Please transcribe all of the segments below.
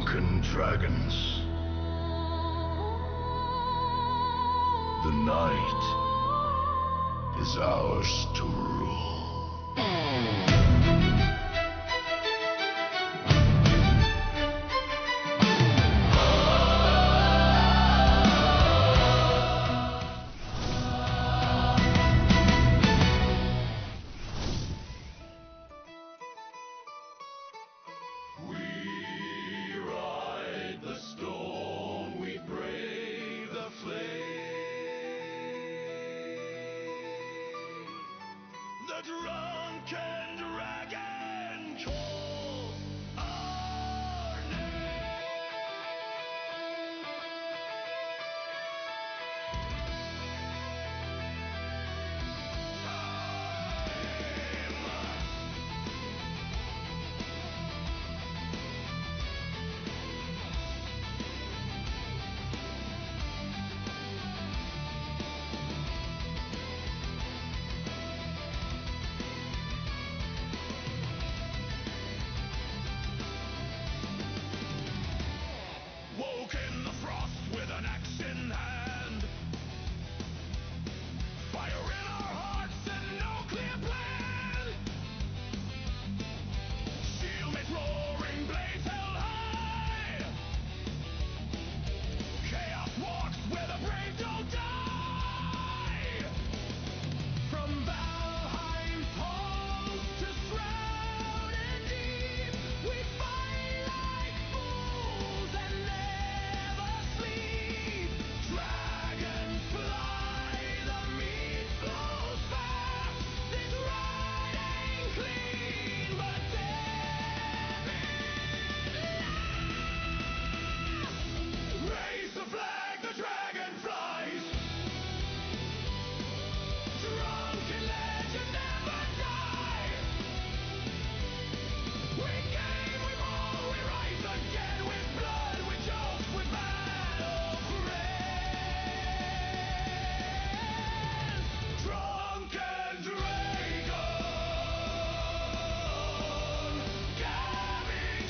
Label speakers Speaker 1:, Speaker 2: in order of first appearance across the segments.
Speaker 1: drunken dragons. The night is ours to rule. The Drunken Dragon calls our name. Woke in the frost with an axe in hand. Fire in our hearts and no clear plan. Steel mace roaring, blades held high. Chaos walks where the brave don't die. From Valheim's halls to Enshrouded deep, we fight like fools and never sleep. Dragons fly, the meat flows fast. This ride ain't clean, but damn it lasts. Raise the flag, the dragon flies. Drunken legend never die. We came, we fall, we rise again with blood, with jokes, with battle friends. Drunken Dragon, coming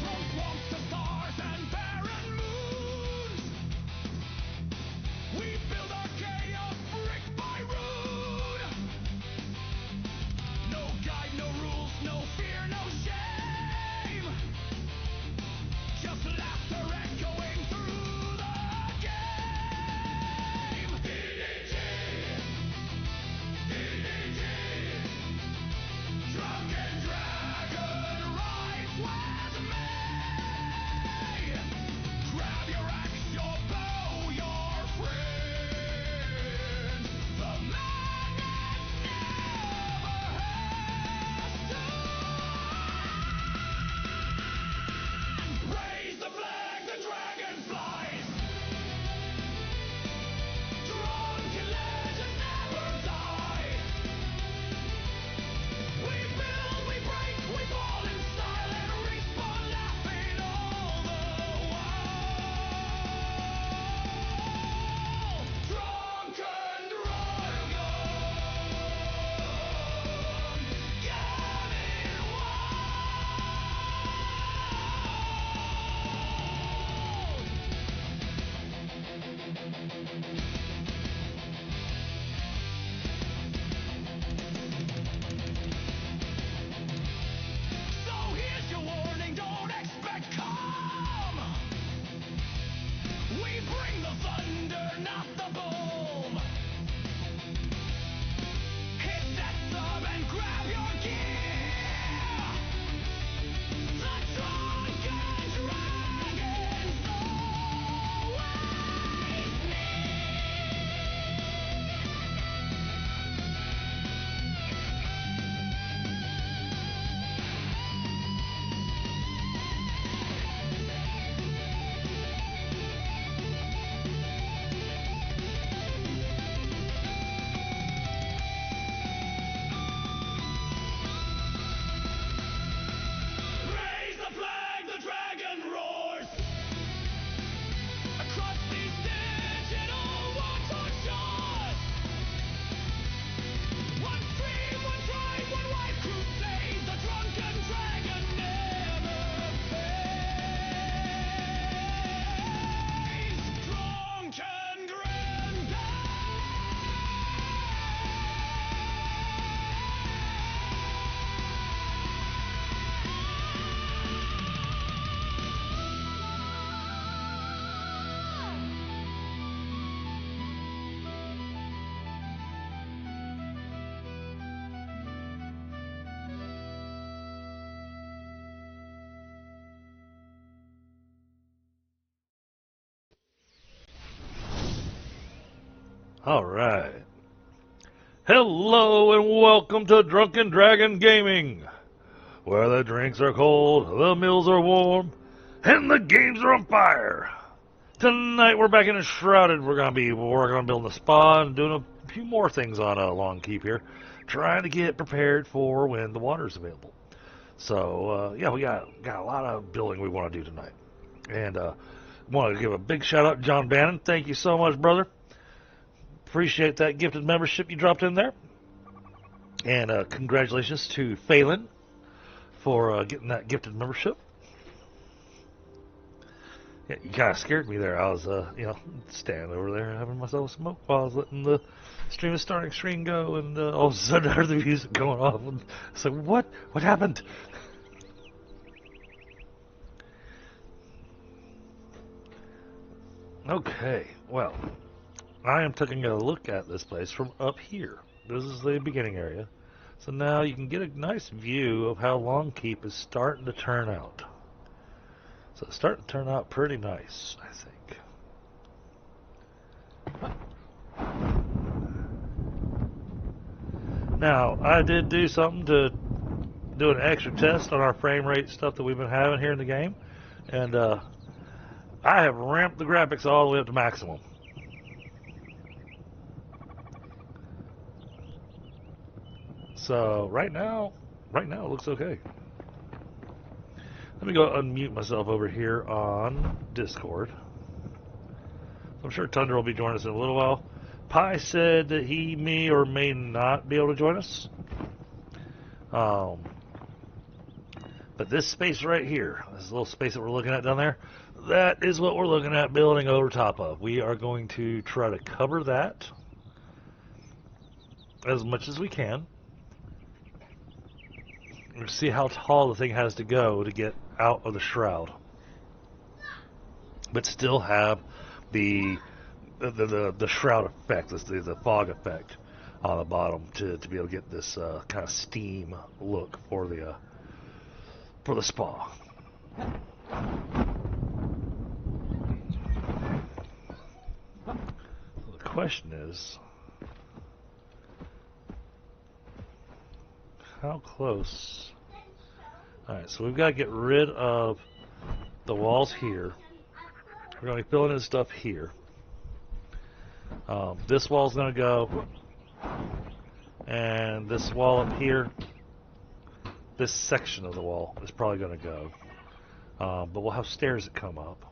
Speaker 1: From swamps to stars and barren moons, we build our chaos brick by rune. No guide, no rules, no fear, no shame. Just laughter echoing through the game. DDG, DDG. Drunken Dragon rides with me. Grab your axe, your bow, your friend. The madness never has to end. Raise the flag, the dragon flies. Drunken legends never die. We build, we break, we fall in style and respawn laughing all the while. Drunken Dragon, getting So here's your warning, don't expect calm. We bring the thunder, not the boom. Hit that sub and grab your gear. The Drunken Dragon's always near.
Speaker 2: Alright. Hello and welcome to Drunken Dragon Gaming, where the drinks are cold, the meals are warm, and the games are on fire. Tonight we're back in Enshrouded. We're going to be working on building a spa and doing a few more things on a long keep here, trying to get prepared for when the water's available. So, yeah, we got a lot of building we want to do tonight. And want to give a big shout out to John Bannon. Thank you so much, brother. Appreciate that gifted membership you dropped in there. And congratulations to Phelan for getting that gifted membership. Yeah, you kind of scared me there. I was, standing over there having myself a smoke while I was letting the stream of starting screen go, and all of a sudden I heard the music going off. And it's like, what? What happened? Okay, well, I am taking a look at this place from up here. This is the beginning area. So now you can get a nice view of how Long Keep is starting to turn out. So it's starting to turn out pretty nice, I think. Now, I did do something to do an extra test on our frame rate stuff that we've been having here in the game. And I have ramped the graphics all the way up to maximum. So right now it looks okay. Let me go unmute myself over here on Discord. I'm sure Tundra will be joining us in a little while. Pi said that he may or may not be able to join us. But this space right here, this little space that we're looking at down there, that is what we're looking at building over top of. We are going to try to cover that as much as we can. We'll see how tall the thing has to go to get out of the shroud, but still have the shroud effect, the fog effect on the bottom to be able to get this kind of steam look for the spa. The question is, how close? Alright, so we've got to get rid of the walls here. We're going to be filling in stuff here. This wall's going to go, and this wall up here, this section of the wall is probably going to go. But we'll have stairs that come up.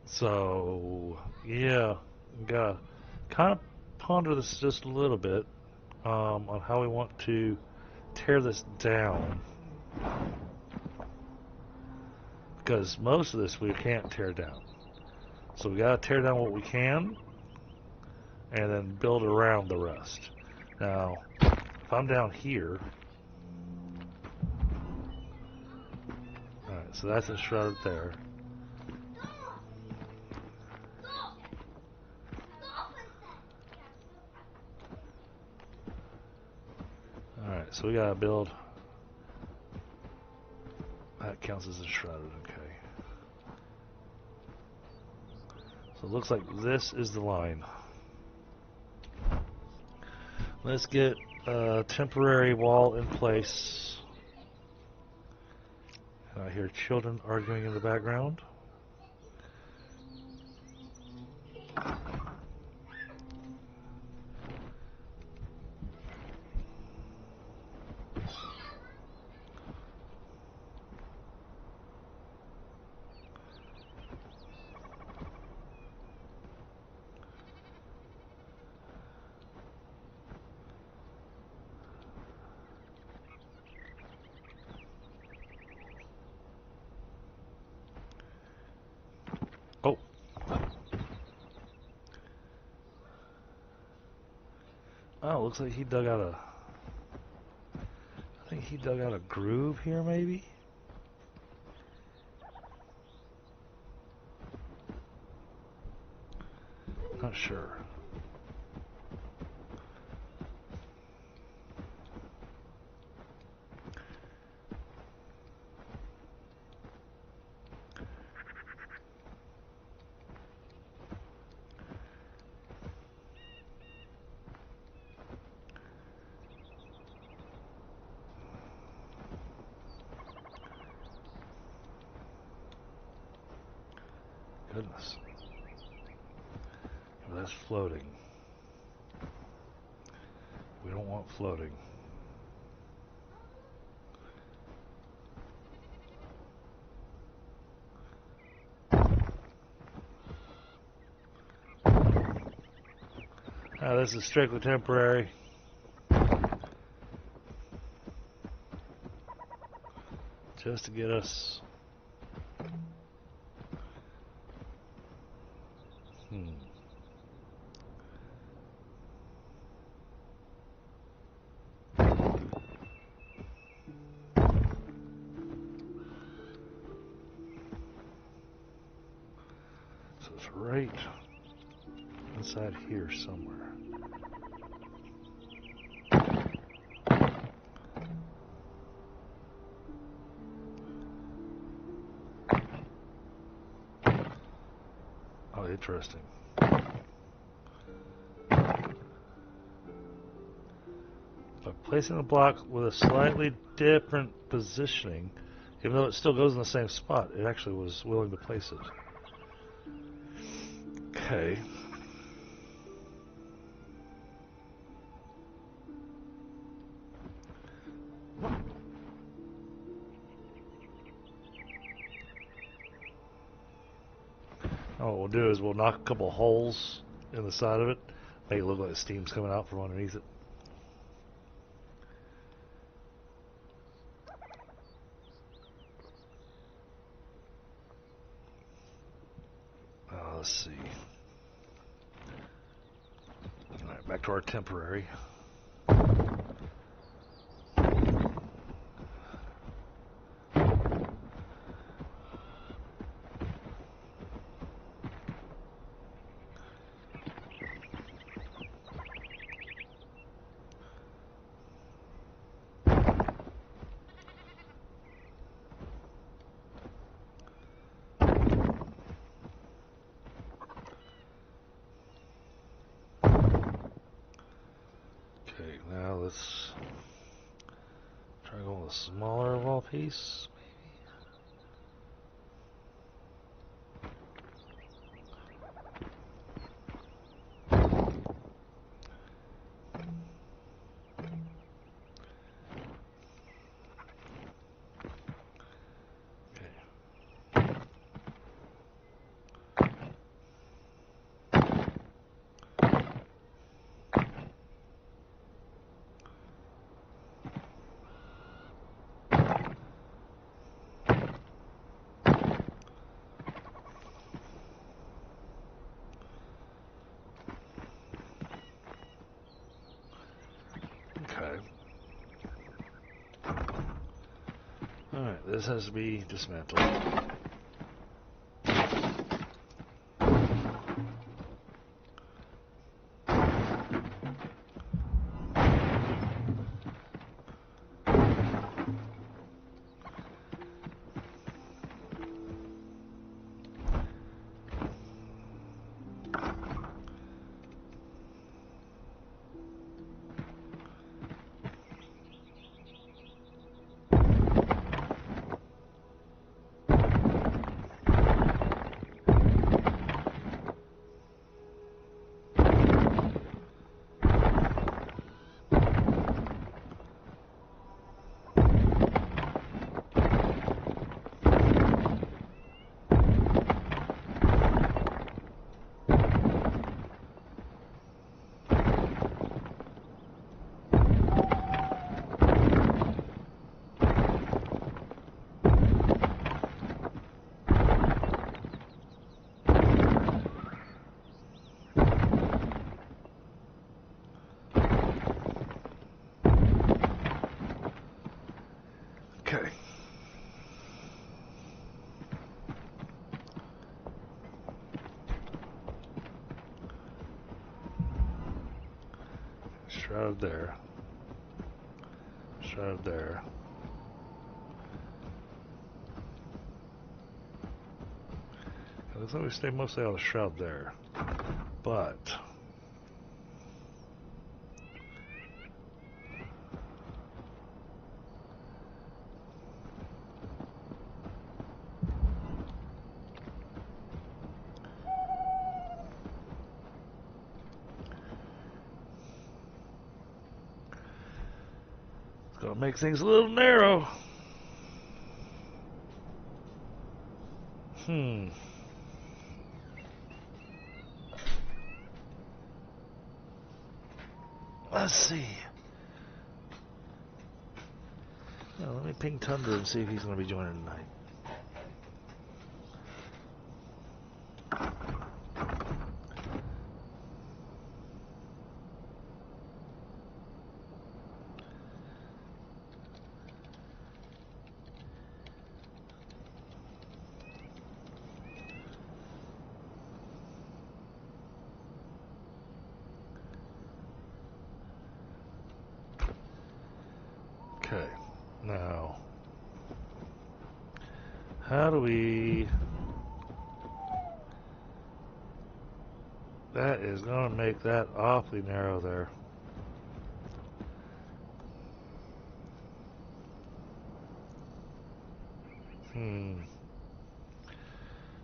Speaker 2: So, yeah, we've got to kind of ponder this just a little bit on how we want to tear this down. Because most of this we can't tear down. So we got to tear down what we can and then build around the rest. Now, if I'm down here, alright, so that's enshrouded there. Alright, so we gotta build. That counts as enshrouded, okay. So it looks like this is the line. Let's get a temporary wall in place. And I hear children arguing in the background. Oh. Oh, looks like he dug out a... I think he dug out a groove here, maybe? Not sure. Goodness. Oh, that's floating. We don't want floating. Now this is strictly temporary. Just to get us. So it's right inside here somewhere. Oh, interesting. By placing the block with a slightly different positioning, even though it still goes in the same spot, it actually was willing to place it. Okay. Now what we'll do is we'll knock a couple holes in the side of it, make it look like steam's coming out from underneath it. Let's see. Alright, back to our temporary. Okay, now let's try going with a smaller wall piece. Okay. Alright, this has to be dismantled. Okay. Shroud there. Shroud there. It looks like we stay mostly on the shroud there. But Gonna make things a little narrow. Let's see. Well, let me ping Tundra and see if he's going to be joining tonight. Okay, now, how do we... That is going to make that awfully narrow there.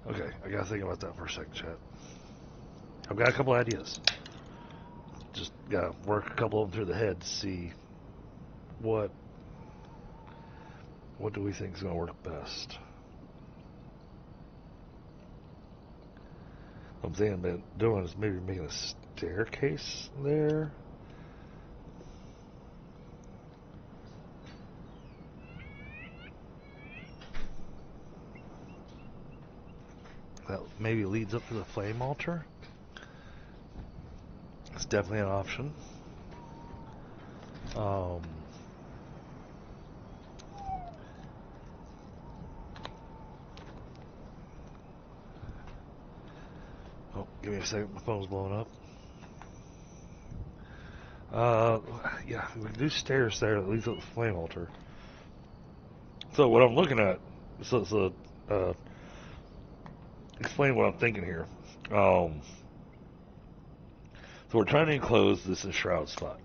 Speaker 2: Okay, I gotta think about that for a second, chat. I've got a couple ideas. Just gotta work a couple of them through the head to see what do we think is gonna work best. I'm thinking about doing is maybe making a staircase there. That maybe leads up to the flame altar. It's definitely an option. Oh, give me a second. My phone's blowing up. Yeah, we can do stairs there that leads up to the flame altar. So what I'm looking at, explain what I'm thinking here. So we're trying to enclose this enshrouded spot.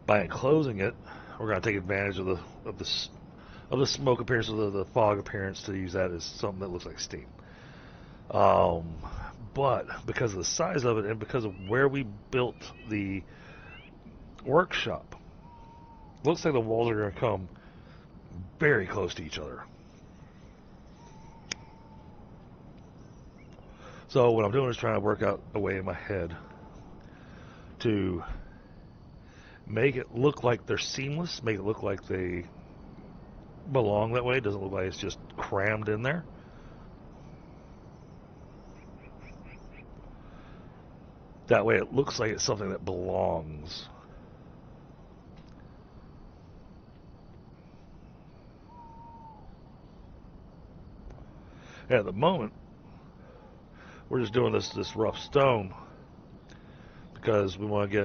Speaker 2: By enclosing it, we're going to take advantage of the smoke appearance, of the fog appearance, to use that as something that looks like steam. But because of the size of it and because of where we built the workshop, looks like the walls are going to come very close to each other. So what I'm doing is trying to work out a way in my head to make it look like they're seamless, make it look like they belong that way. It doesn't look like it's just crammed in there. That way it looks like it's something that belongs. At the moment, we're just doing this rough stone because we want to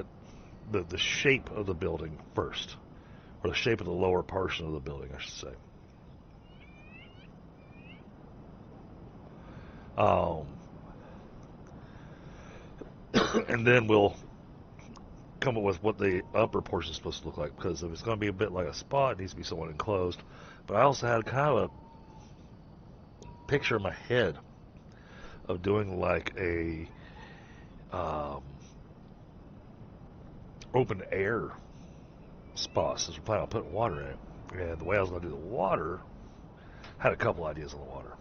Speaker 2: get the shape of the building first, or the shape of the lower portion of the building, I should say. And then we'll come up with what the upper portion is supposed to look like, because if it's going to be a bit like a spa, it needs to be somewhat enclosed. But I also had kind of a picture in my head of doing like a open air spa, since we're planning on putting water in it. And the way I was going to do the water, I had a couple ideas on the water,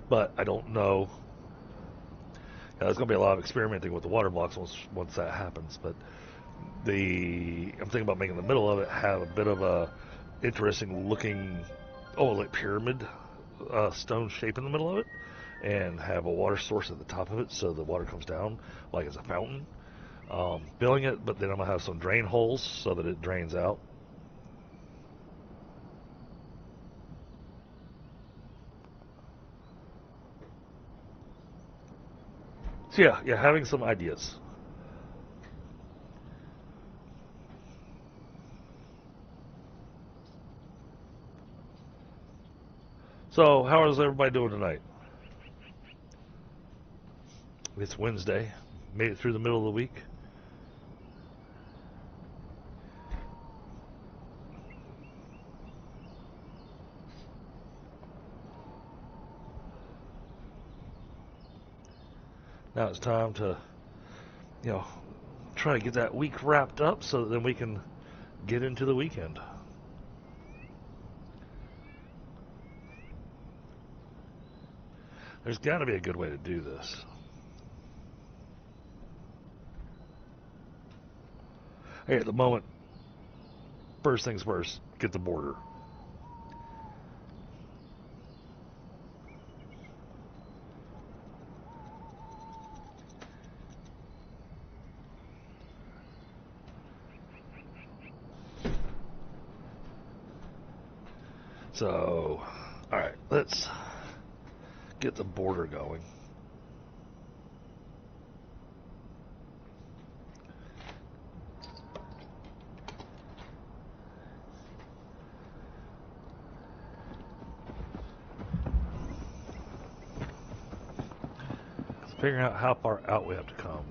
Speaker 2: but I don't know. There's going to be a lot of experimenting with the water blocks once that happens. But I'm thinking about making the middle of it have a bit of a interesting looking, like pyramid stone shape in the middle of it, and have a water source at the top of it, so the water comes down like it's a fountain. Filling it, but then I'm gonna have some drain holes so that it drains out. So yeah, having some ideas. So how is everybody doing tonight? It's Wednesday. Made it through the middle of the week. Now it's time to, try try to get that week wrapped up so that then we can get into the weekend. There's got to be a good way to do this. Hey, at the moment, first things first, get the border. So, alright, let's get the border going. Figuring out how far out we have to come.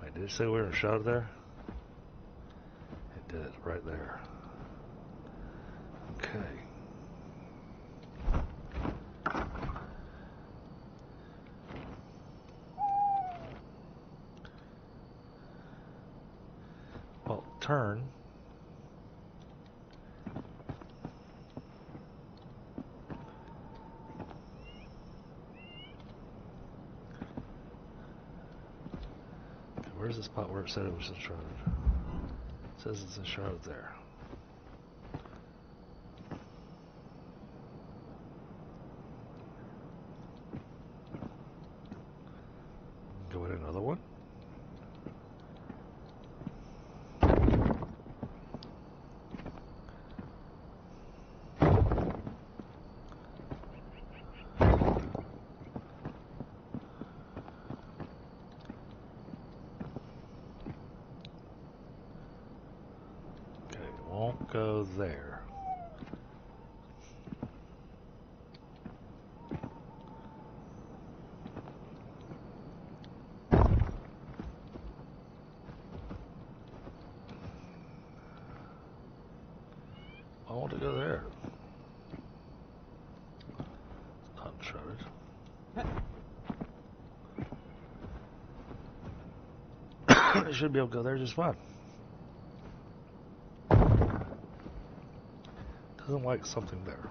Speaker 2: Wait, did it say we were Enshrouded there? It did, right there. Okay. Well, turn. Where's the spot where it said it was Enshrouded? It says it's Enshrouded there. Go in another one. Won't go there. I want to go there. Not Enshrouded. I should be able to go there just fine. Doesn't like something there.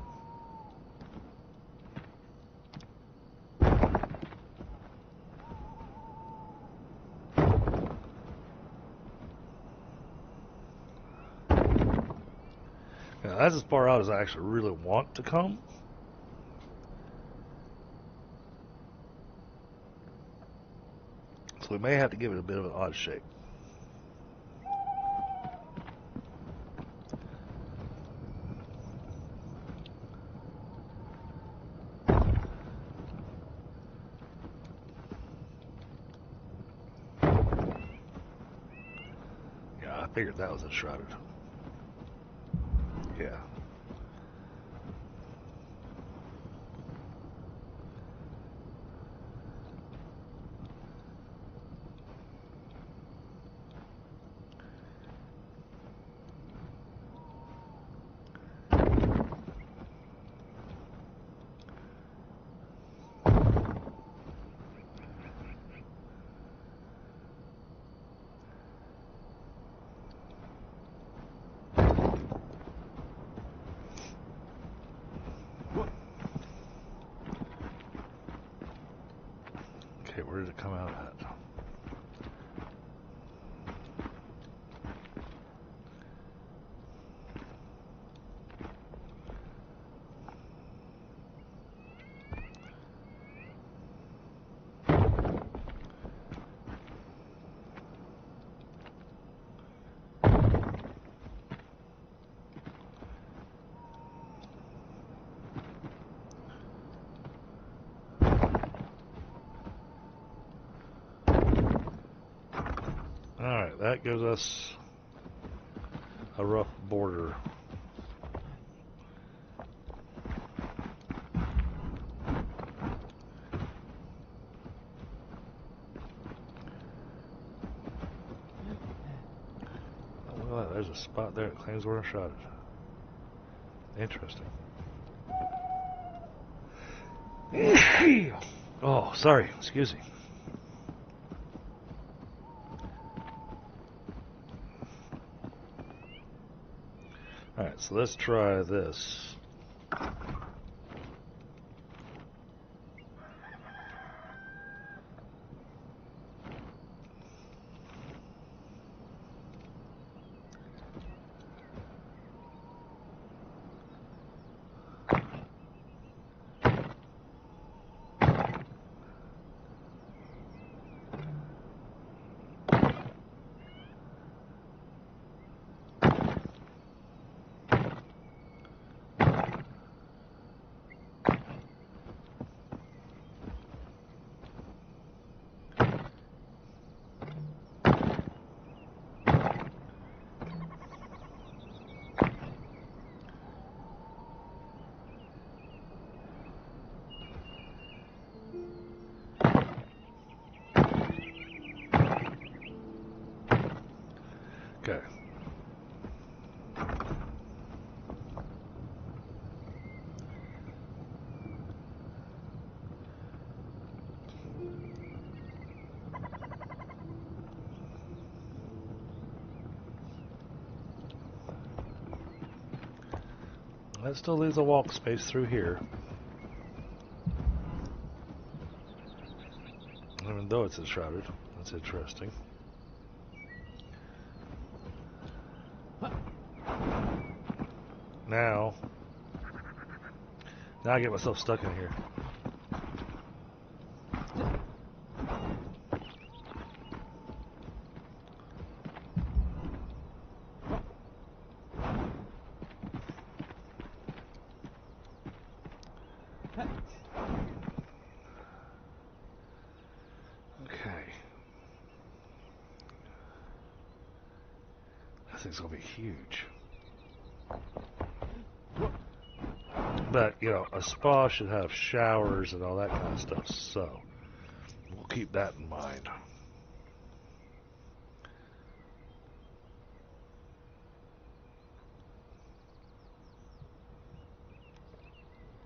Speaker 2: Now, that's as far out as I actually really want to come. So we may have to give it a bit of an odd shape. I figured that was Enshrouded. Yeah. Okay, where did it come out at? Alright, that gives us a rough border. Oh, look at that. There's a spot there that claims we're Enshrouded. Interesting. Oh, sorry. Excuse me. Alright, so let's try this. Okay. That still leaves a walk space through here. Even though it's enshrouded. That's interesting. Now I get myself stuck in here. Okay. This thing's gonna be huge. But, you know, a spa should have showers and all that kind of stuff, so we'll keep that in mind.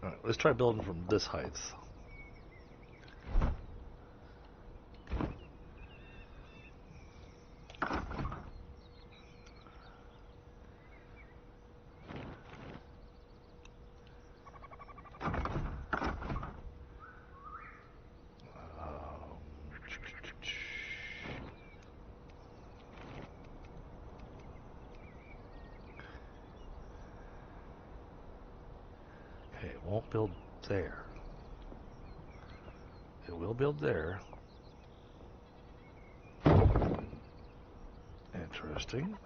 Speaker 2: Alright, let's try building from this height. Okay, it won't build there. It will build there. Interesting.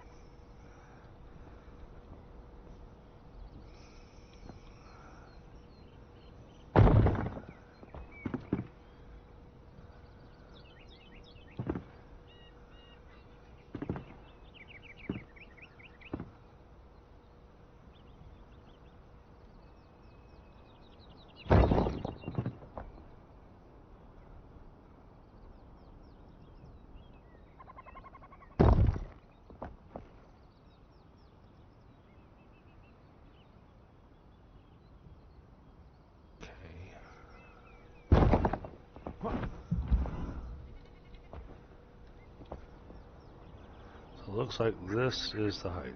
Speaker 2: So it looks like this is the height.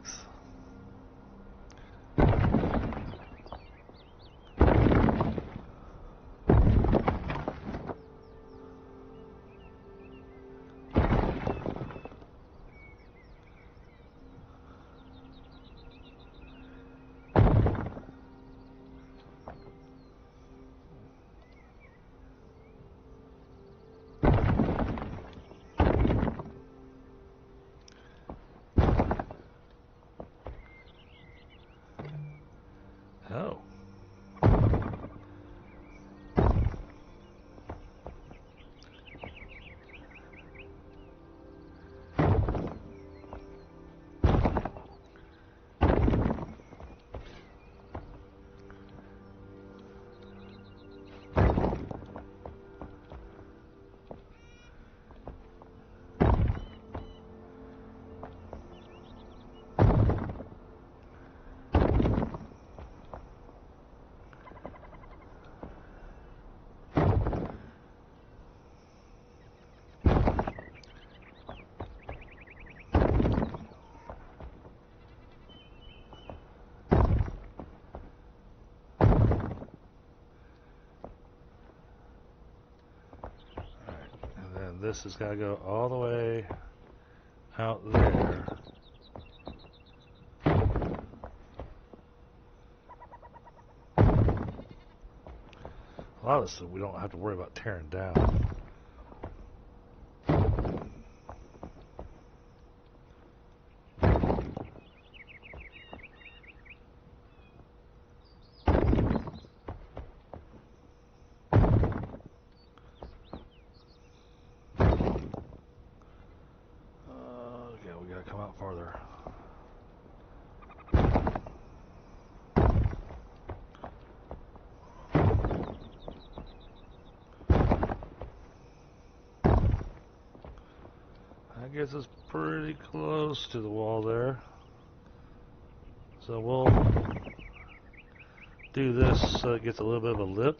Speaker 2: Oh. this has got to go all the way out there. A lot of this we don't have to worry about tearing down. We gotta come out farther. I guess it's pretty close to the wall there. So we'll do this so it gets a little bit of a lip.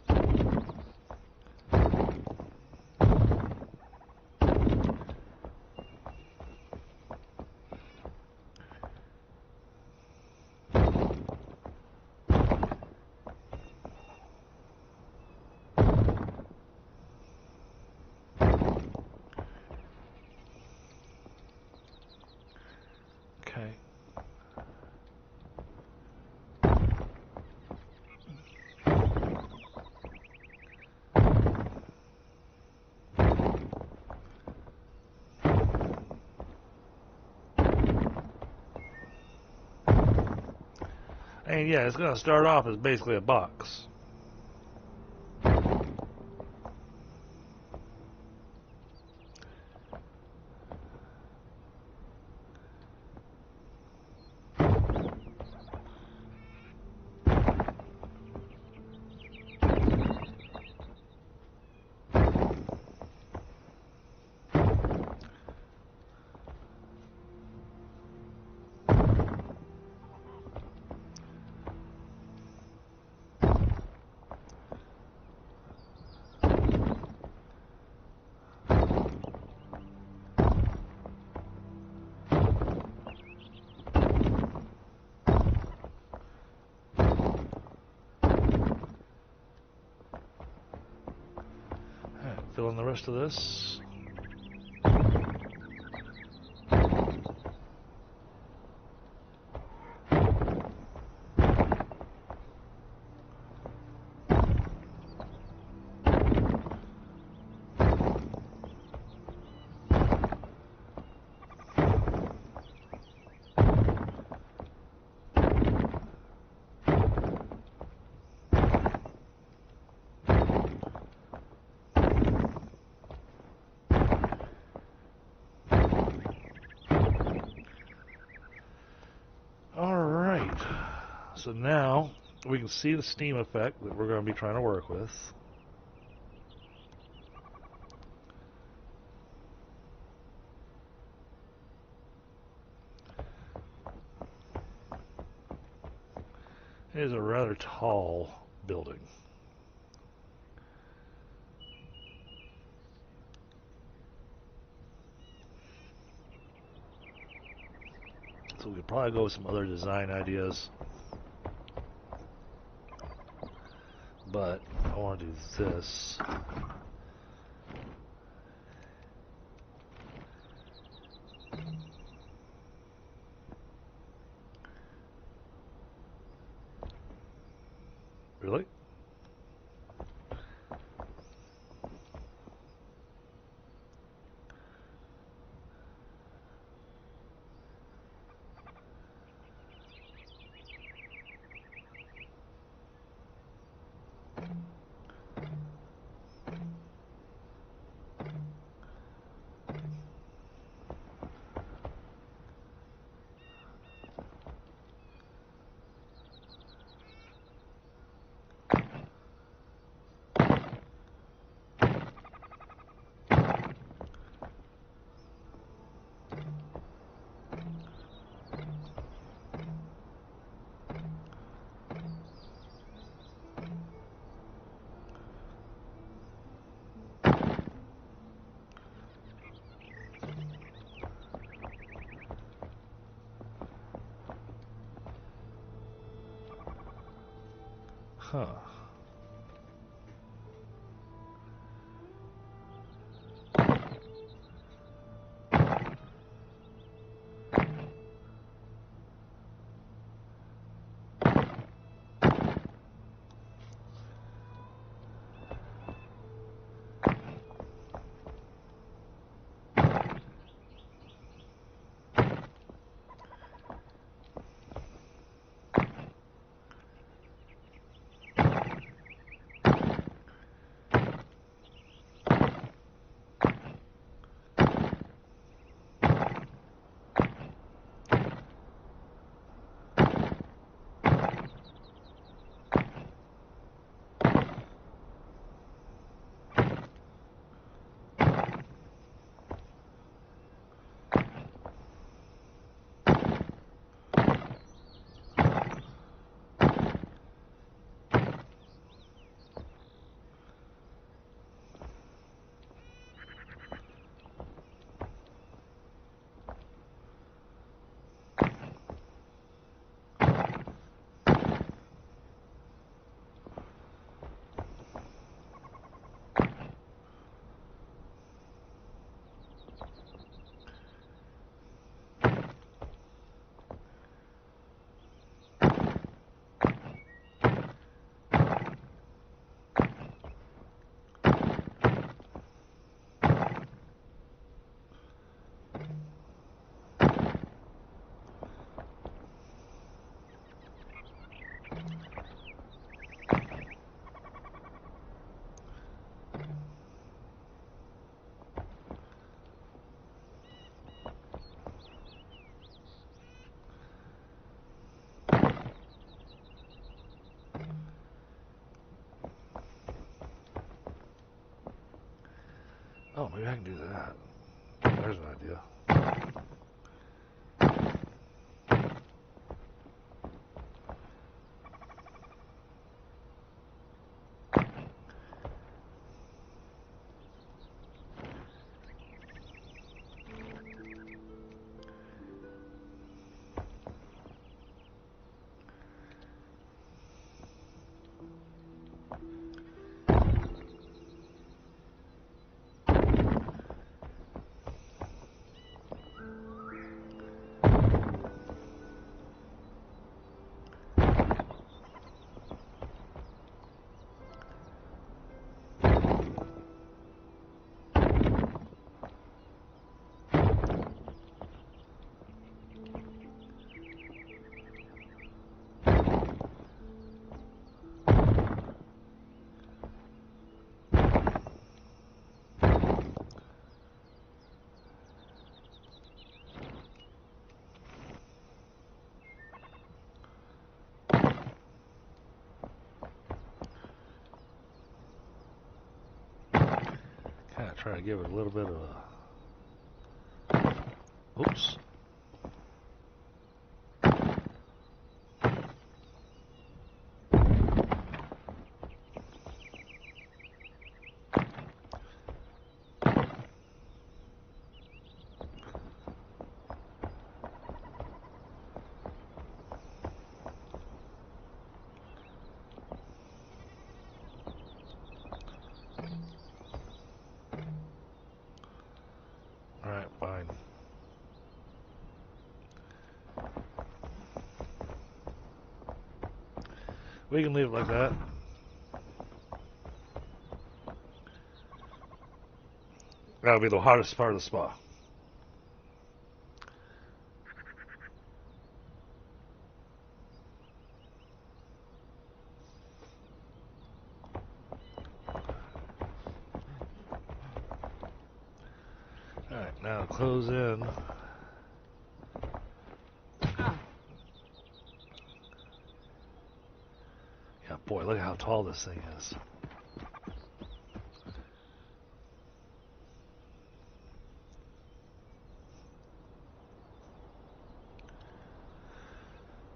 Speaker 2: Okay. And yeah, it's going to start off as basically a box. Fill in the rest of this. Alright, so now we can see the steam effect that we're going to be trying to work with. It is a rather tall building. So we could probably go with some other design ideas. But I want to do this. Really? Huh. Oh, maybe I can do that. There's an idea. Kind of try to give it a little bit of a... Oops. Alright, fine. We can leave it like that. That'll be the hardest part of the spa. Alright, now close in. Yeah, boy, look at how tall this thing is.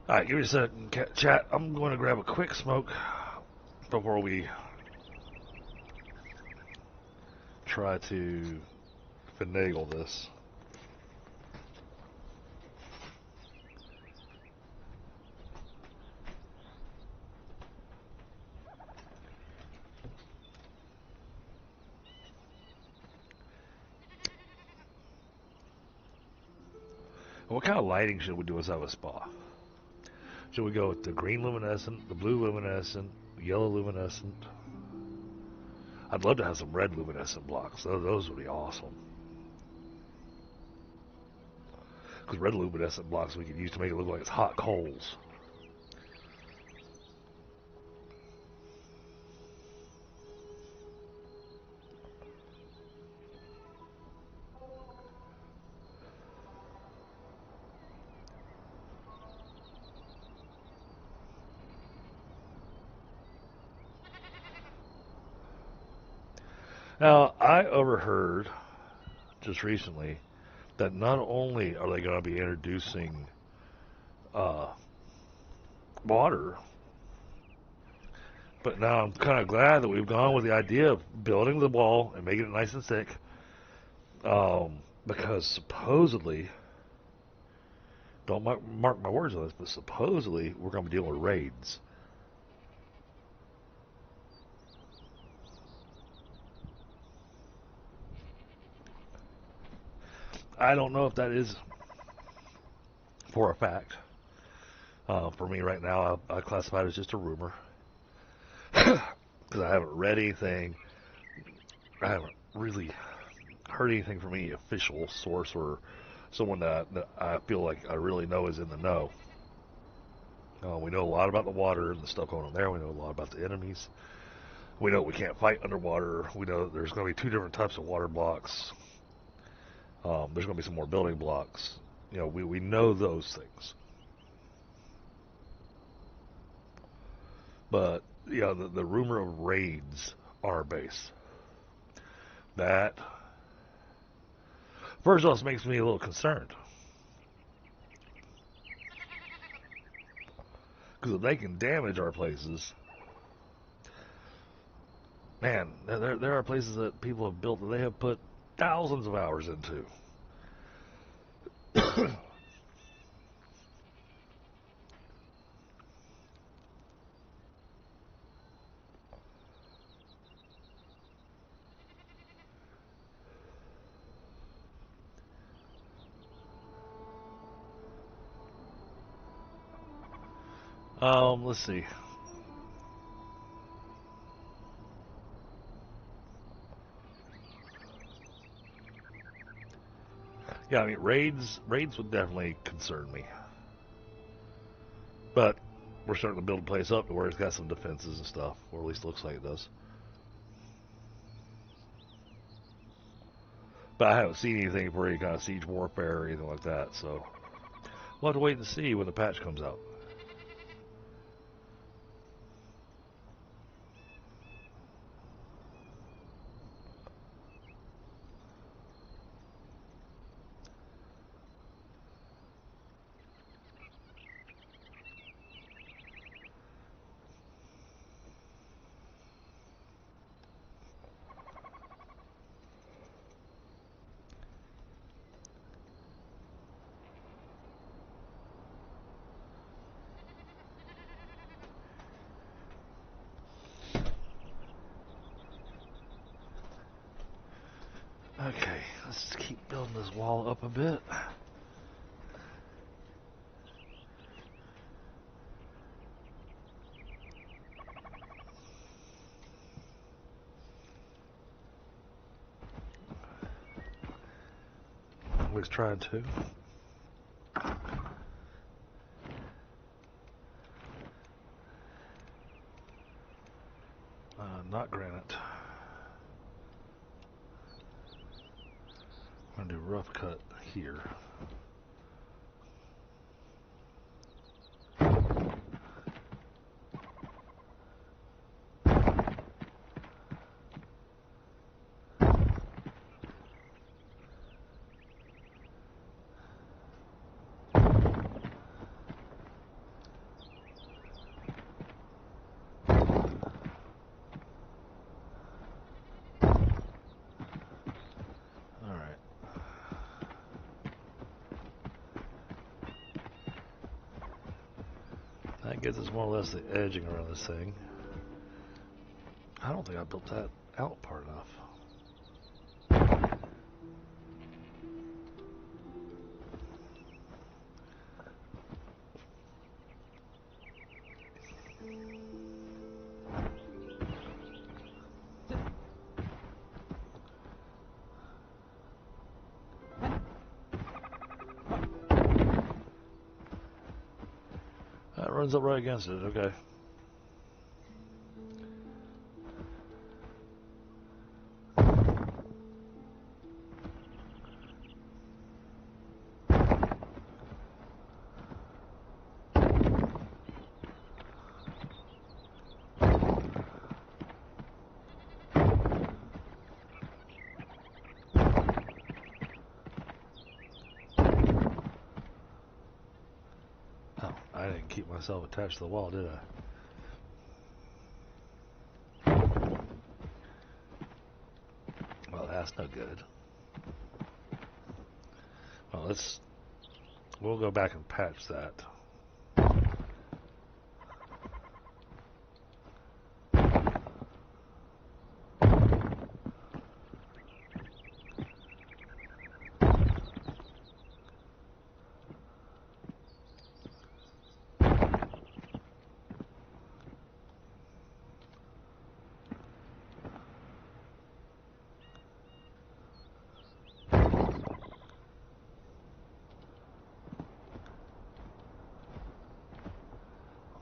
Speaker 2: Alright, give me a second, chat. I'm going to grab a quick smoke before we try to finagle this. What kind of lighting should we do inside of a spa? Should we go with the green luminescent, the blue luminescent, the yellow luminescent? I'd love to have some red luminescent blocks. Those would be awesome. Because red luminescent blocks we could use to make it look like it's hot coals. Now, I overheard just recently that not only are they going to be introducing water, but now I'm kind of glad that we've gone with the idea of building the wall and making it nice and thick, because supposedly, don't mark my words on this, but supposedly we're going to be dealing with raids. I don't know if that is for a fact. For me right now, I classify it as just a rumor. Because I haven't read anything. I haven't really heard anything from any official source or someone that I feel like I really know is in the know. We know a lot about the water and the stuff going on there. We know a lot about the enemies. We know we can't fight underwater. We know that there's going to be 2 different types of water blocks. There's going to be some more building blocks. You know, we know those things. But, you know, the rumor of raids on our base, that First off, this makes me a little concerned. Because if they can damage our places, man, there are places that people have built that they have put thousands of hours into. Let's see. Yeah, I mean, raids would definitely concern me. But we're starting to build a place up to where it's got some defenses and stuff, or at least looks like it does. But I haven't seen anything for any kind of siege warfare or anything like that, so we'll have to wait and see when the patch comes out. Okay, let's just keep building this wall up a bit. Always trying to. Not granite. I'm gonna do rough cut here. That gets us more or less the edging around this thing. I don't think I built that out part enough. That runs up right against it, okay. I didn't keep myself attached to the wall, did I? Well, that's no good. Well, we'll go back and patch that.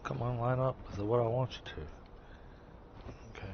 Speaker 2: Come on, line up with what I want you to. Okay.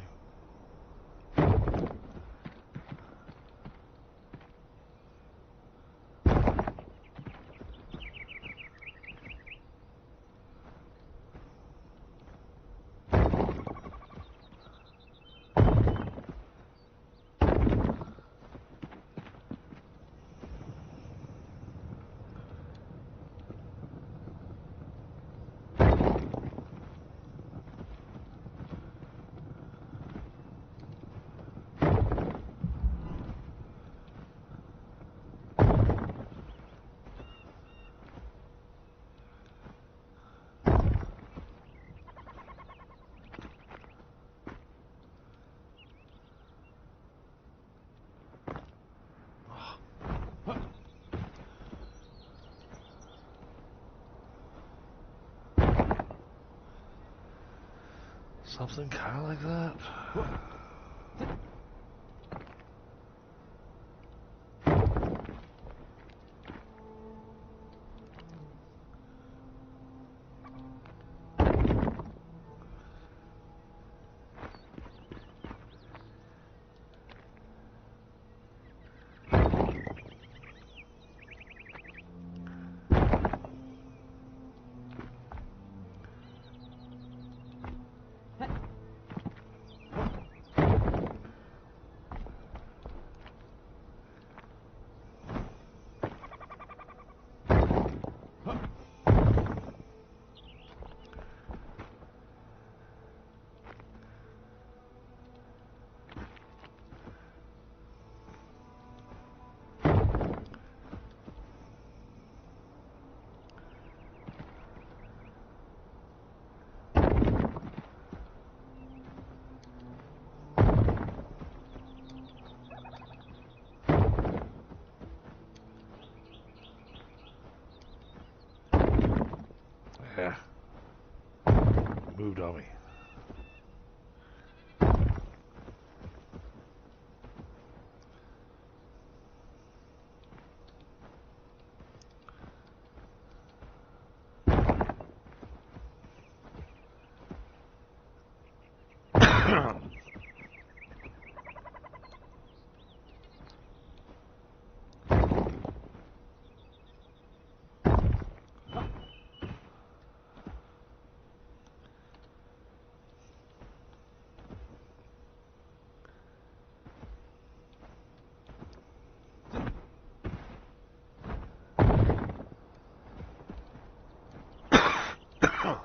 Speaker 2: Something kind of like that. Yeah. Moved on me.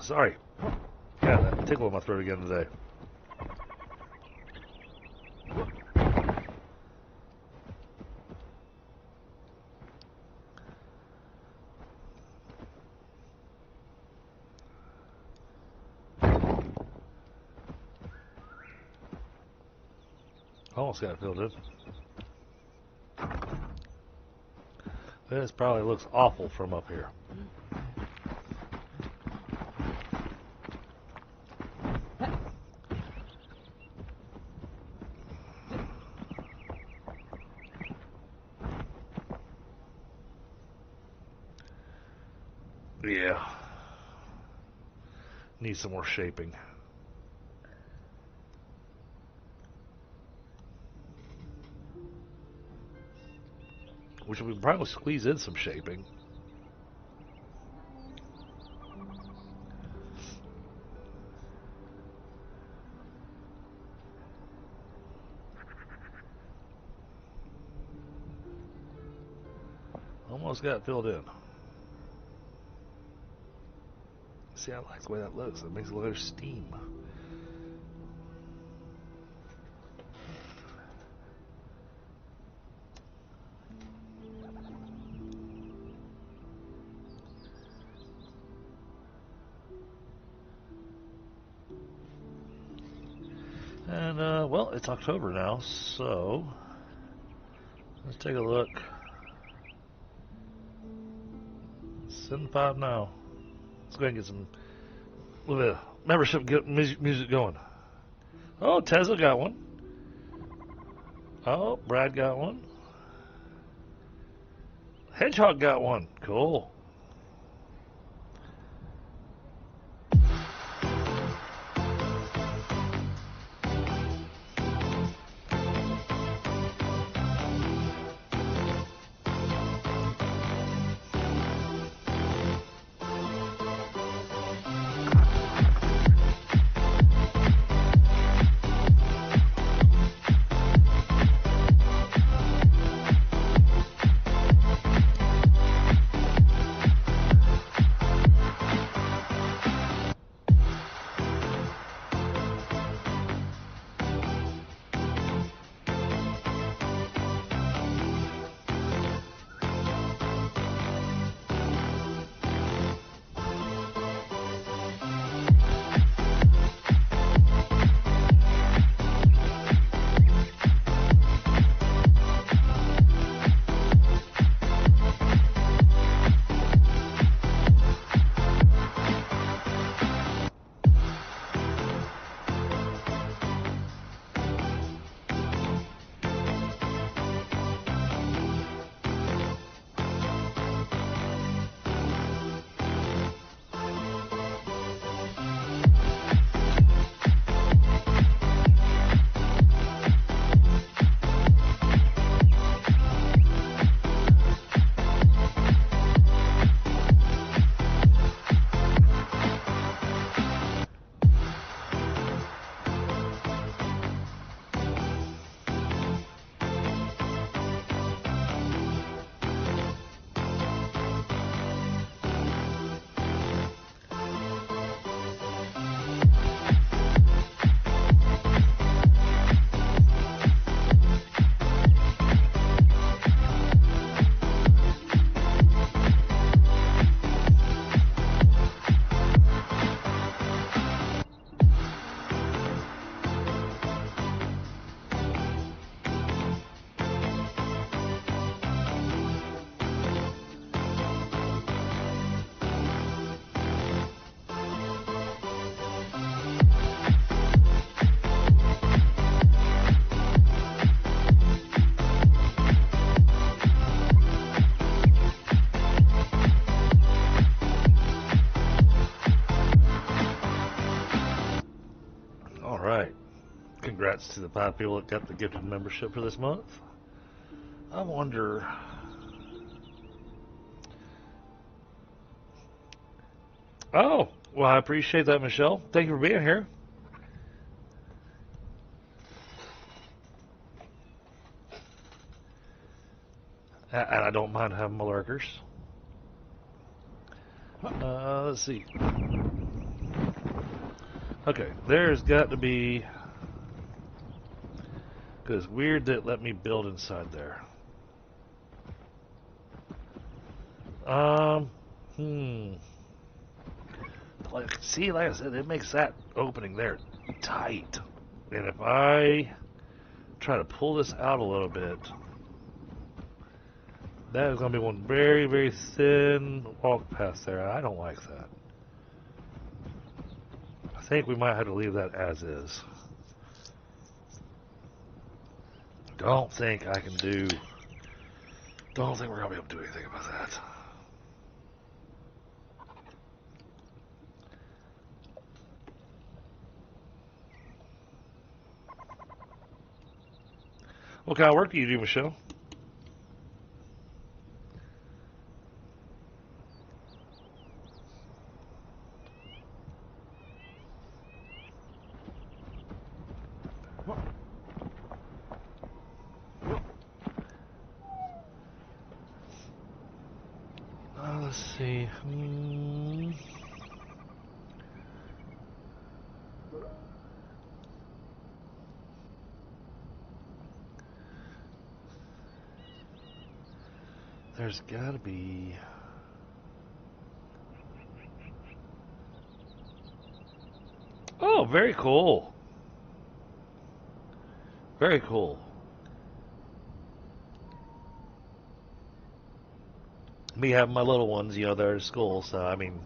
Speaker 2: Sorry. Yeah, that tickle in my throat again today. Almost got it filled in. This probably looks awful from up here. Yeah. Need some more shaping. Which we can probably squeeze in some shaping. Almost got it filled in. See, I like the way that looks. It makes it look like steam. And, well, it's October now, so let's take a look. 7-5 now. Let's go ahead and get some little bit of membership, get music going. Oh, Tesla got one. Oh, Brad got one. Hedgehog got one. Cool. All right. Congrats to the 5 people that got the gifted membership for this month. I wonder... Oh, well, I appreciate that, Michelle. Thank you for being here. And I don't mind having my lurkers. Let's see. Okay, there's got to be... Because it's weird that it let me build inside there. Like, see, like I said, it makes that opening there tight. And if I try to pull this out a little bit, that is going to be one very, very thin walk path there. I don't like that. I think we might have to leave that as is. Don't think I can do... Don't think we're going to be able to do anything about that. What kind of work do you do, Michelle? Let's see. There's got to be... Oh, very cool. Very cool. Me having my little ones, you know, they're at school, so, I mean,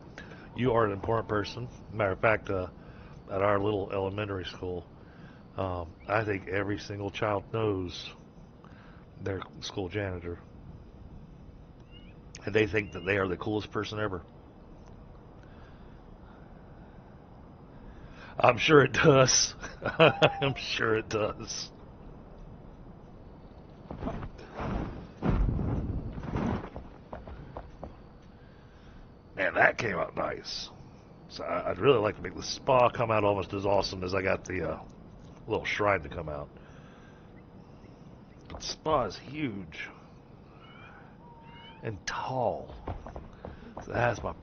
Speaker 2: you are an important person. Matter of fact, at our little elementary school, I think every single child knows their school janitor. And they think that they are the coolest person ever. I'm sure it does. I'm sure it does. Man, that came out nice. So I'd really like to make the spa come out almost as awesome as I got the little shrine to come out. But the spa is huge and tall. So that's my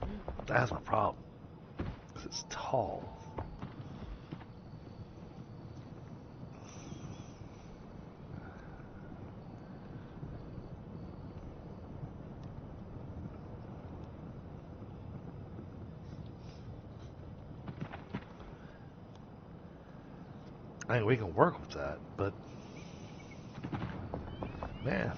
Speaker 2: problem. 'Cause it's tall. I mean, we can work with that, but man.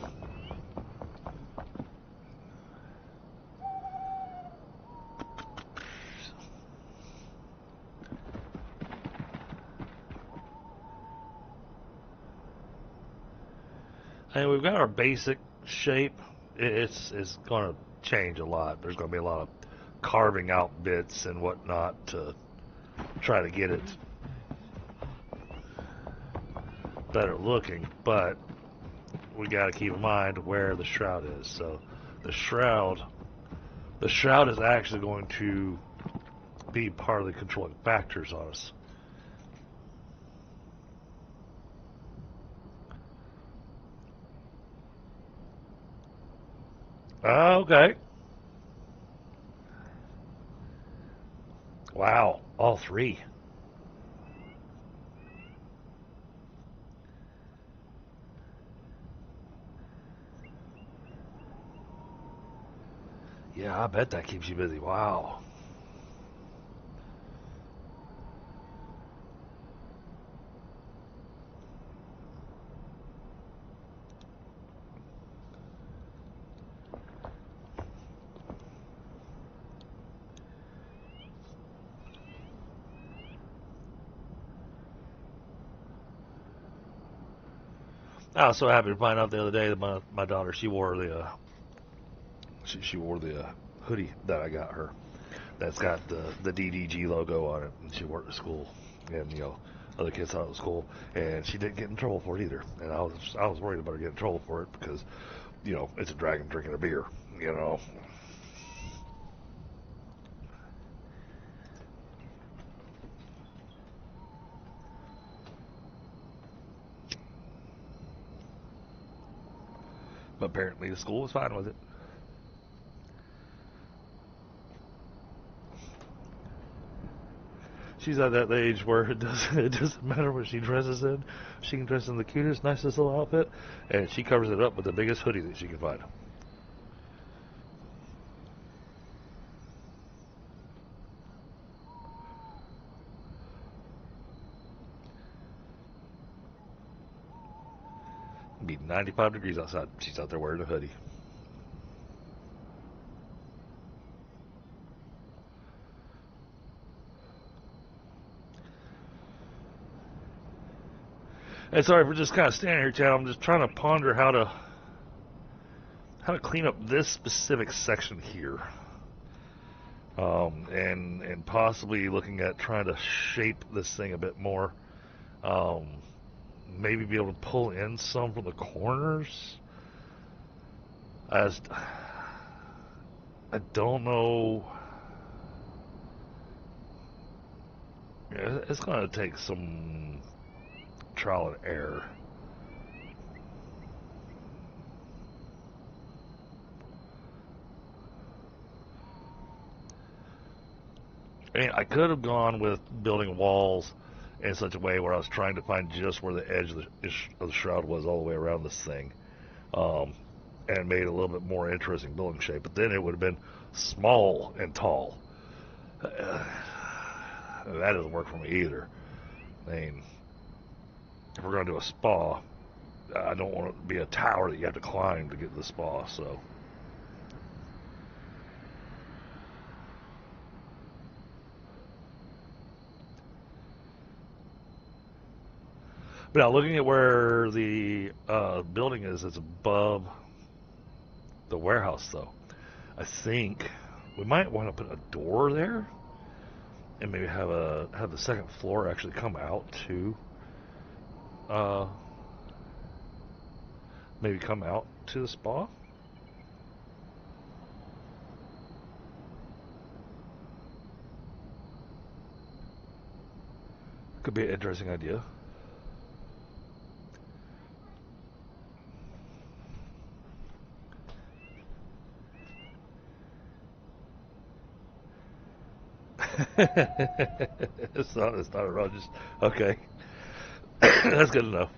Speaker 2: And we've got our basic shape. It's going to change a lot. There's going to be a lot of carving out bits and whatnot to try to get it better looking, but we got to keep in mind where the shroud is. So the shroud is actually going to be part of the controlling factors on us. Okay. Wow, all three. Yeah, I bet that keeps you busy. Wow. I was so happy to find out the other day that my daughter, she wore the hoodie that I got her. That's got the DDG logo on it, and she wore it to school. And Other kids thought it was cool, and she didn't get in trouble for it either. And I was worried about her getting in trouble for it because, you know, it's a dragon drinking a beer, you know. But apparently the school was fine with it. She's at that age where it doesn't matter what she dresses in. She can dress in the cutest, nicest little outfit, and she covers it up with the biggest hoodie that she can find. It'd be 95 degrees outside. She's out there wearing a hoodie. And sorry for just kind of standing here, Chad. I'm just trying to ponder how to clean up this specific section here, and possibly looking at trying to shape this thing a bit more. Maybe be able to pull in some from the corners. I don't know. Yeah, it's going to take some trial and error. I mean, I could have gone with building walls in such a way where I was trying to find just where the edge of the shroud was all the way around this thing, and made it a little bit more interesting building shape. But then it would have been small and tall. That doesn't work for me either. I mean, if we're going to do a spa, I don't want it to be a tower that you have to climb to get to the spa, so. But now, looking at where the building is, it's above the warehouse, though. I think we might want to put a door there, and maybe have the second floor actually come out to, maybe come out to the spa. Could be an interesting idea. It's not a road, just okay. That's good enough.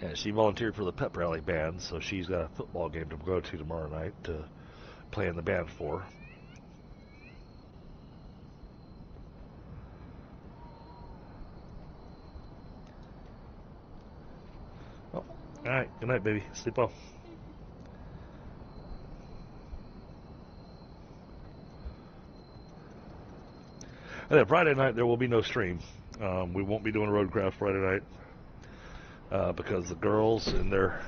Speaker 2: Yeah, she volunteered for the pep rally band, so she's got a football game to go to tomorrow night to play in the band for. Oh, all right. Good night, baby. Sleep well. And then Friday night there will be no stream. We won't be doing Roadcraft Friday night because the girls in their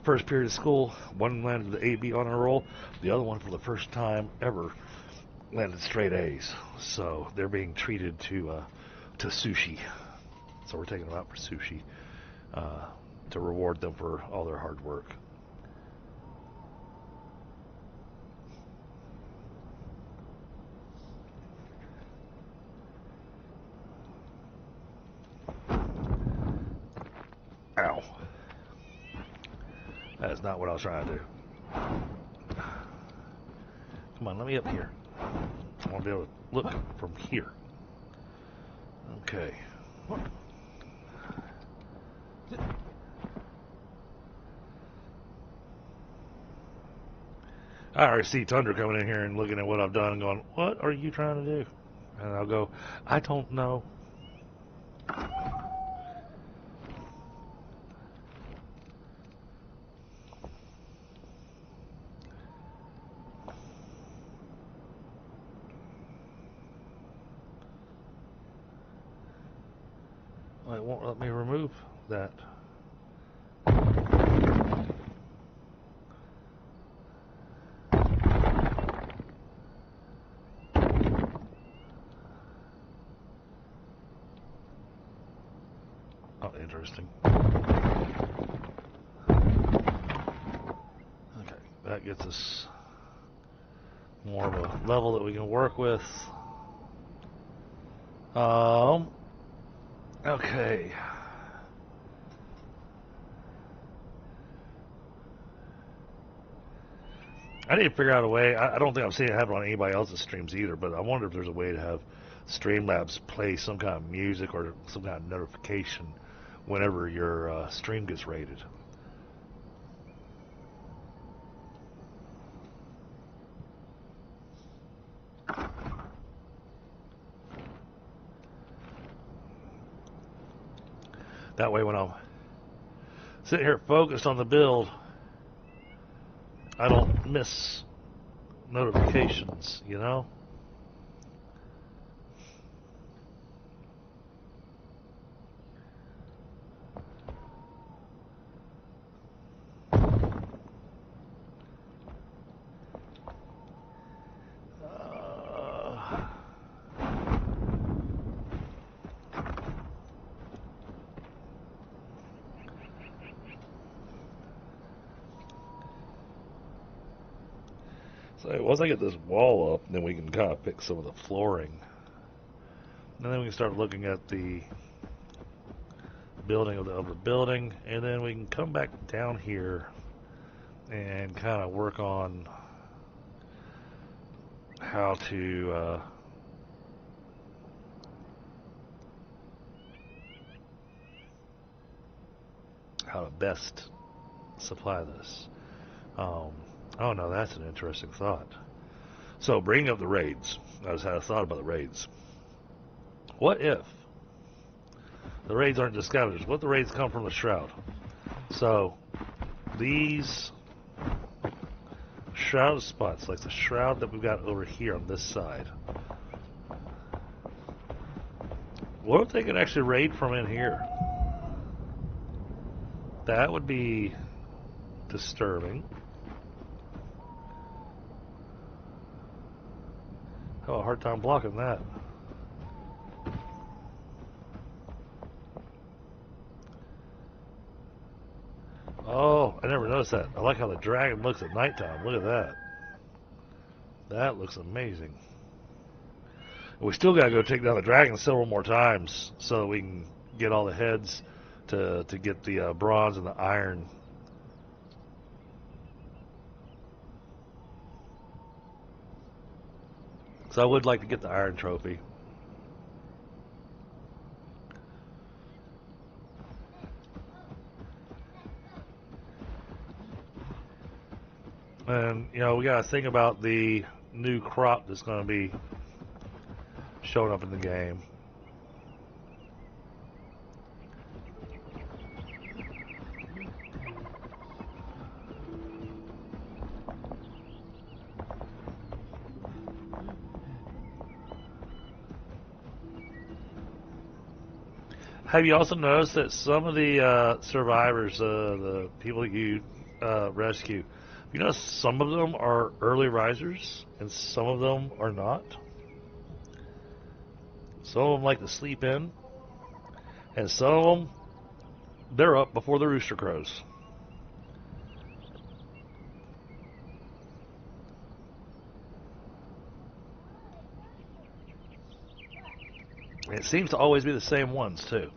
Speaker 2: first period of school, one landed the A/B honor roll, the other one for the first time ever landed straight A's. So they're being treated to sushi. So we're taking them out for sushi to reward them for all their hard work. Ow. That's not what I was trying to do. Come on, let me up here. I want to be able to look from here. Okay. I already see Tundra coming in here and looking at what I've done and going, what are you trying to do? And I'll go, I don't know. Well, it won't let me remove that. interesting. Okay, that gets us more of a level that we can work with. Okay. I need to figure out a way. I don't think I've seen it happen on anybody else's streams either, but I wonder if there's a way to have Streamlabs play some kind of music or some kind of notification whenever your stream gets rated. That way when I'm sitting here focused on the build, I don't miss notifications, you know? So once I get this wall up, then we can kind of pick some of the flooring. And then we can start looking at the building of the building, and then we can come back down here and kind of work on how to best supply this. Oh no, that's an interesting thought. So bringing up the raids, I just had a thought about the raids. What if the raids aren't just scavengers? What if the raids come from the shroud? So these shroud spots, like the shroud that we've got over here on this side, what if they could actually raid from in here? That would be disturbing. I have a hard time blocking that. Oh, I never noticed that. I like how the dragon looks at nighttime. Look at that. That looks amazing. We still gotta go take down the dragon several more times so that we can get all the heads to get the bronze and the iron. So I would like to get the iron trophy. And, you know, we got to think about the new crop that's going to be showing up in the game. Have you also noticed that some of the survivors, the people you rescue, you know, some of them are early risers and some of them are not? Some of them like to sleep in, and some of them, they're up before the rooster crows. It seems to always be the same ones, too.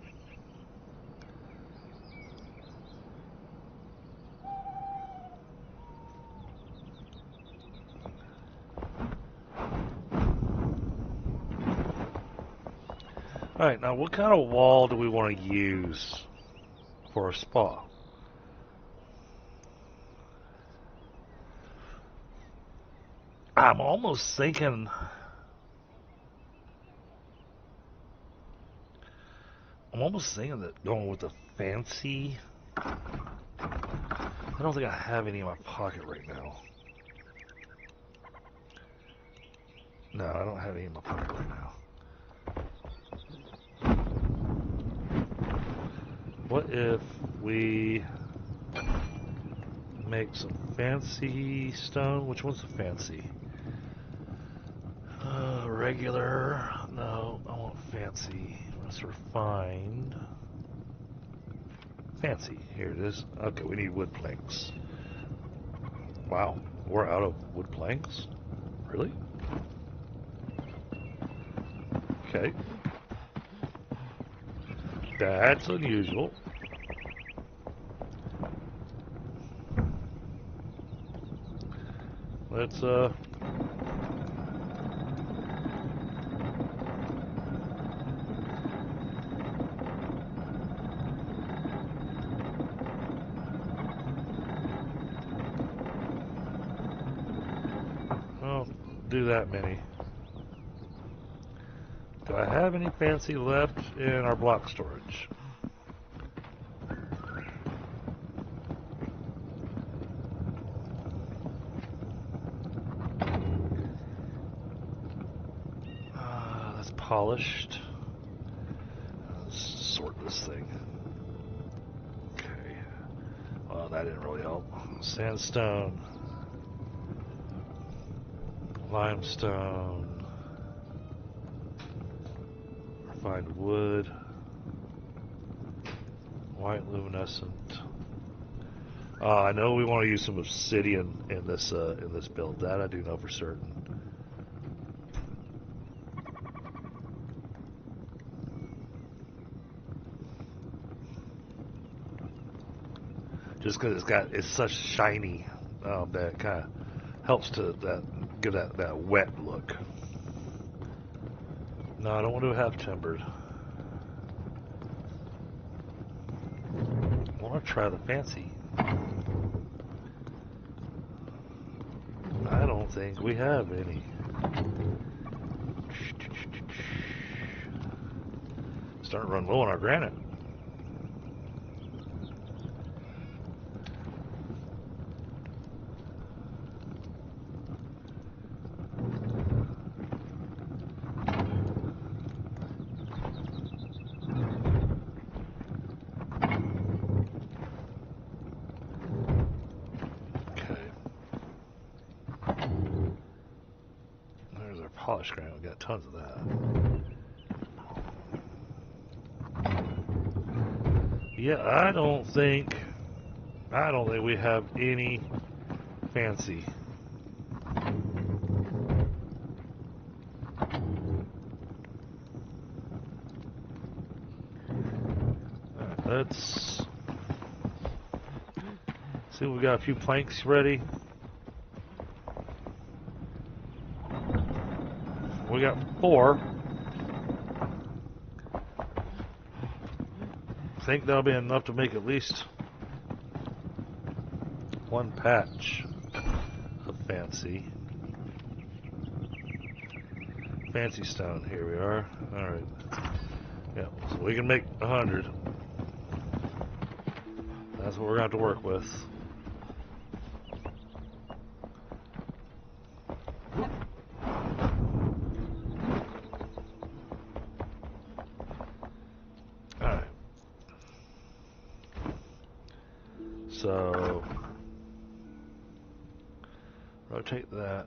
Speaker 2: Alright, now what kind of wall do we want to use for a spa? I'm almost thinking... that going with the fancy... I don't think I have any in my pocket right now. No, I don't have any in my pocket right now. What if we make some fancy stone? Which one's the fancy? Regular. No, I want fancy. Let's refined. Fancy. Here it is. Okay, we need wood planks. Wow, we're out of wood planks? Really? Okay. That's unusual. Let's, well, do that many. Do I have any fancy left in our block storage? That's polished. Let's sort this thing. Okay. Well, that didn't really help. Sandstone. Limestone. Refined wood. White luminescent. I know we want to use some obsidian in this build. That I do know for certain. Just because it's such shiny that kind of helps to give that wet look. No, I don't want to have timbered. I want to try the fancy. I don't think we have any. Starting to run low on our granite. Polished granite, we got tons of that. Yeah, I don't think we have any fancy. Alright, let's see, we got a few planks ready. We got 4. I think that'll be enough to make at least one patch of fancy. Fancy stone, here we are. Alright. Yeah, so we can make 100. That's what we're going to have to work with. So, rotate that.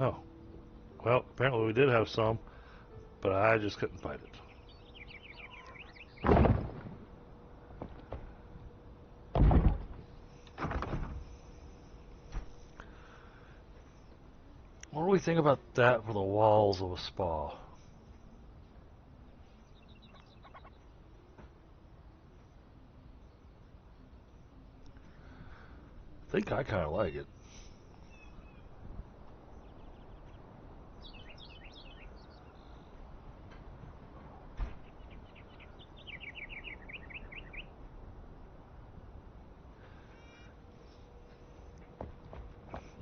Speaker 2: Oh, well, apparently we did have some, but I just couldn't find it. What do we think about that for the walls of a spa? I think I kind of like it.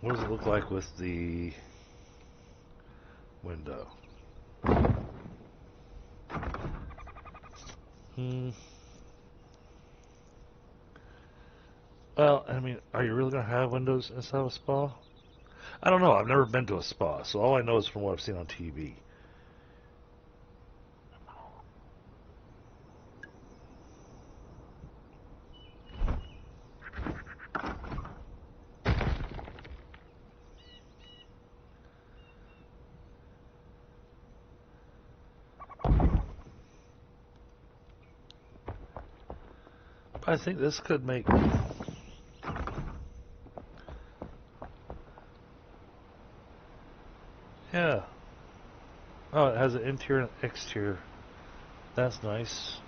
Speaker 2: What does it look like with the window? Well, I mean, are you really going to have windows inside of a spa? I don't know. I've never been to a spa, so all I know is from what I've seen on TV. I think this could make... Yeah. Oh, it has an interior and exterior. That's nice.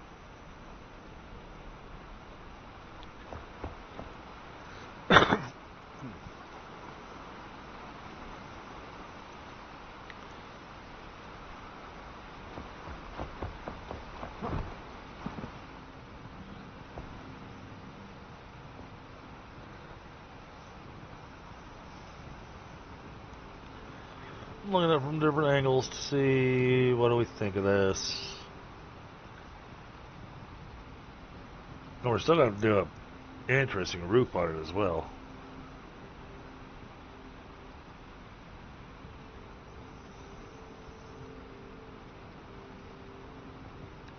Speaker 2: I'm looking at it from different angles to see what do we think of this. And we're still going to do an interesting roof on it as well.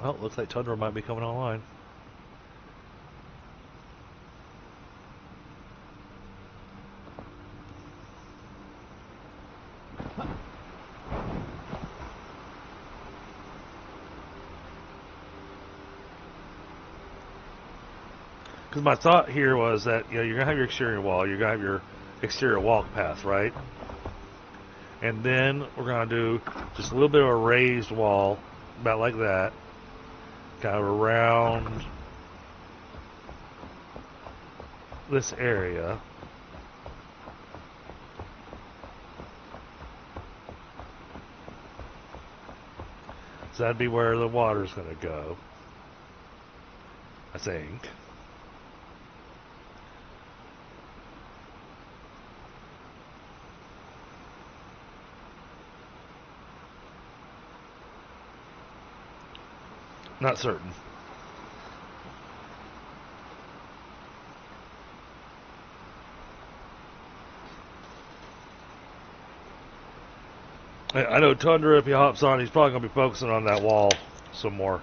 Speaker 2: Well, looks like Tundra might be coming online. Because my thought here was that, you know, you're going to have your exterior wall, you're going to have your exterior walk path, right? And then we're going to do just a little bit of a raised wall, about like that, kind of around this area. So that'd be where the water's going to go, I think. Not certain. I know Tundra, if he hops on, he's probably going to be focusing on that wall some more.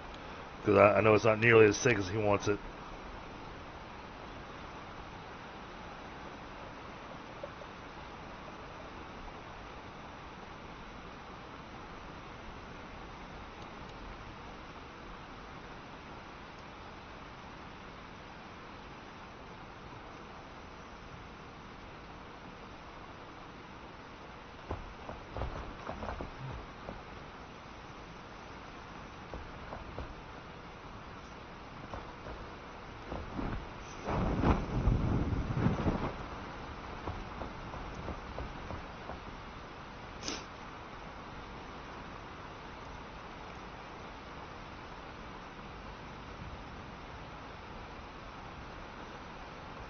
Speaker 2: Because I know it's not nearly as thick as he wants it.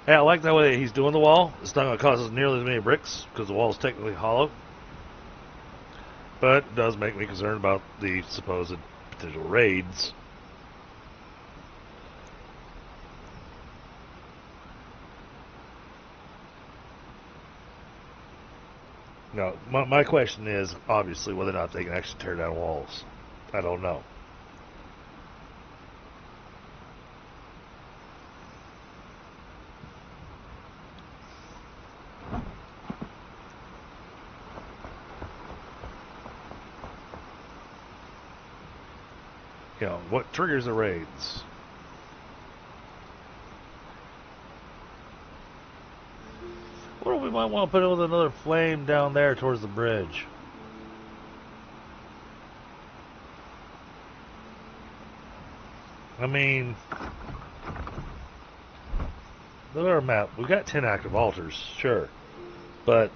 Speaker 2: Hey, I like the way he's doing the wall. It's not going to cost us nearly as many bricks because the wall is technically hollow. But it does make me concerned about the supposed potential raids. Now, my question is, obviously, whether or not they can actually tear down walls. I don't know. You know, what triggers the raids? What if we might want to put it with another flame down there towards the bridge? I mean, look at our map. We've got 10 active altars, sure. But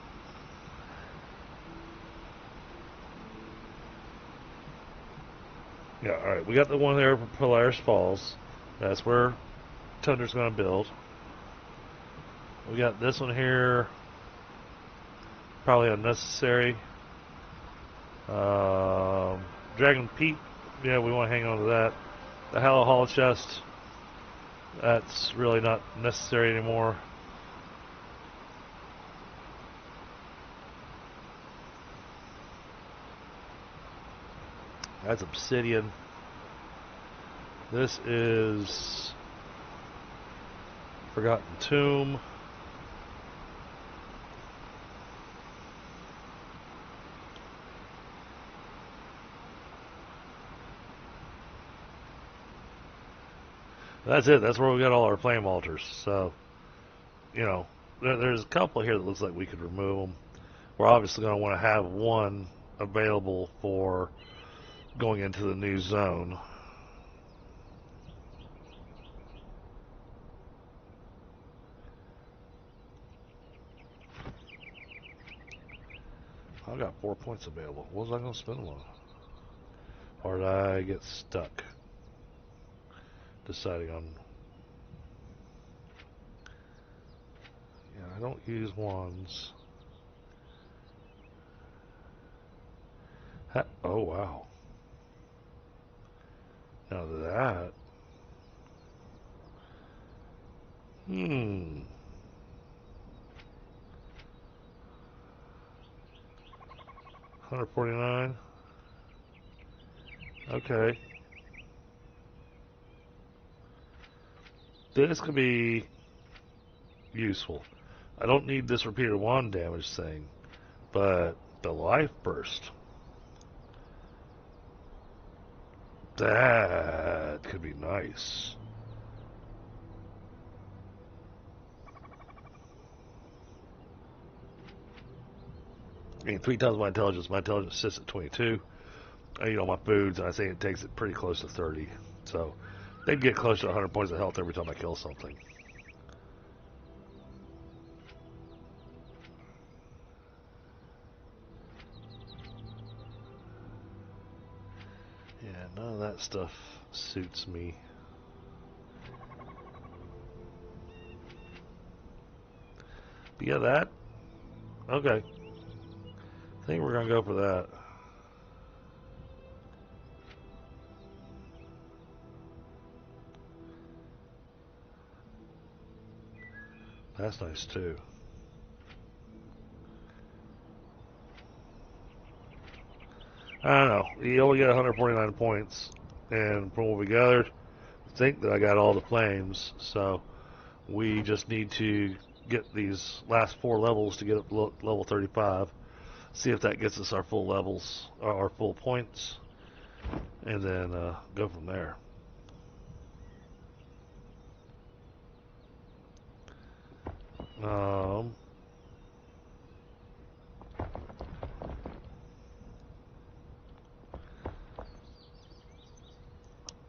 Speaker 2: yeah, alright, we got the one there for Polaris Falls. That's where Tundra's going to build. We got this one here. Probably unnecessary. Dragon Peak. Yeah, we want to hang on to that. The Hallow Hall chest. That's really not necessary anymore. That's obsidian. This is Forgotten Tomb. That's it. That's where we got all our flame altars. So, you know, there's a couple here that looks like we could remove them. We're obviously going to want to have one available for going into the new zone. I got 4 points available. What was I going to spend them on? Or did I get stuck deciding on... Yeah, I don't use wands. Oh, wow. Now that... 149. Okay. This could be useful. I don't need this repeated wand damage thing, but the life burst. That could be nice. I mean, 3 times my intelligence. My intelligence sits at 22. I eat all my foods, and I say it takes it pretty close to 30. So they'd get close to 100 points of health every time I kill something. Yeah, none of that stuff suits me. But yeah, that. Okay. I think we're going to go for that. That's nice too. I don't know. You only get 149 points, and from what we gathered, I think that I got all the flames. So we just need to get these last 4 levels to get up to level 35. See if that gets us our full levels, our full points, and then go from there.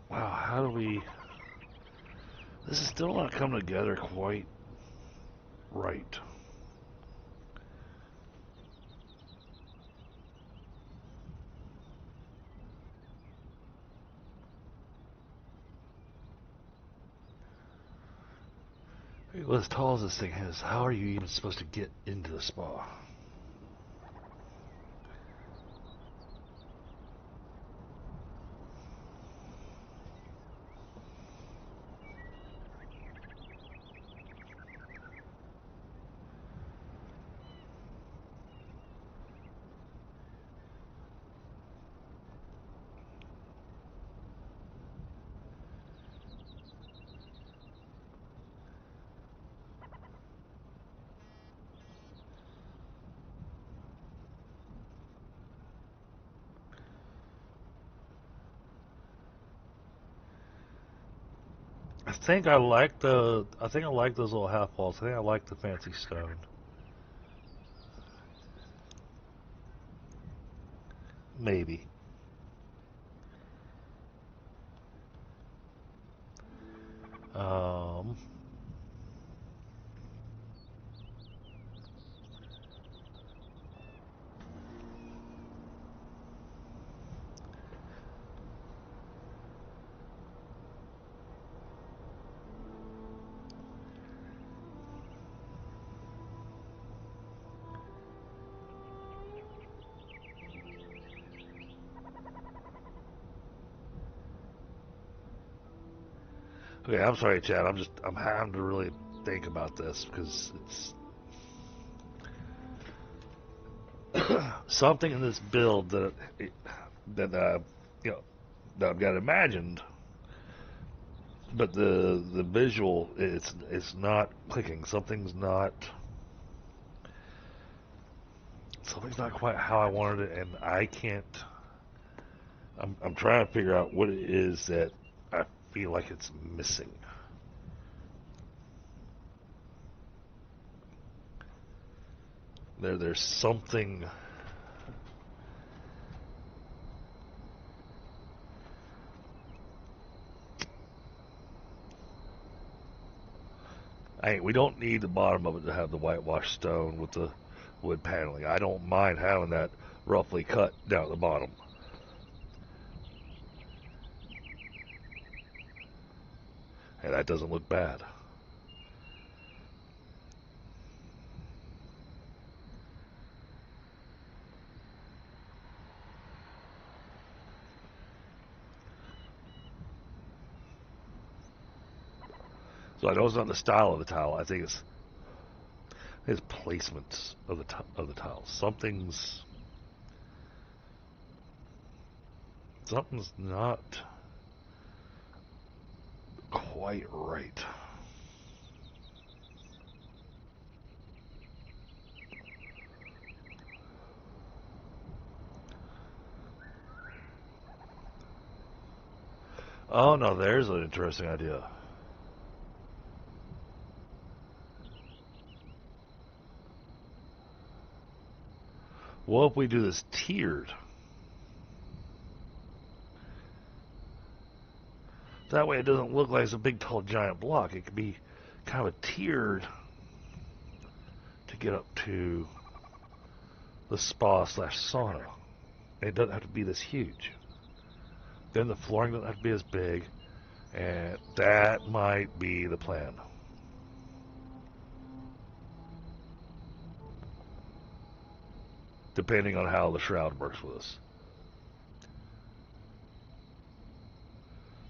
Speaker 2: Wow, how do we... This is still not coming together quite right. Well, as tall as this thing is, how are you even supposed to get into the spa? I think I like those little half walls. I think I like the fancy stone. Maybe. Um, okay, I'm sorry, Chad. I'm having to really think about this because it's something in this build that you know that I've got imagined, but the visual it's not clicking. Something's not quite how I wanted it, and I can't. I'm trying to figure out what it is that I feel like it's missing. There's something. We don't need the bottom of it to have the whitewashed stone with the wood paneling. I don't mind having that roughly cut down at the bottom. And that doesn't look bad. So I know it's not the style of the tile. I think it's placements of the tiles. Something's not quite right. Oh no, there's an interesting idea. What if we do this tiered? That way it doesn't look like it's a big, tall, giant block. It could be kind of a tiered to get up to the spa/sauna. It doesn't have to be this huge. Then the flooring doesn't have to be as big, and that might be the plan. Depending on how the shroud works with us.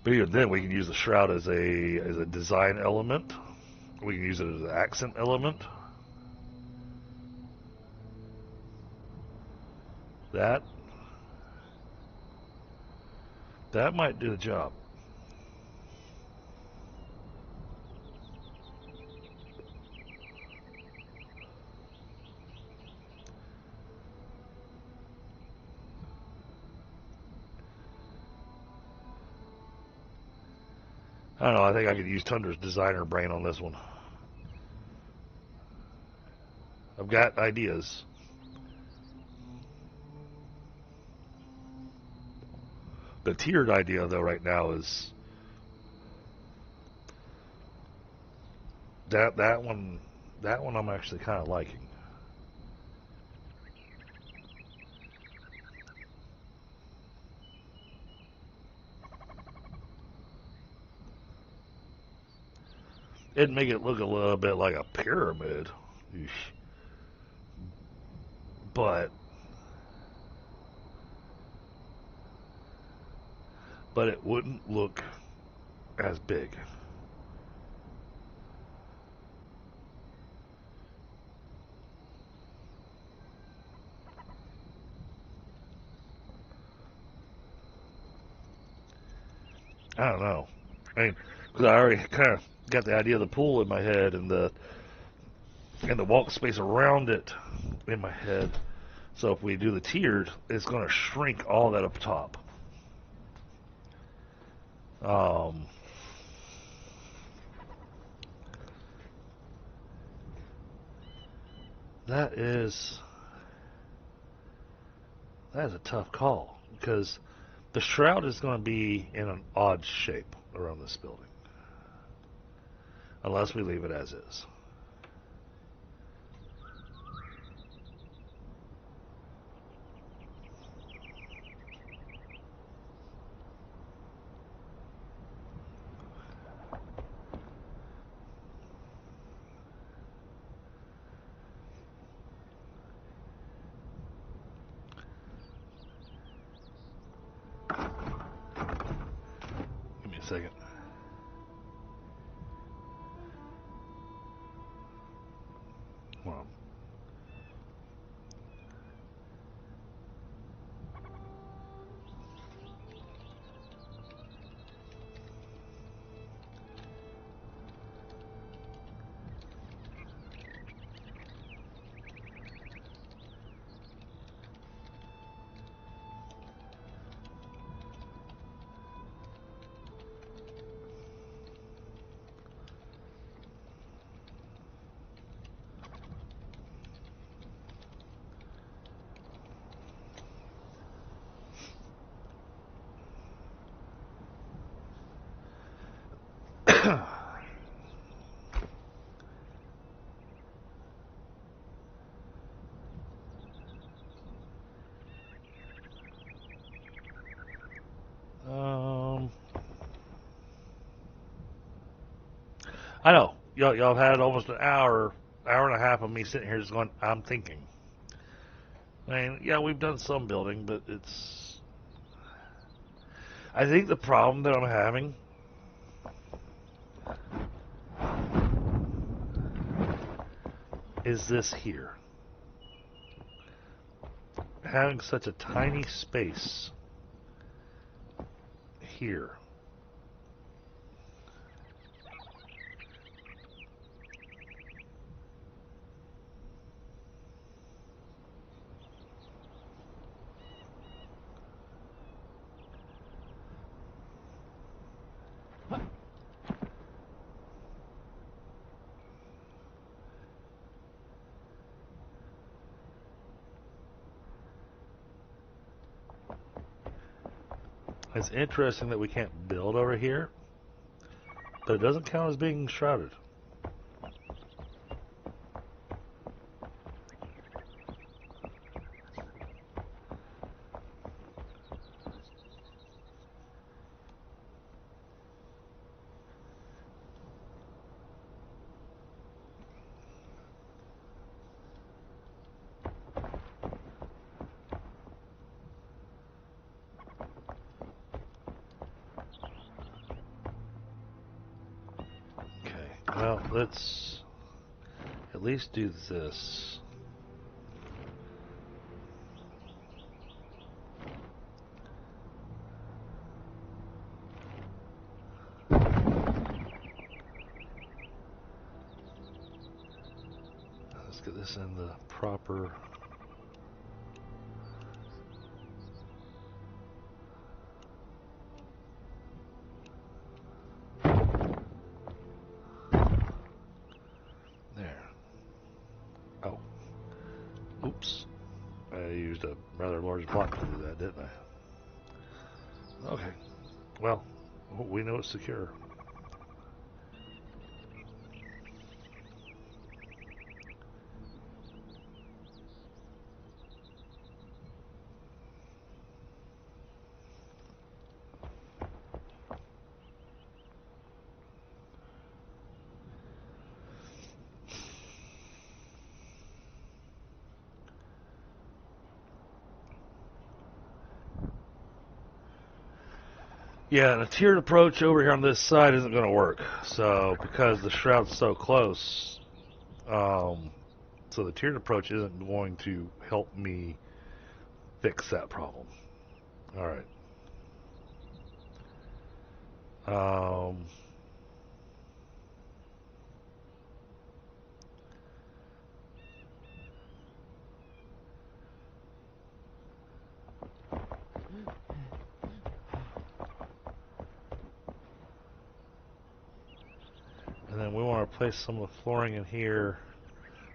Speaker 2: But even then, we can use the shroud as a design element. We can use it as an accent element. That might do the job. I don't know, I think I could use Tundra's designer brain on this one. I've got ideas. The tiered idea, though, right now is that one I'm actually kind of liking. It'd make it look a little bit like a pyramid. Eesh. But it wouldn't look as big. I don't know. I mean, because I already kind of got the idea of the pool in my head and the walk space around it in my head. So if we do the tiered, it's going to shrink all that up top. That is a tough call because the shroud is going to be in an odd shape around this building unless we leave it as is. Give me a second. Hold on. I know y'all have had almost an hour and a half of me sitting here just going, I'm thinking. I mean, yeah, we've done some building, but I think the problem that I'm having is this here. Having such a tiny space here. It's interesting that we can't build over here, but it doesn't count as being shrouded. Well, let's at least do this. Let's get this in the proper... Oops. I used a rather large block to do that, didn't I? Okay. Well, we know it's secure. Yeah, and a tiered approach over here on this side isn't going to work. So, because the shroud's so close, so the tiered approach isn't going to help me fix that problem. All right. And then we want to place some of the flooring in here.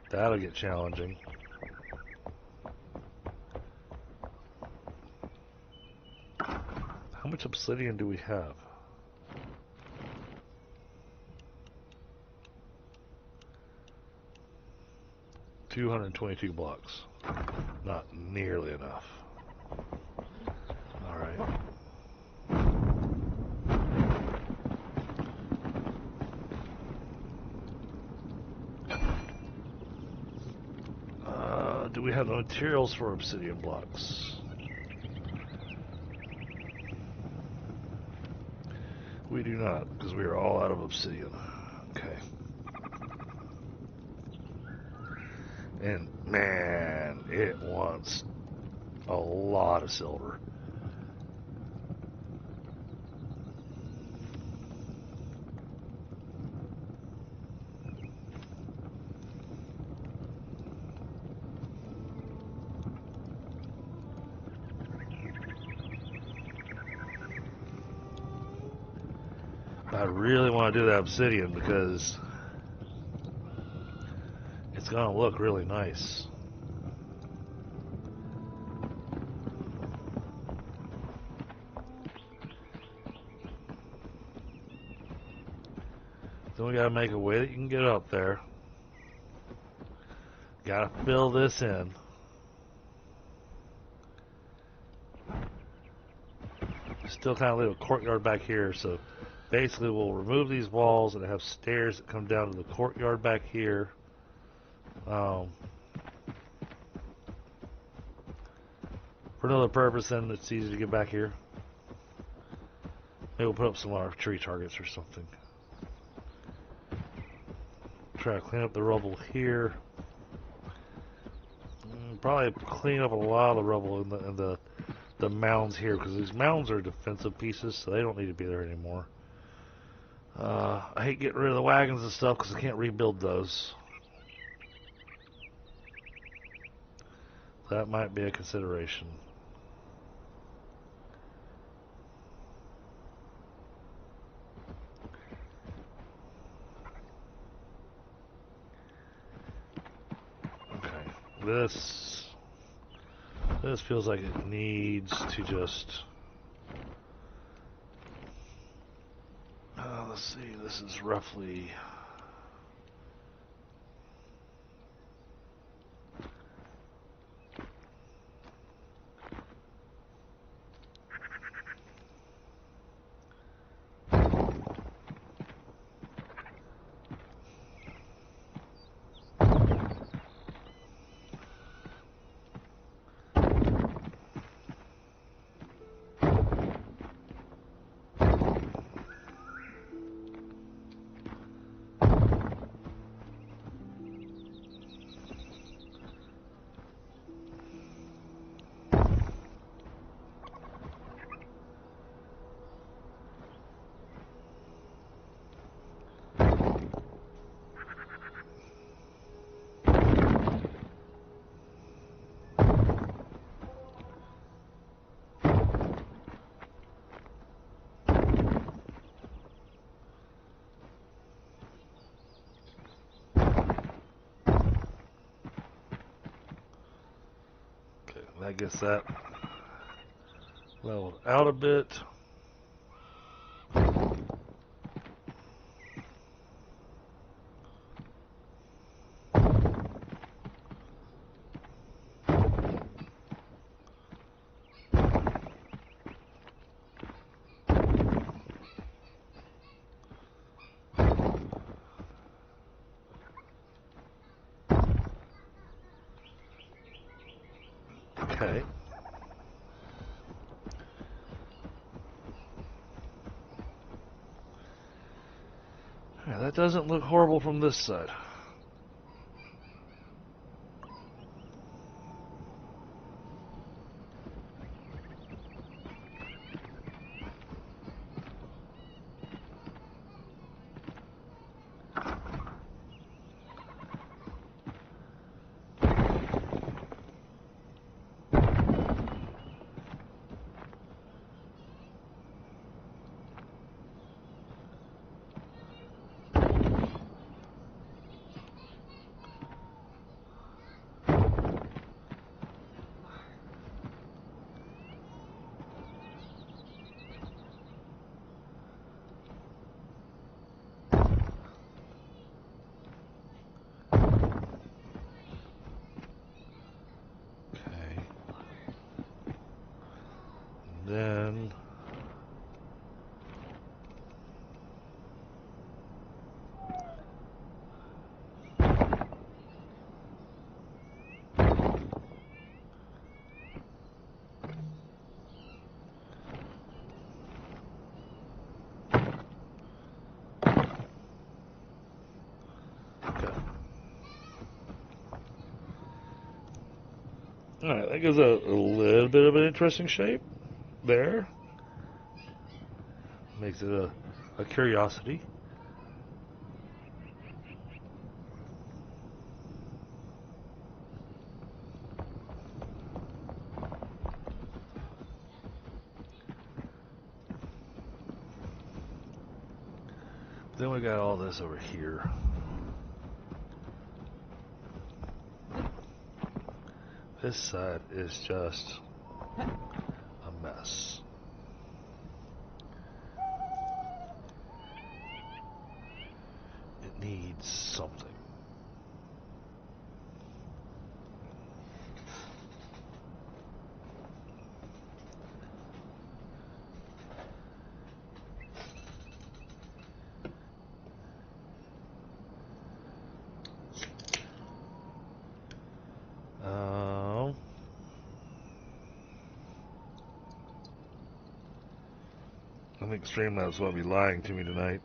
Speaker 2: That'll get challenging. How much obsidian do we have? $222 blocks. Not nearly enough. All right. Do we have the materials for obsidian blocks? We do not, because we are all out of obsidian. Okay. And man, it wants a lot of silver. I really want to do that obsidian because it's going to look really nice. Then we gotta make a way that you can get up there. Gotta fill this in. Still kind of leave a courtyard back here, so basically we'll remove these walls and have stairs that come down to the courtyard back here. For another purpose, then it's easy to get back here. Maybe we'll put up some archery targets or something. Try to clean up the rubble here. Probably clean up a lot of the rubble in the mounds here, because these mounds are defensive pieces, so they don't need to be there anymore. I hate getting rid of the wagons and stuff because I can't rebuild those. That might be a consideration. Okay, this feels like it needs to just... let's see, this is roughly... I guess that leveled out a bit. Okay. Yeah, that doesn't look horrible from this side. Then alright, that gives a little bit of an interesting shape there. Makes it a curiosity. Then we got all this over here. This side is just a mess. something. I think Streamlabs will be lying to me tonight.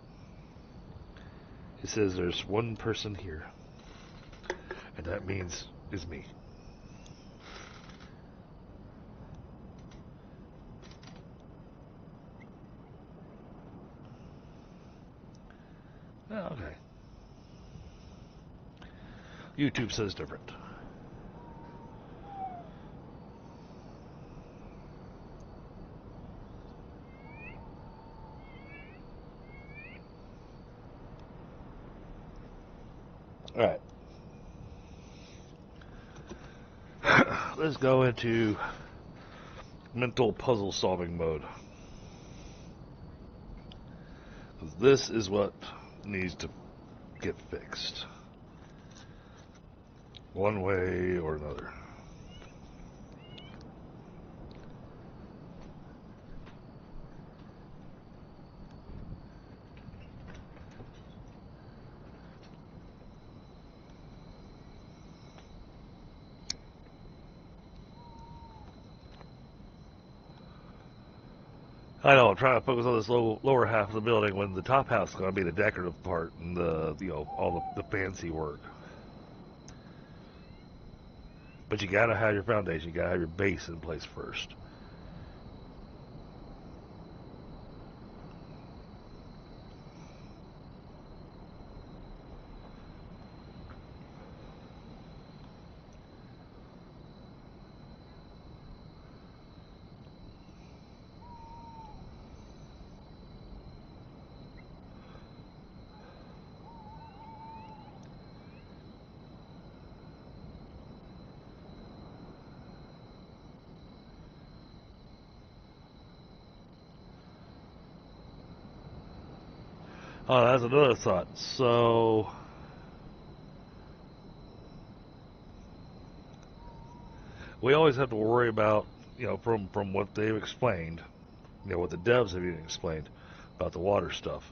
Speaker 2: It says there's one person here, and that means is me. Oh, okay. YouTube says different. Alright. Let's go into mental puzzle solving mode. This is what needs to get fixed. One way or another. I know, I'm trying to focus on this lower half of the building when the top half is going to be the decorative part and all the fancy work. But you gotta have your foundation, you gotta have your base in place first. Oh, that's another thought. So, we always have to worry about, from what they've explained, what the devs have even explained about the water stuff.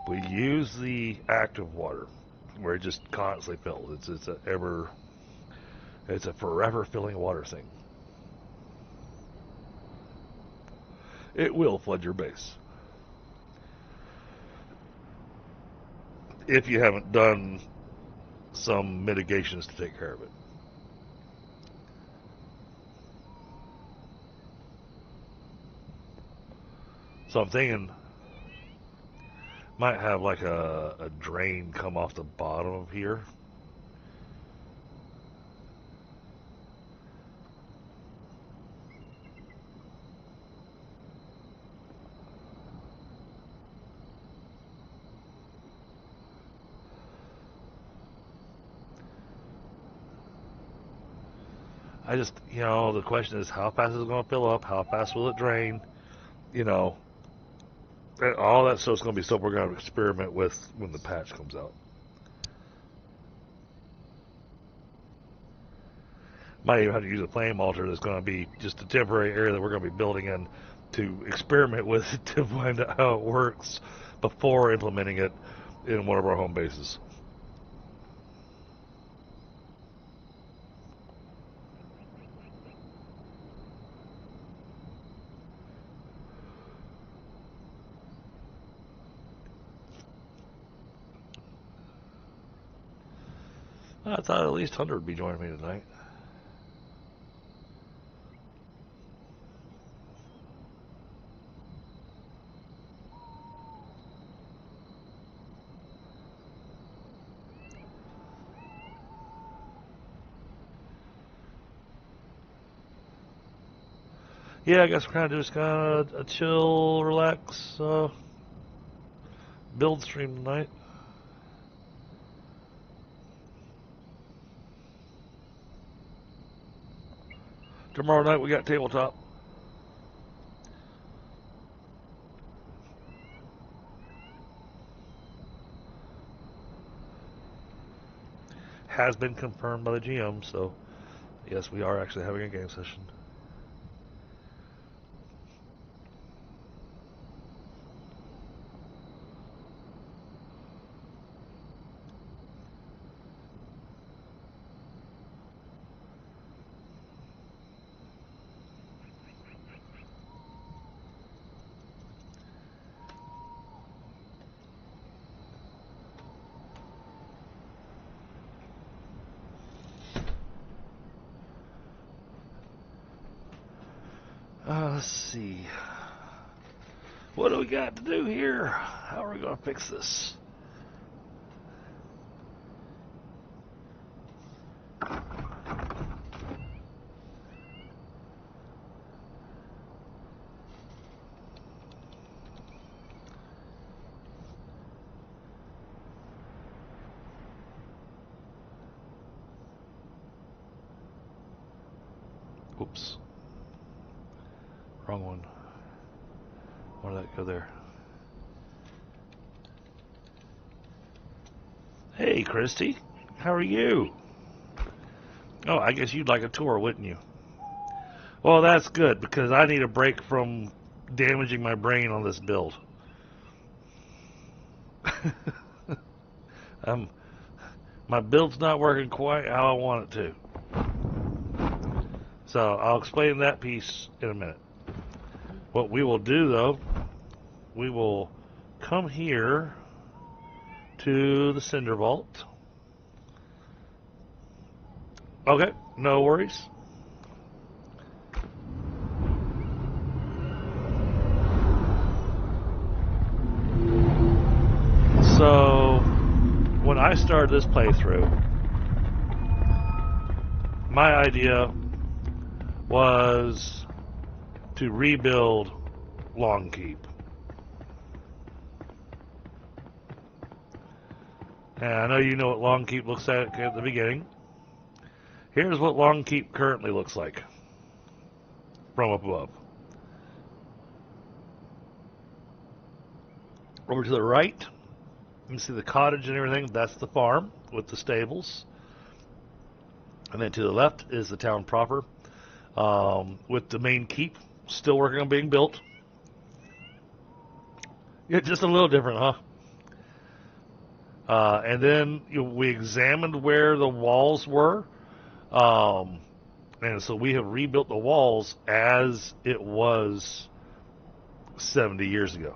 Speaker 2: We use the active water, where it just constantly fills. It's a forever filling water thing. It will flood your base. If you haven't done some mitigations to take care of it. So I'm thinking might have like a drain come off the bottom of here. I just, the question is how fast is it going to fill up? How fast will it drain? All that stuff's going to be stuff we're going to experiment with when the patch comes out. Might even have to use a flame altar that's going to be just a temporary area that we're going to be building in to experiment with to find out how it works before implementing it in one of our home bases. I thought at least 100 would be joining me tonight. Yeah, I guess we're kind of just a chill, relax, build stream tonight. Tomorrow night we got tabletop. has been confirmed by the GM, so yes, we are actually having a game session. Let's see. What do we got to do here? How are we going to fix this? Oops. Wrong one. Why did that go there? Hey, Christy. How are you? Oh, I guess you'd like a tour, wouldn't you? Well, that's good, because I need a break from damaging my brain on this build. My build's not working quite how I want it to. So, I'll explain that piece in a minute. What we will do, though, we will come here to the Cinder Vault. Okay, no worries. So, when I started this playthrough, my idea was to rebuild Longkeep. And I know you know what Longkeep looks like at the beginning. Here's what Longkeep currently looks like from up above. Over to the right, you can see the cottage and everything. That's the farm with the stables. And then to the left is the town proper, with the main keep still working on being built. Yeah, just a little different, huh? And then we examined where the walls were, and so we have rebuilt the walls as it was 70 years ago.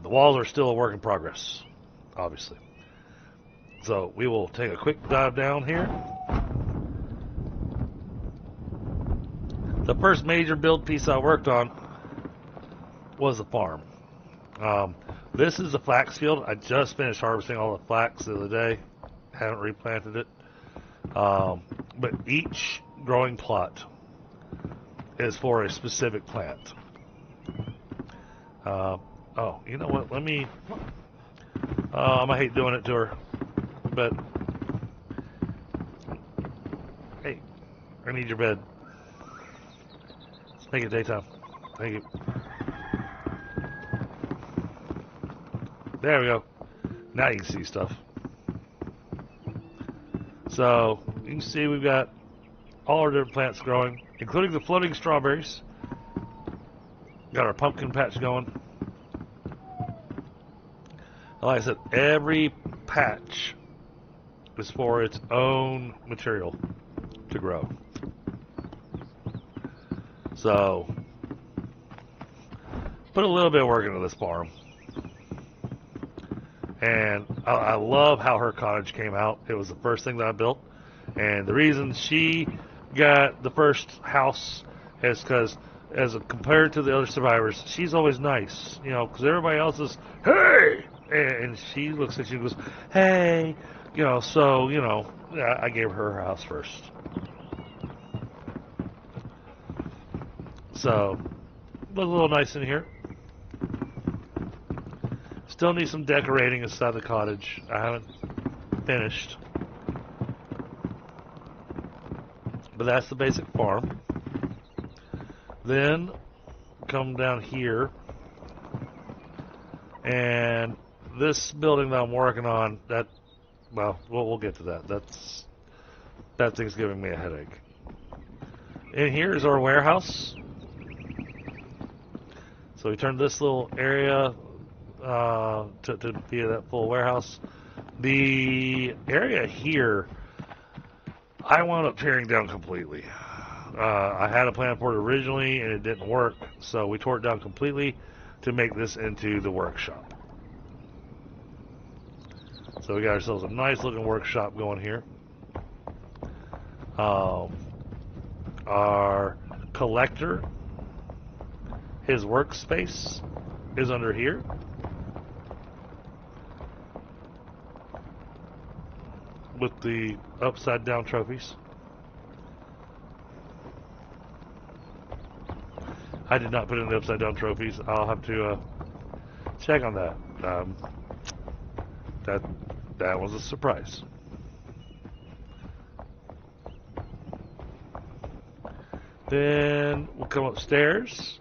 Speaker 2: The walls are still a work in progress, obviously. So we will take a quick dive down here. The first major build piece I worked on was the farm. This is the flax field. I just finished harvesting all the flax the other day. Haven't replanted it. But each growing plot is for a specific plant. Oh, you know what? Let me... I hate doing it to her, but... Hey, I need your bed. Let's make it daytime. Thank you. There we go. Now you can see stuff. So, you can see we've got all our different plants growing, including the floating strawberries. Got our pumpkin patch going. Like I said, every patch is for its own material to grow. So, put a little bit of work into this farm. And I love how her cottage came out. It was the first thing that I built. And the reason she got the first house is because, as compared to the other survivors, she's always nice. You know, because everybody else is, hey! And she looks at you and goes, hey, you know, so, you know, I gave her house first. So, a little nice in here. Still need some decorating inside the cottage. I haven't finished. But that's the basic farm. Then, come down here. And this building that I'm working on, well, we'll get to that. That thing's giving me a headache. And here is our warehouse. So we turned this little area to be that full warehouse. The area here, I wound up tearing down completely. I had a plan for it originally, and it didn't work, so we tore it down completely to make this into the workshop. So we got ourselves a nice looking workshop going here. Our collector, his workspace is under here. With the upside down trophies. I did not put in the upside down trophies. I'll have to check on that. That was a surprise. Then we'll come upstairs,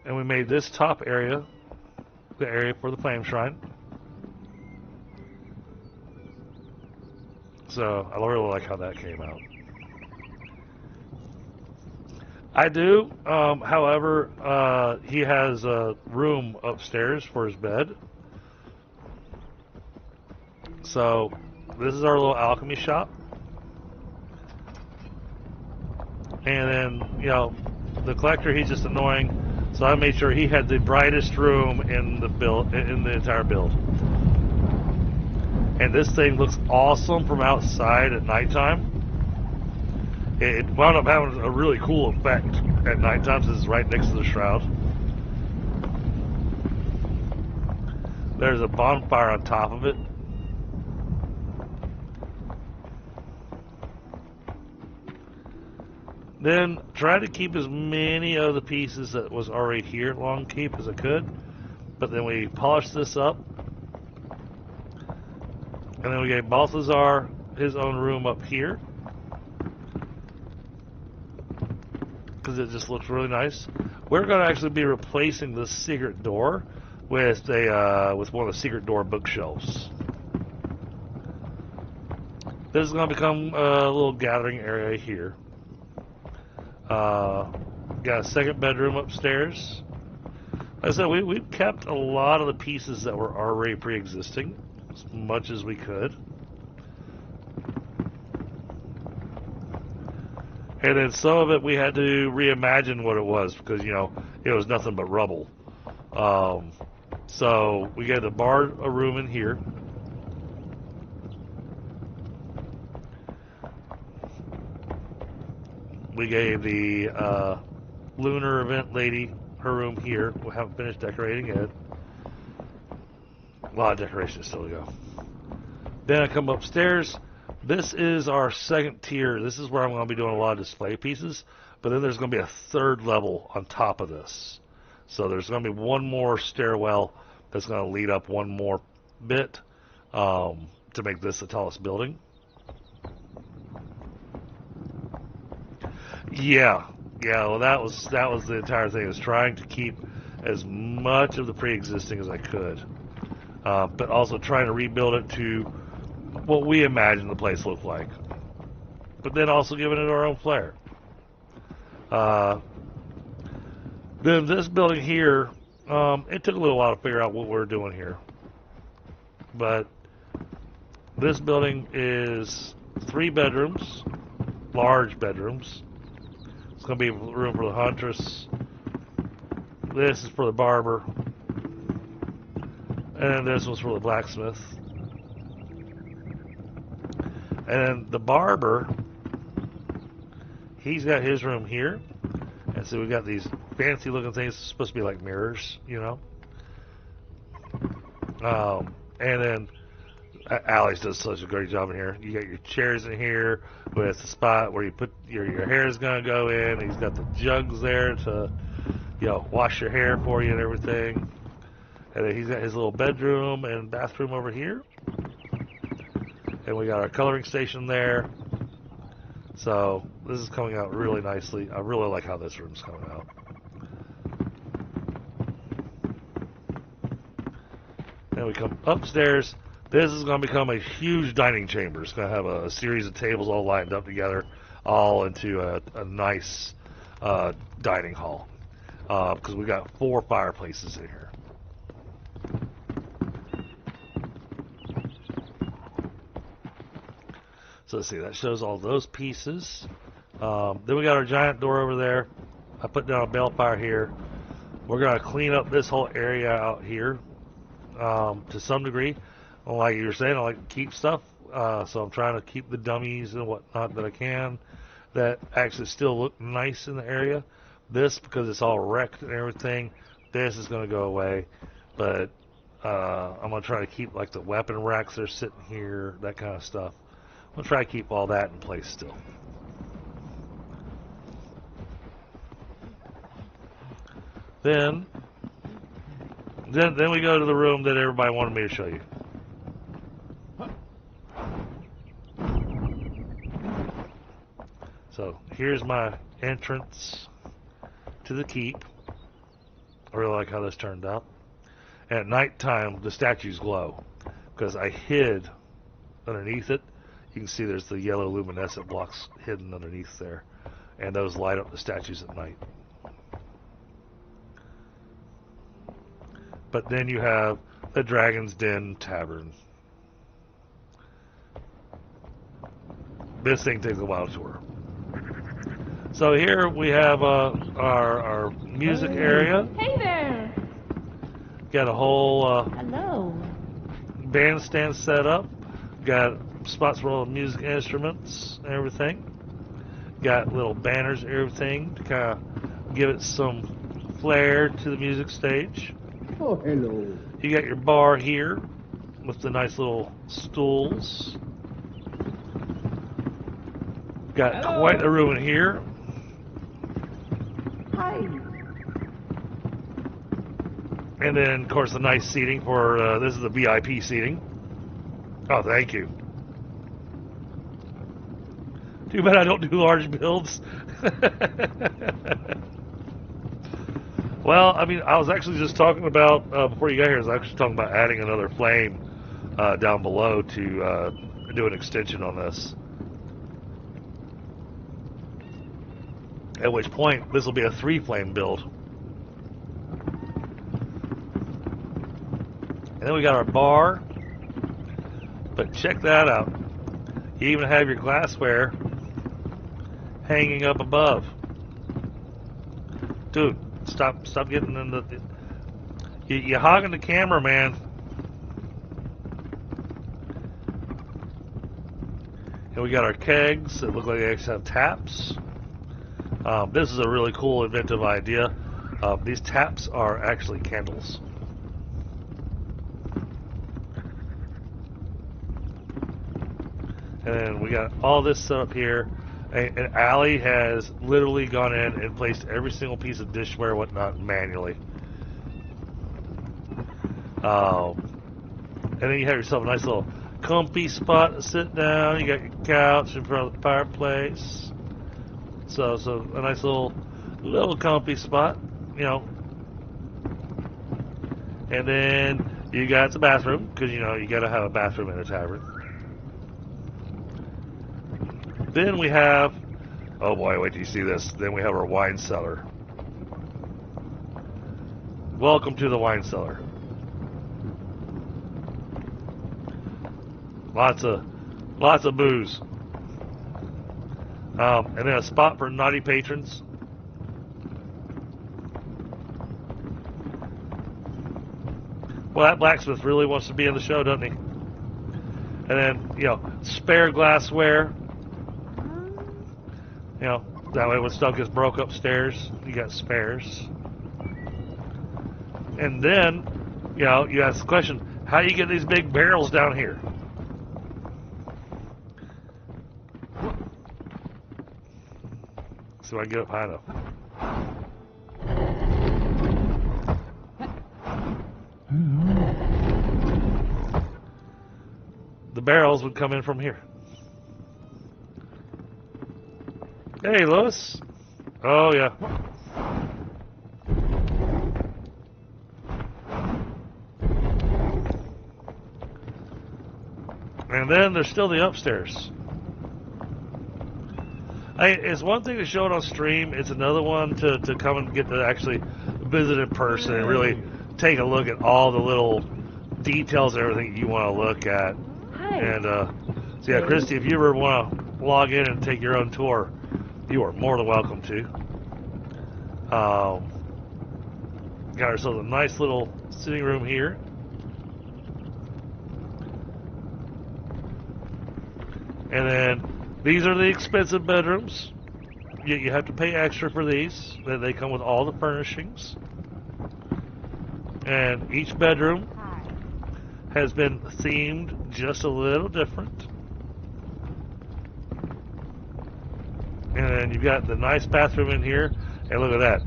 Speaker 2: and we made this top area the area for the flame shrine. So I really like how that came out. I do, however, he has a room upstairs for his bed. So this is our little alchemy shop. And then, you know, the collector, he's just annoying. So I made sure he had the brightest room in the entire build. And this thing looks awesome from outside at nighttime. It wound up having a really cool effect at nighttime since it's right next to the shroud. There's a bonfire on top of it. Then try to keep as many of the pieces that was already here long keep as I could. But then we polished this up. And then we gave Balthazar his own room up here. Because it just looks really nice. We're going to actually be replacing the secret door with one of the secret door bookshelves. This is going to become a little gathering area here. Got a second bedroom upstairs. Like I said, we kept a lot of the pieces that were already pre-existing, as much as we could. And then some of it we had to reimagine what it was because, you know, it was nothing but rubble. So we gave the bard a room in here. We gave the lunar event lady her room here. We haven't finished decorating it. A lot of decorations still to go. Then I come upstairs. This is our second tier. This is where I'm going to be doing a lot of display pieces. But then there's going to be a third level on top of this. So there's going to be one more stairwell that's going to lead up one more bit to make this the tallest building. Yeah. Well, that was the entire thing. I was trying to keep as much of the pre-existing as I could, but also trying to rebuild it to what we imagined the place looked like, but then also giving it our own flair. Then this building here, it took a little while to figure out what we're doing here, but this building is 3 bedrooms, large bedrooms. It's going to be room for the huntress. This is for the barber. And this one's for the blacksmith. And the barber, he's got his room here. And so we've got these fancy looking things. It's supposed to be like mirrors, you know. And then Alex does such a great job in here. You got your chairs in here with the spot where you put your hair is going to go in. He's got the jugs there to, you know, wash your hair for you and everything. And then he's got his little bedroom and bathroom over here. And we got our coloring station there. So this is coming out really nicely. I really like how this room's coming out. Then we come upstairs. This is going to become a huge dining chamber. It's going to have a series of tables all lined up together, all into a nice dining hall. Because we got 4 fireplaces in here. So let's see, that shows all those pieces. Then we got our giant door over there. I put down a balefire here. We're going to clean up this whole area out here to some degree. Like you were saying, I like to keep stuff. So I'm trying to keep the dummies and whatnot that I can that actually still look nice in the area. This, because it's all wrecked and everything, this is going to go away. But I'm going to try to keep like the weapon racks that are sitting here, that kind of stuff. I'm going to try to keep all that in place still. Then we go to the room that everybody wanted me to show you. So here's my entrance to the keep. I really like how this turned out. And at nighttime, the statues glow because I hid underneath it. You can see there's the yellow luminescent blocks hidden underneath there, and those light up the statues at night. But then you have the Dragon's Den Tavern. This thing takes a while to tour. So here we have our music area.
Speaker 3: Hey there.
Speaker 2: Got a whole
Speaker 3: Hello.
Speaker 2: bandstand set up. Got spots for all the music instruments and everything. Got little banners and everything to kind of give it some flair to the music stage.
Speaker 4: Oh, hello.
Speaker 2: You got your bar here with the nice little stools. Got quite a room in here.
Speaker 3: Hi.
Speaker 2: And then, of course, the nice seating for, this is the VIP seating. Oh, thank you. Too bad I don't do large builds. Well, I mean, I was actually just talking about, before you got here, I was actually talking about adding another flame down below to do an extension on this. At which point, this will be a 3-flame build. And then we got our bar. But check that out. You even have your glassware hanging up above. Dude, stop getting in the... You're hogging the camera, man. And we got our kegs that look like they actually have taps. This is a really cool, inventive idea. These taps are actually candles. And then we got all this set up here. And Allie has literally gone in and placed every single piece of dishware and whatnot manually. And then you have yourself a nice little comfy spot to sit down. You got your couch in front of the fireplace. So a nice little comfy spot, you know. And then you got the bathroom, because, you know, you got to have a bathroom in a tavern. Then we have, oh boy, wait till you see this. Then we have our wine cellar. Welcome to the wine cellar. Lots of booze. And then a spot for naughty patrons. Well, that blacksmith really wants to be in the show, doesn't he? And then, you know, spare glassware. You know, that way when stuff gets broke upstairs, you got spares. And then, you know, you ask the question, how do you get these big barrels down here? So I can get up high enough. The barrels would come in from here. Hey, Lois. Oh, yeah. And then there's still the upstairs. It's one thing to show it on stream. It's another one to come and get to actually visit in person and really take a look at all the little details and everything you want to look at.
Speaker 3: Hi.
Speaker 2: And so yeah, Christy, if you ever want to log in and take your own tour, you are more than welcome to. Got ourselves a nice little sitting room here. And then these are the expensive bedrooms. You have to pay extra for these. They come with all the furnishings. And each bedroom has been themed just a little different. And then you've got the nice bathroom in here. And look at that.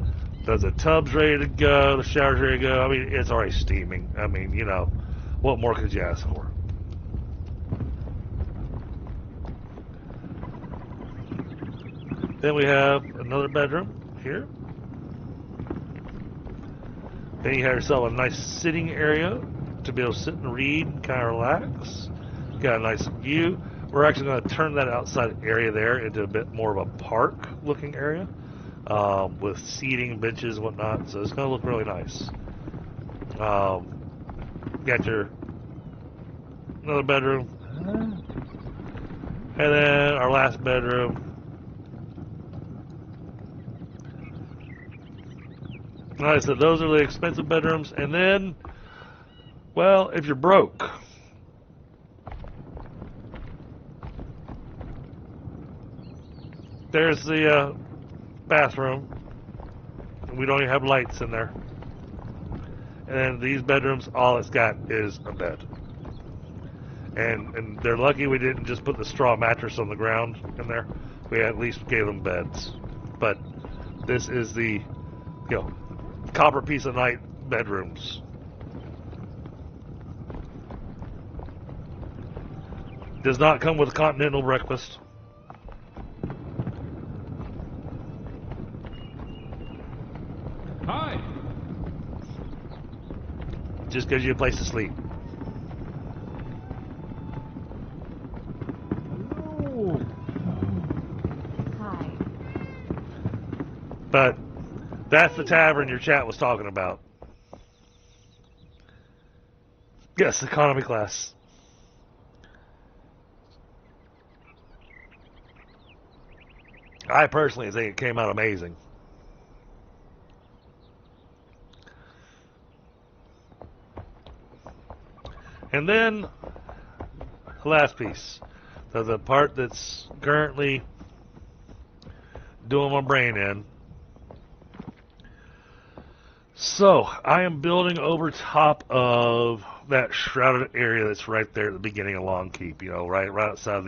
Speaker 2: The tub's ready to go. The shower's ready to go. I mean, it's already steaming. I mean, you know, what more could you ask for? Then we have another bedroom here. Then you have yourself a nice sitting area to be able to sit and read and kind of relax. Got a nice view. We're actually going to turn that outside area there into a bit more of a park looking area with seating, benches, and whatnot. So it's going to look really nice. Got your another bedroom. And then our last bedroom. Like I said, those are the expensive bedrooms. And then, well, if you're broke, there's the bathroom. We don't even have lights in there. And then these bedrooms, all it's got is a bed. And they're lucky we didn't just put the straw mattress on the ground in there. We at least gave them beds. But this is the, you know, copper piece of night bedrooms. Does not come with a continental breakfast.
Speaker 1: Hi.
Speaker 2: Just gives you a place to sleep.
Speaker 3: Hi.
Speaker 2: But that's the tavern your chat was talking about. Yes, economy class. I personally think it came out amazing. And then the last piece. So the part that's currently doing my brain in. So, I am building over top of that shrouded area that's right there at the beginning of Long Keep, you know, right outside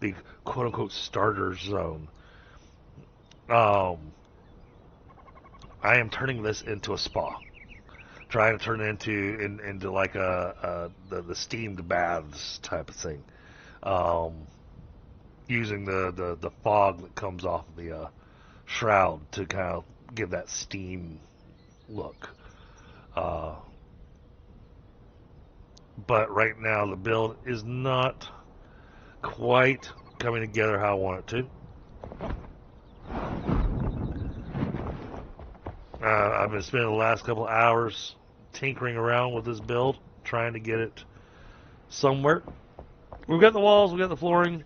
Speaker 2: the quote-unquote starter zone. I am turning this into a spa. Trying to turn it into like the steamed baths type of thing. Using the fog that comes off the shroud to kind of give that steam look. But right now the build is not quite coming together how I want it to. I've been spending the last couple of hours tinkering around with this build, trying to get it somewhere. We've got the walls, we've got the flooring,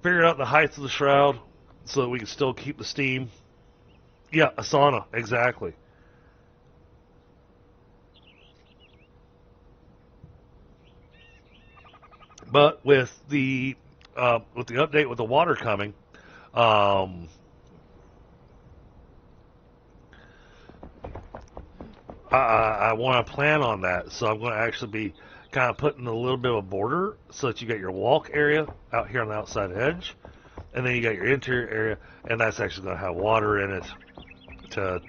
Speaker 2: figured out the heights of the shroud so that we can still keep the steam. Yeah, a sauna, exactly. But with the update with the water coming, I want to plan on that. So I'm going to actually be kind of putting a little bit of a border so that you got your walk area out here on the outside edge, and then you got your interior area, and that's actually going to have water in it to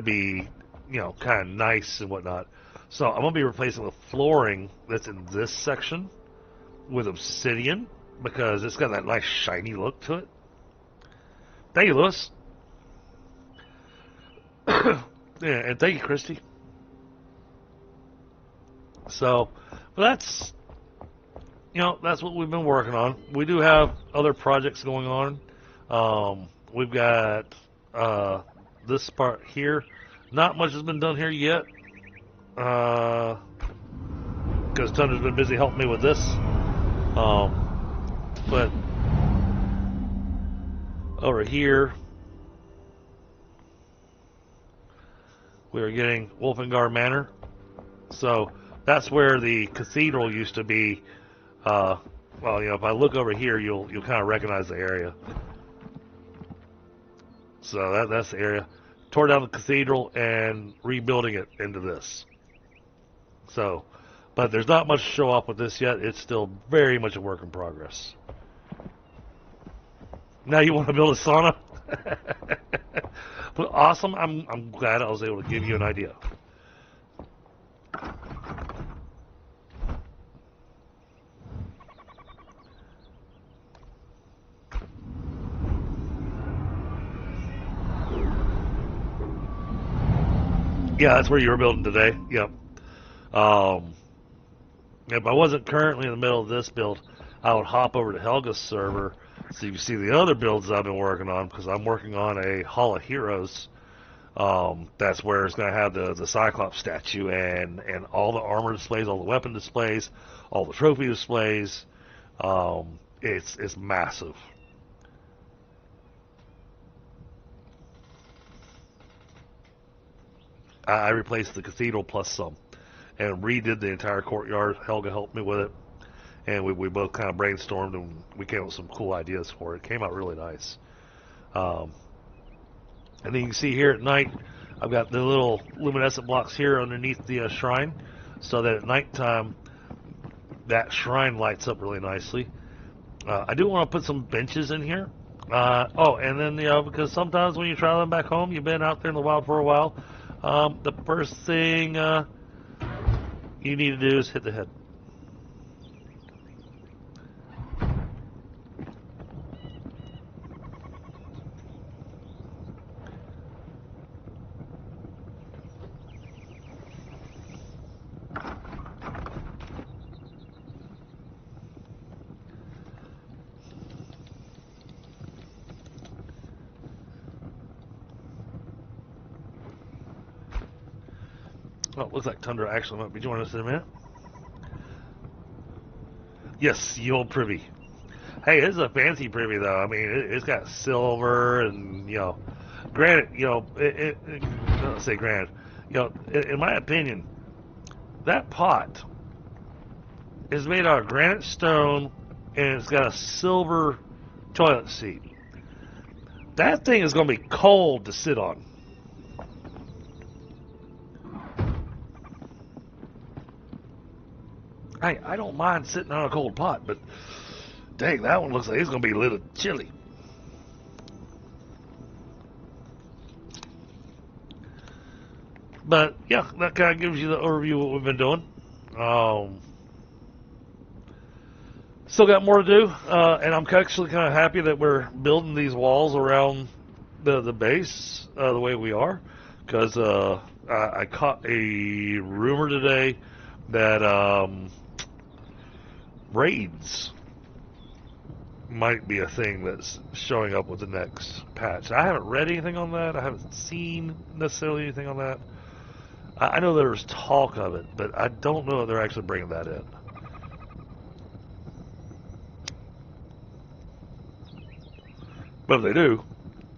Speaker 2: be, you know, kind of nice and whatnot. So I'm going to be replacing the flooring that's in this section with obsidian because it's got that nice shiny look to it. Thank you, Lewis. Yeah, and thank you, Christy. So, that's, that's what we've been working on. We do have other projects going on. We've got this part here. Not much has been done here yet, because Tundra's been busy helping me with this. But over here, we are getting Wolfengar Manor. So that's where the cathedral used to be. Well, if I look over here, you'll kind of recognize the area. So that's the area. Tore down the cathedral and rebuilding it into this. So, but there's not much to show off with this yet. It's still very much a work in progress. Now you want to build a sauna? But awesome. I'm glad I was able to give you an idea. Yeah, that's where you were building today. Yep. If I wasn't currently in the middle of this build, I would hop over to Helga's server so you can see the other builds I've been working on, because I'm working on a Hall of Heroes. That's where it's going to have the Cyclops statue and all the armor displays, all the weapon displays, all the trophy displays. It's massive. I replaced the cathedral plus some, and redid the entire courtyard. Helga helped me with it, and we both kind of brainstormed, and we came up with some cool ideas for it. It came out really nice. And then you can see here at night, I've got the little luminescent blocks here underneath the shrine, so that at nighttime, that shrine lights up really nicely. I do want to put some benches in here. And then, because sometimes when you're traveling back home, you've been out there in the wild for a while, the first thing you need to do is hit the head. Well, it looks like Tundra actually might be joining us in a minute. Yes, the old privy. Hey, this is a fancy privy, though. I mean, it's got silver and, granite, let's say granite. In my opinion, that pot is made out of granite stone, and it's got a silver toilet seat. That thing is going to be cold to sit on. I don't mind sitting on a cold pot, but dang, that one looks like it's going to be a little chilly. But yeah, that kind of gives you the overview of what we've been doing. Still got more to do, and I'm actually kind of happy that we're building these walls around the base the way we are, because I caught a rumor today that raids might be a thing that's showing up with the next patch. I haven't read anything on that. I haven't seen necessarily anything on that. I know there's talk of it, but I don't know if they're actually bringing that in. But if they do,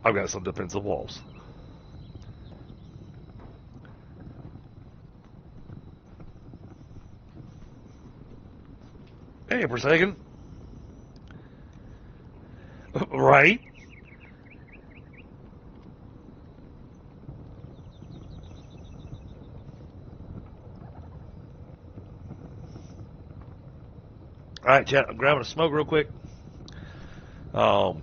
Speaker 2: I've got some defensive walls. Hey, Forsaken. Right? Alright, chat, I'm grabbing a smoke real quick. Then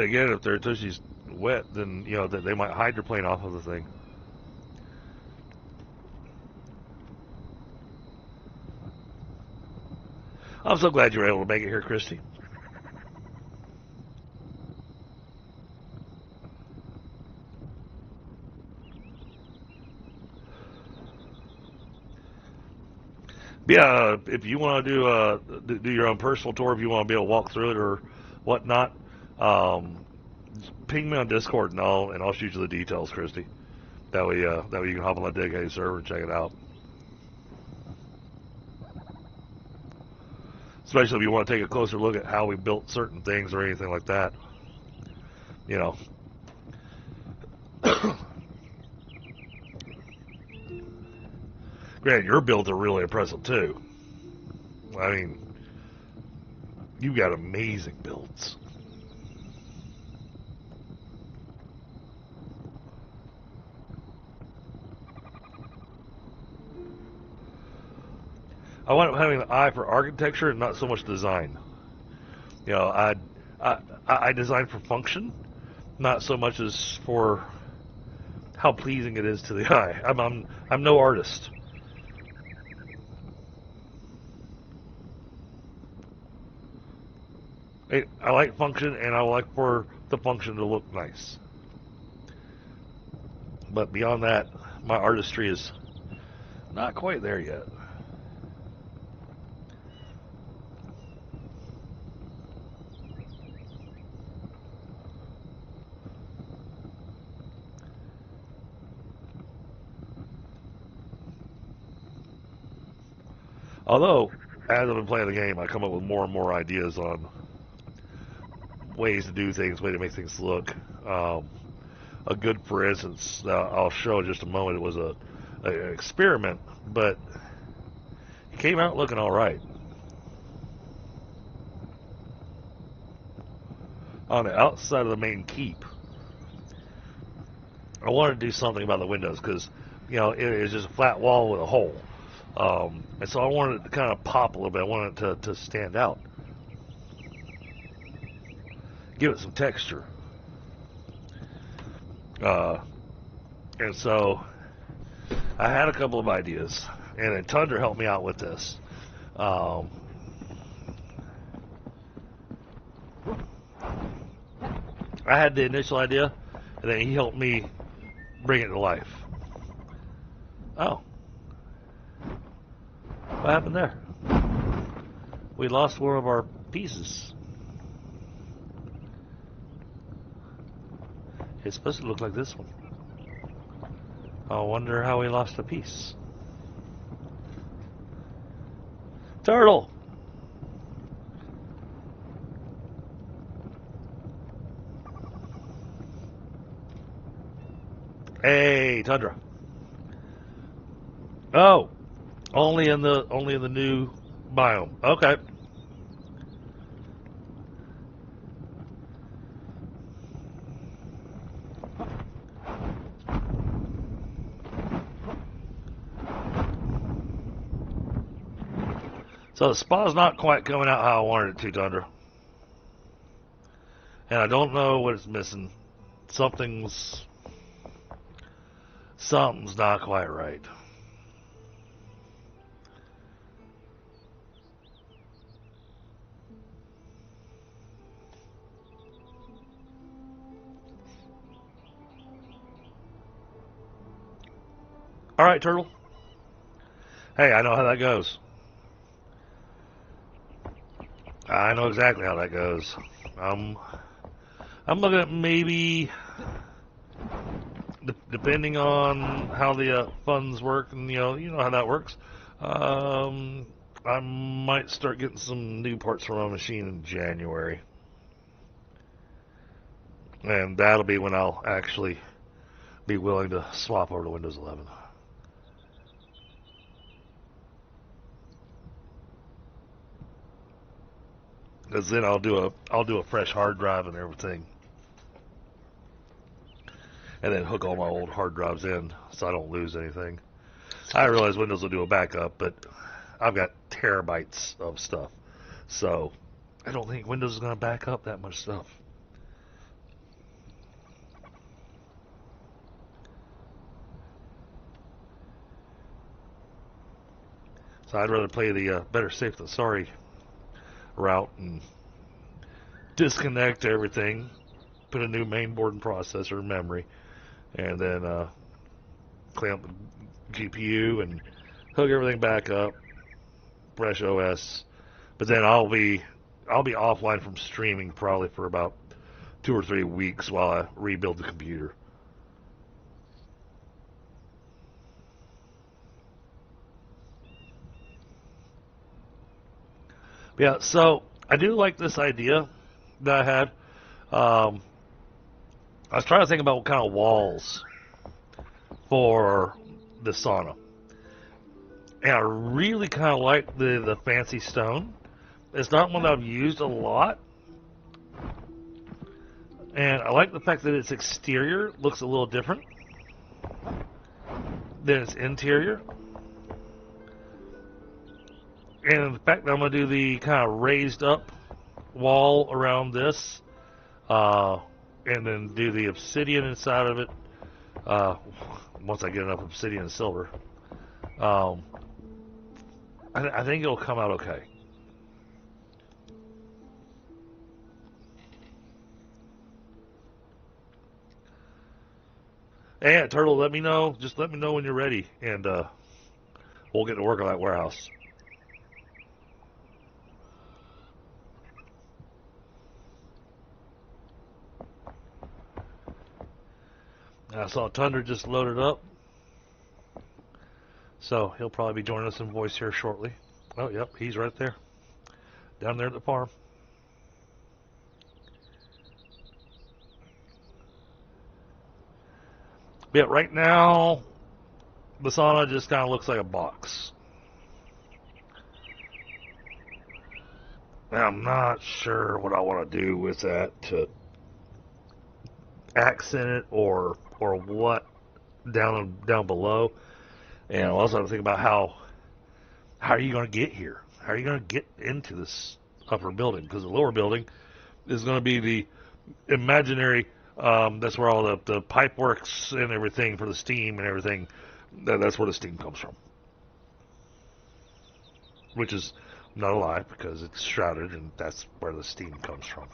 Speaker 2: again, if their tushy's wet, then, they might hydroplane off of the thing. I'm so glad you were able to make it here, Christy. Yeah, if you want to do your own personal tour, if you want to be able to walk through it or whatnot, just ping me on Discord and I'll shoot you the details, Christy. That way you can hop on the dedicated server and check it out. Especially if you want to take a closer look at how we built certain things or anything like that. You know. Granted, your builds are really impressive too. I mean, you've got amazing builds. I wind up having an eye for architecture and not so much design. You know, I design for function, not so much as for how pleasing it is to the eye. I'm no artist. I like function, and I like for the function to look nice. But beyond that, my artistry is not quite there yet. Although, as I've been playing the game, I come up with more and more ideas on ways to do things, ways to make things look. A good, for instance, I'll show in just a moment, it was an experiment, but it came out looking all right. On the outside of the main keep, I wanted to do something about the windows because, you know, it is just a flat wall with a hole. And so I wanted it to kind of pop a little bit. I wanted it to stand out. Give it some texture. And so I had a couple of ideas. And then Tundra helped me out with this. I had the initial idea, and then he helped me bring it to life. Oh. What happened there? We lost one of our pieces. It's supposed to look like this one. I wonder how we lost a piece. Turtle! Hey, Tundra. Oh, only in the new biome. Okay. So the spa's not quite coming out how I wanted it to, Tundra. And I don't know what it's missing. Something's not quite right. All right, Turtle. Hey, I know how that goes. I know exactly how that goes. I'm looking at maybe, depending on how the funds work, and you know how that works. I might start getting some new parts for my machine in January, and that'll be when I'll actually be willing to swap over to Windows 11. Because then I'll do a fresh hard drive and everything, and then hook all my old hard drives in so I don't lose anything. I realize Windows will do a backup, but I've got terabytes of stuff, so I don't think Windows is going to back up that much stuff. So I'd rather play the better safe than sorry route and disconnect everything, put a new main board and processor and memory, and then clean up the GPU and hook everything back up, fresh OS. But then I'll be offline from streaming probably for about 2 or 3 weeks while I rebuild the computer. Yeah, so I do like this idea that I had. I was trying to think about what kind of walls for the sauna. And I really kind of like the fancy stone. It's not one that I've used a lot. And I like the fact that its exterior looks a little different than its interior. And the fact that I'm going to do the kind of raised up wall around this, and then do the obsidian inside of it, once I get enough obsidian and silver, I think it'll come out okay. And Turtle, let me know. Just let me know when you're ready, and we'll get to work on that warehouse. I saw Thunder just loaded up, so he'll probably be joining us in voice here shortly. Oh, yep, he's right there, down there at the farm. Yeah, right now, the sauna just kind of looks like a box. And I'm not sure what I want to do with that, to accent it or what down below. And I also have to think about how are you going to get here? How are you going to get into this upper building? Because the lower building is going to be the imaginary. That's where all the pipe works and everything for the steam and everything. That's where the steam comes from. Which is not a lie, because it's shrouded and that's where the steam comes from.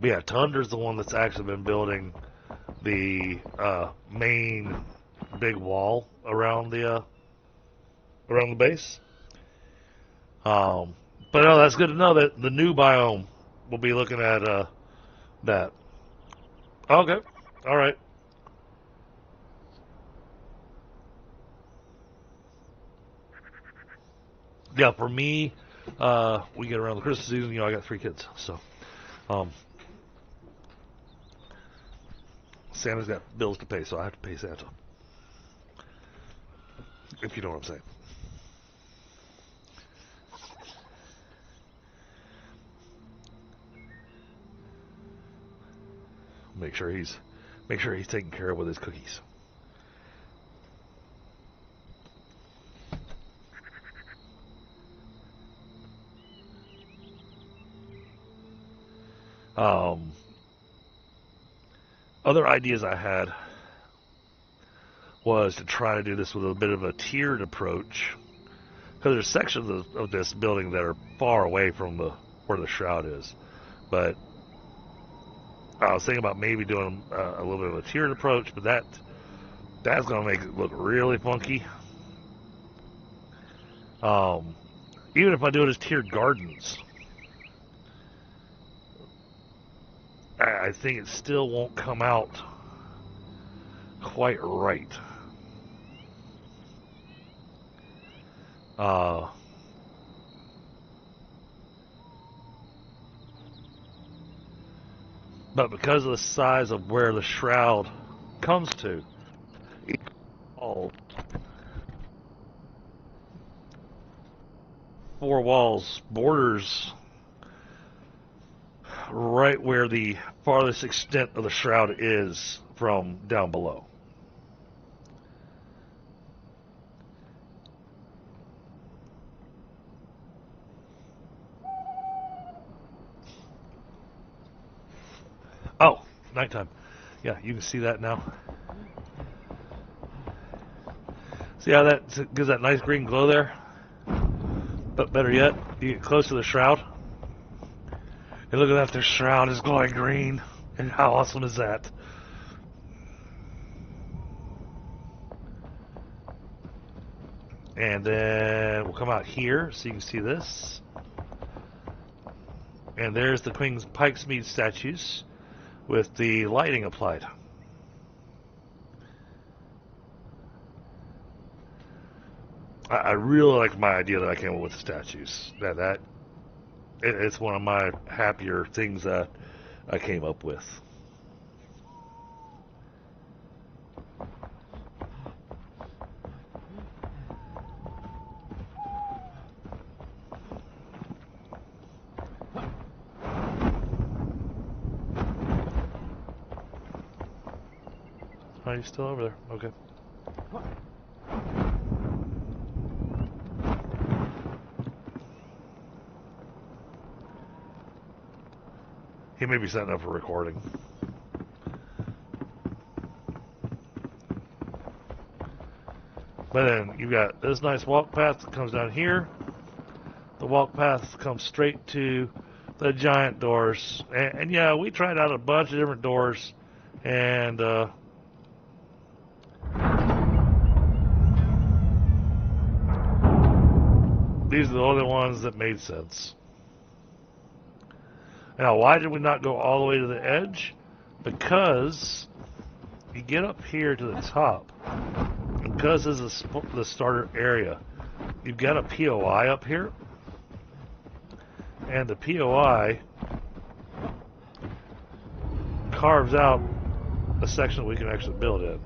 Speaker 2: But yeah, Tunder's the one that's actually been building the main big wall around the base. But no, that's good to know that the new biome will be looking at that. Okay, all right. Yeah, for me, we get around the Christmas season. I got 3 kids, so Santa's got bills to pay, so I have to pay Santa. If you know what I'm saying. Make sure he's taken care of with his cookies. Other ideas I had was to try to do this with a bit of a tiered approach, because there's sections of this building that are far away from where the shroud is. But I was thinking about maybe doing a little bit of a tiered approach, but that's going to make it look really funky. Even if I do it as tiered gardens, I think it still won't come out quite right. But because of the size of where the shroud comes to, all 4 walls borders right where the farthest extent of the shroud is from down below. Oh, nighttime. Yeah, you can see that now. See how that gives that nice green glow there? But better yet, you get close to the shroud. And look at that, their shroud is glowing green. And how awesome is that? And then we'll come out here so you can see this. And there's the Queen's Pikesmead statues with the lighting applied. I really like my idea that I came up with the statues. It's one of my happier things that I came up with. Are you still over there? Okay. He may be setting up for recording. But then you've got this nice walk path that comes down here. The walk path comes straight to the giant doors. And yeah, we tried out a bunch of different doors. And these are the only ones that made sense. Now, why did we not go all the way to the edge? Because you get up here to the top, and because this is the starter area, you've got a POI up here, and the POI carves out a section that we can actually build in.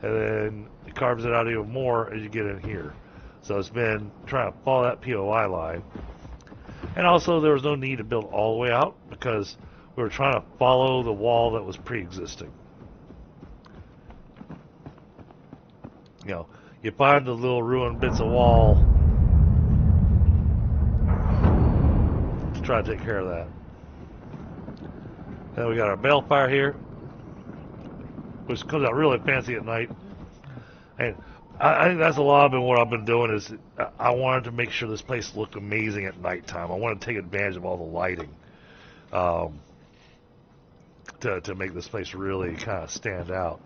Speaker 2: And then it carves it out even more as you get in here. So it's been trying to follow that POI line. And also, there was no need to build all the way out because we were trying to follow the wall that was pre-existing. You know, you find the little ruined bits of wall to try to take care of that. Then we got our balefire here, which comes out really fancy at night. And I think that's a lot of what I've been doing is I wanted to make sure this place looked amazing at nighttime. I wanted to take advantage of all the lighting to make this place really kind of stand out.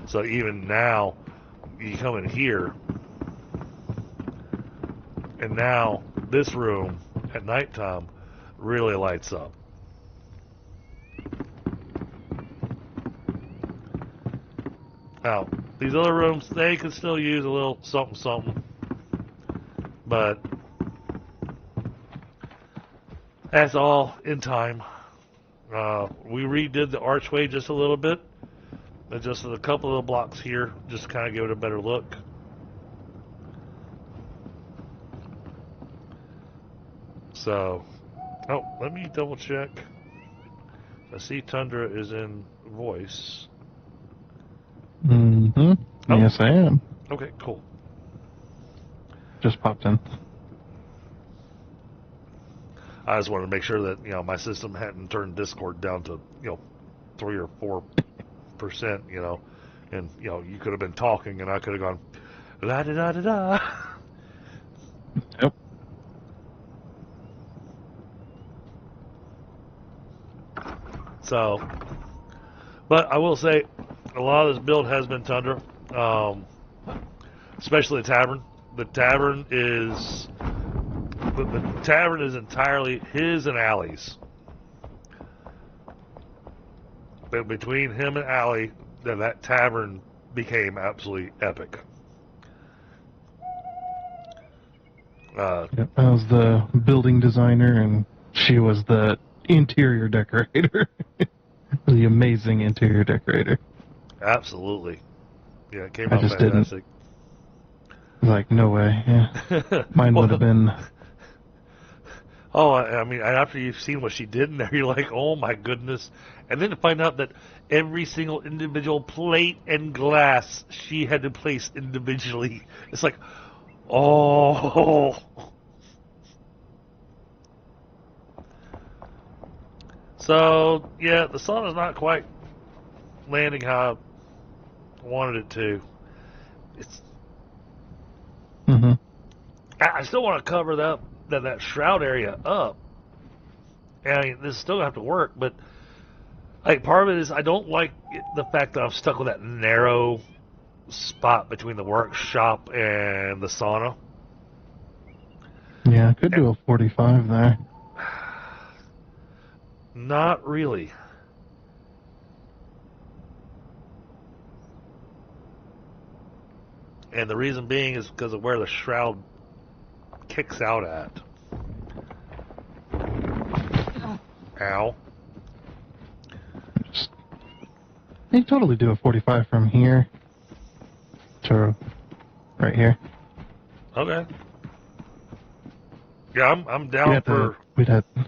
Speaker 2: So even now, you come in here, and now this room at nighttime really lights up. Now, these other rooms, they could still use a little something, but that's all in time. We redid the archway just a little bit, adjusted a couple of the blocks here, just to kind of give it a better look. So, oh, let me double check. I see Tundra is in voice.
Speaker 3: Mm-hmm.
Speaker 2: Oh.
Speaker 3: Yes, I am.
Speaker 2: Okay, cool.
Speaker 3: Just popped in.
Speaker 2: I just wanted to make sure that, you know, my system hadn't turned Discord down to, you know, 3 or 4%, you know, and, you know, you could have been talking and I could have gone, la da da da da.
Speaker 3: Yep.
Speaker 2: So, but I will say, a lot of this build has been Tundra, especially the tavern. The tavern is entirely his and Allie's. But between him and Allie, that tavern became absolutely epic.
Speaker 3: Yep, I was the building designer, and she was the interior decorator. The amazing interior decorator.
Speaker 2: Absolutely. Yeah, it came
Speaker 3: I
Speaker 2: out
Speaker 3: just
Speaker 2: fantastic.
Speaker 3: Like, no way. Yeah. Mine would have been...
Speaker 2: Oh, I mean, after you've seen what she did in there, you're like, oh my goodness. And then to find out that every single individual plate and glass she had to place individually. It's like, oh. So, yeah, the sun is not quite landing how I wanted it to. I still want to cover that shroud area up. And I mean, this is still gonna have to work, but like part of it is I don't like the fact that I'm stuck with that narrow spot between the workshop and the sauna.
Speaker 3: Yeah, I could do a 45 there.
Speaker 2: Not really. And the reason being is because of where the shroud kicks out at. Ow.
Speaker 3: Just, you can totally do a 45 from here to right here.
Speaker 2: Okay. Yeah, I'm down for.
Speaker 3: We'd have to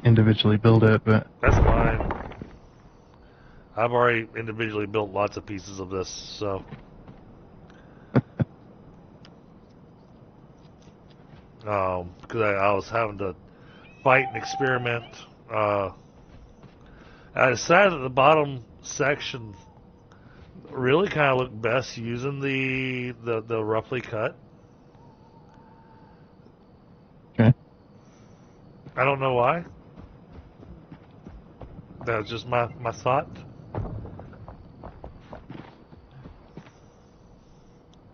Speaker 3: individually build it, but
Speaker 2: That's fine. I've already individually built lots of pieces of this, so. Because I was having to fight and experiment. I decided that the bottom section really kind of looked best using the roughly cut.
Speaker 3: okay.
Speaker 2: I don't know why. That was just my thought.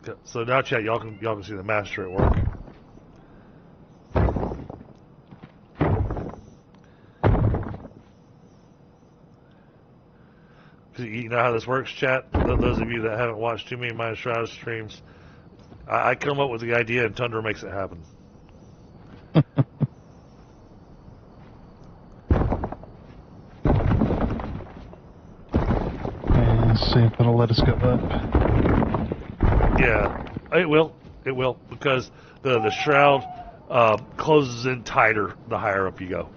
Speaker 2: Okay, so now, chat, y'all can see the master at work. You know how this works, chat? Those of you that haven't watched too many of my Enshrouded streams, I come up with the idea and Tundra makes it happen.
Speaker 3: And see if it'll let us go up.
Speaker 2: Yeah, it will. It will, because the shroud closes in tighter the higher up you go.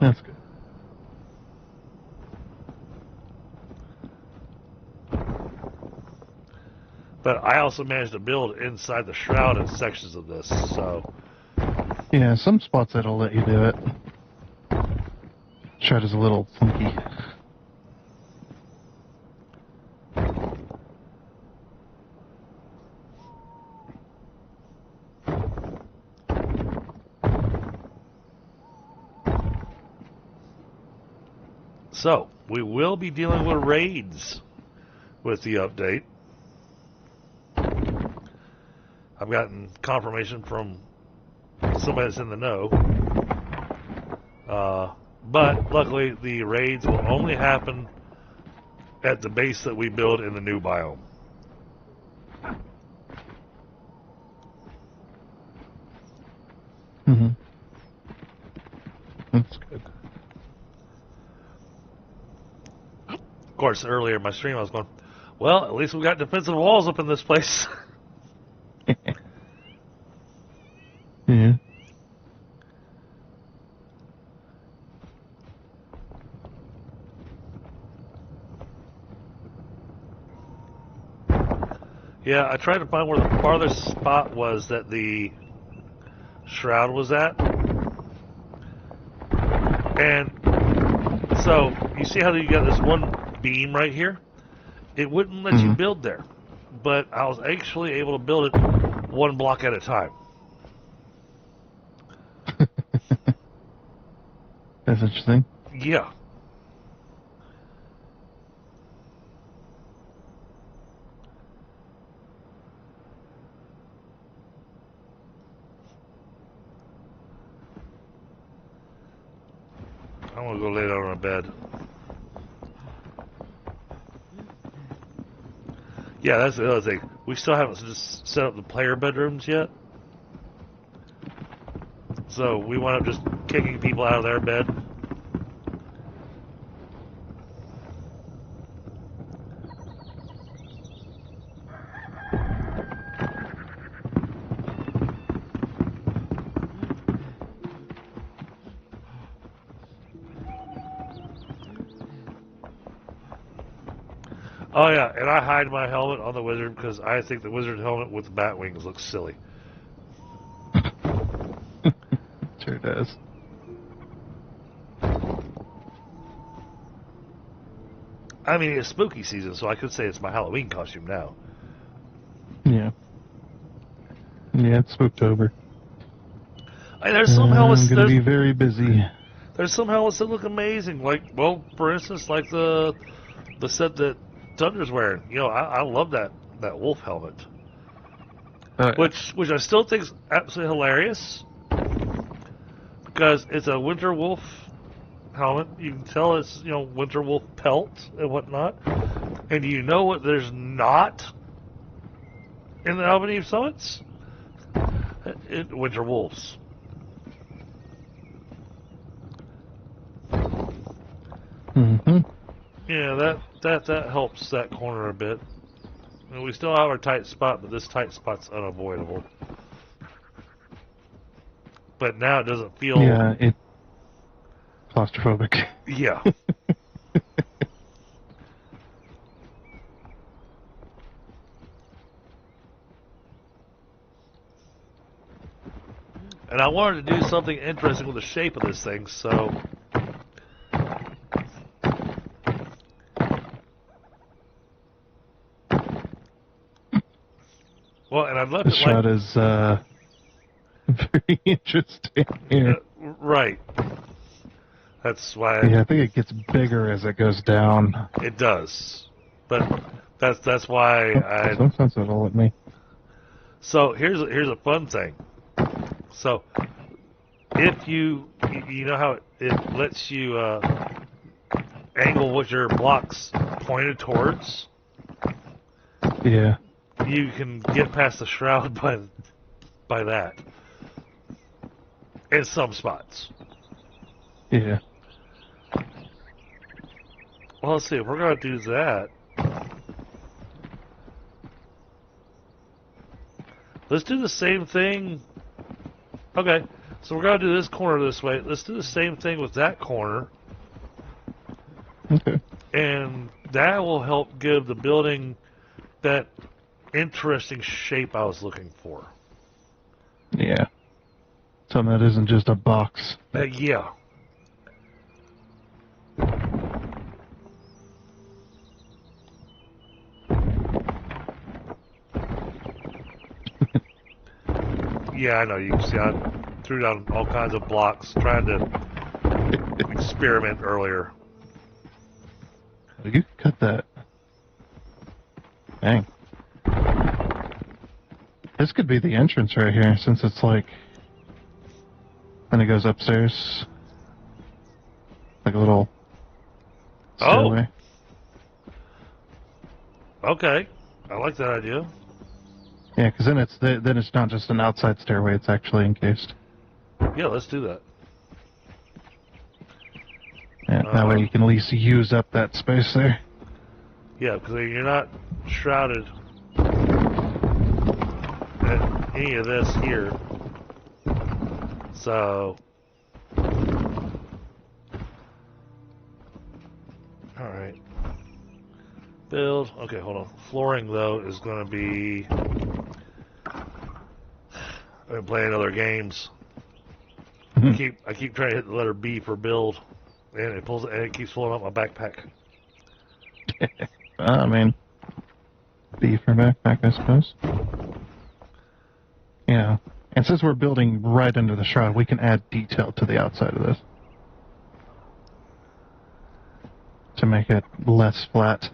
Speaker 3: That's good.
Speaker 2: But I also managed to build inside the shroud in sections of this, so.
Speaker 3: Yeah, some spots that'll let you do it. Shroud is a little funky.
Speaker 2: So, we will be dealing with raids with the update. I've gotten confirmation from somebody that's in the know. But luckily, the raids will only happen at the base that we build in the new biome.
Speaker 3: Mm-hmm. That's good.
Speaker 2: Of course, earlier in my stream, I was going, well, at least we got defensive walls up in this place.
Speaker 3: Yeah.
Speaker 2: Yeah, I tried to find where the farthest spot was that the shroud was at. And so, you see how you got this one beam right here? It wouldn't let you build there. But I was actually able to build it one block at a time.
Speaker 3: That's interesting.
Speaker 2: Yeah. I'm gonna go lay down on a bed. Yeah, that's the other thing. We still haven't just set up the player bedrooms yet. So we wound up just kicking people out of their bed. Oh yeah, and I hide my helmet on the wizard because I think the wizard helmet with the bat wings looks silly.
Speaker 3: Sure does.
Speaker 2: I mean, it's spooky season, so I could say it's my Halloween costume now.
Speaker 3: Yeah. Yeah, it's Spooktober.
Speaker 2: There's somehow
Speaker 3: I'm going to be very busy.
Speaker 2: there's somehow it's look amazing. Like, well, for instance, like the set that Thunder's wearing. You know, I love that wolf helmet, which I still think is absolutely hilarious because it's a winter wolf helmet. You can tell it's winter wolf pelt and whatnot, and you know what? There's not in the Albany Summits. Winter wolves.
Speaker 3: Mm-hmm.
Speaker 2: Yeah, that helps that corner a bit. And we still have our tight spot, but this tight spot's unavoidable. But now it doesn't feel...
Speaker 3: Yeah, it's claustrophobic.
Speaker 2: Yeah. And I wanted to do something interesting with the shape of this thing, so... Well, and I've left
Speaker 3: This shot is very interesting here.
Speaker 2: Right. That's why...
Speaker 3: Yeah, I think it gets bigger as it goes down.
Speaker 2: It does. But that's why I...
Speaker 3: Sometimes it'll let me.
Speaker 2: So here's a fun thing. So if you know how it lets you angle what your blocks pointed towards,
Speaker 3: Yeah.
Speaker 2: you can get past the shroud by that in some spots.
Speaker 3: Yeah.
Speaker 2: Well, let's see. If we're gonna do that, let's do the same thing. Okay, so we're gonna do this corner this way. Let's do the same thing with that corner.
Speaker 3: Okay.
Speaker 2: And that will help give the building that interesting shape I was looking for.
Speaker 3: Yeah. Something that isn't just a box.
Speaker 2: Yeah. Yeah, I know. You can see I threw down all kinds of blocks trying to experiment earlier.
Speaker 3: You cut that. Dang. This could be the entrance right here, since it's like... When it goes upstairs. Like a little stairway.
Speaker 2: Oh. Okay. I like that idea.
Speaker 3: Yeah, because then it's not just an outside stairway, it's actually encased.
Speaker 2: Yeah, let's do that.
Speaker 3: Yeah, that way you can at least use up that space there.
Speaker 2: Yeah, because you're not shrouded at any of this here. So, alright. Build. Okay, hold on. Flooring, though, is going to be... I've been playing other games. I keep trying to hit the letter B for build, and it keeps filling up my backpack.
Speaker 3: I mean, B for backpack, I suppose. Yeah. And since we're building right under the shroud, we can add detail to the outside of this. To make it less flat.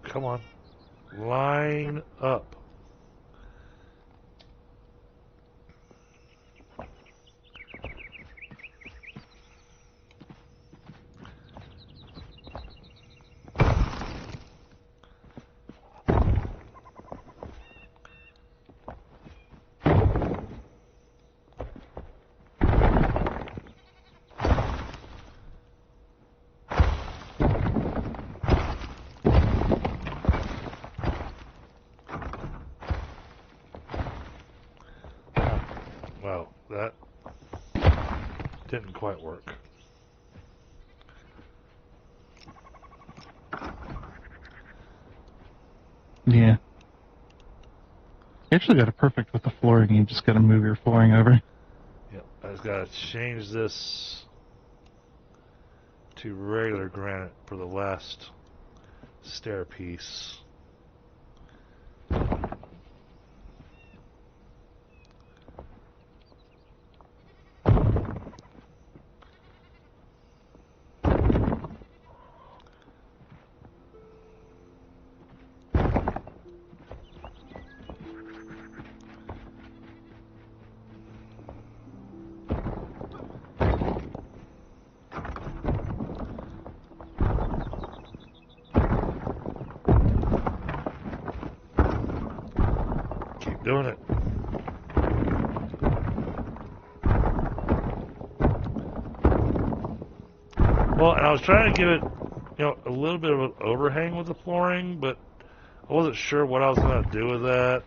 Speaker 2: Come on. Line up. Wow, that didn't quite work.
Speaker 3: Yeah. You actually got it perfect with the flooring, you just gotta move your flooring over.
Speaker 2: Yep, I just gotta change this to regular granite for the last stair piece. Doing it. Well, and I was trying to give it, a little bit of an overhang with the flooring, but I wasn't sure what I was going to do with that,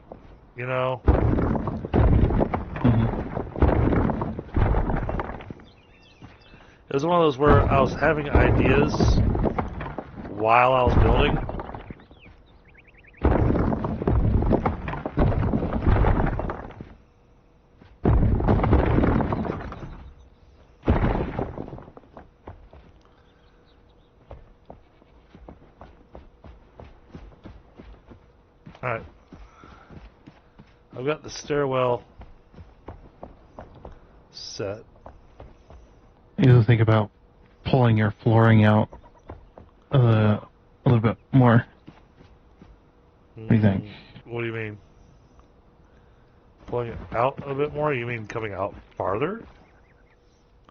Speaker 2: It was one of those where I was having ideas while I was building. Alright. I've got the stairwell set.
Speaker 3: You have to think about pulling your flooring out a little bit more. What do you think?
Speaker 2: What do you mean? Pulling it out a bit more? You mean coming out farther?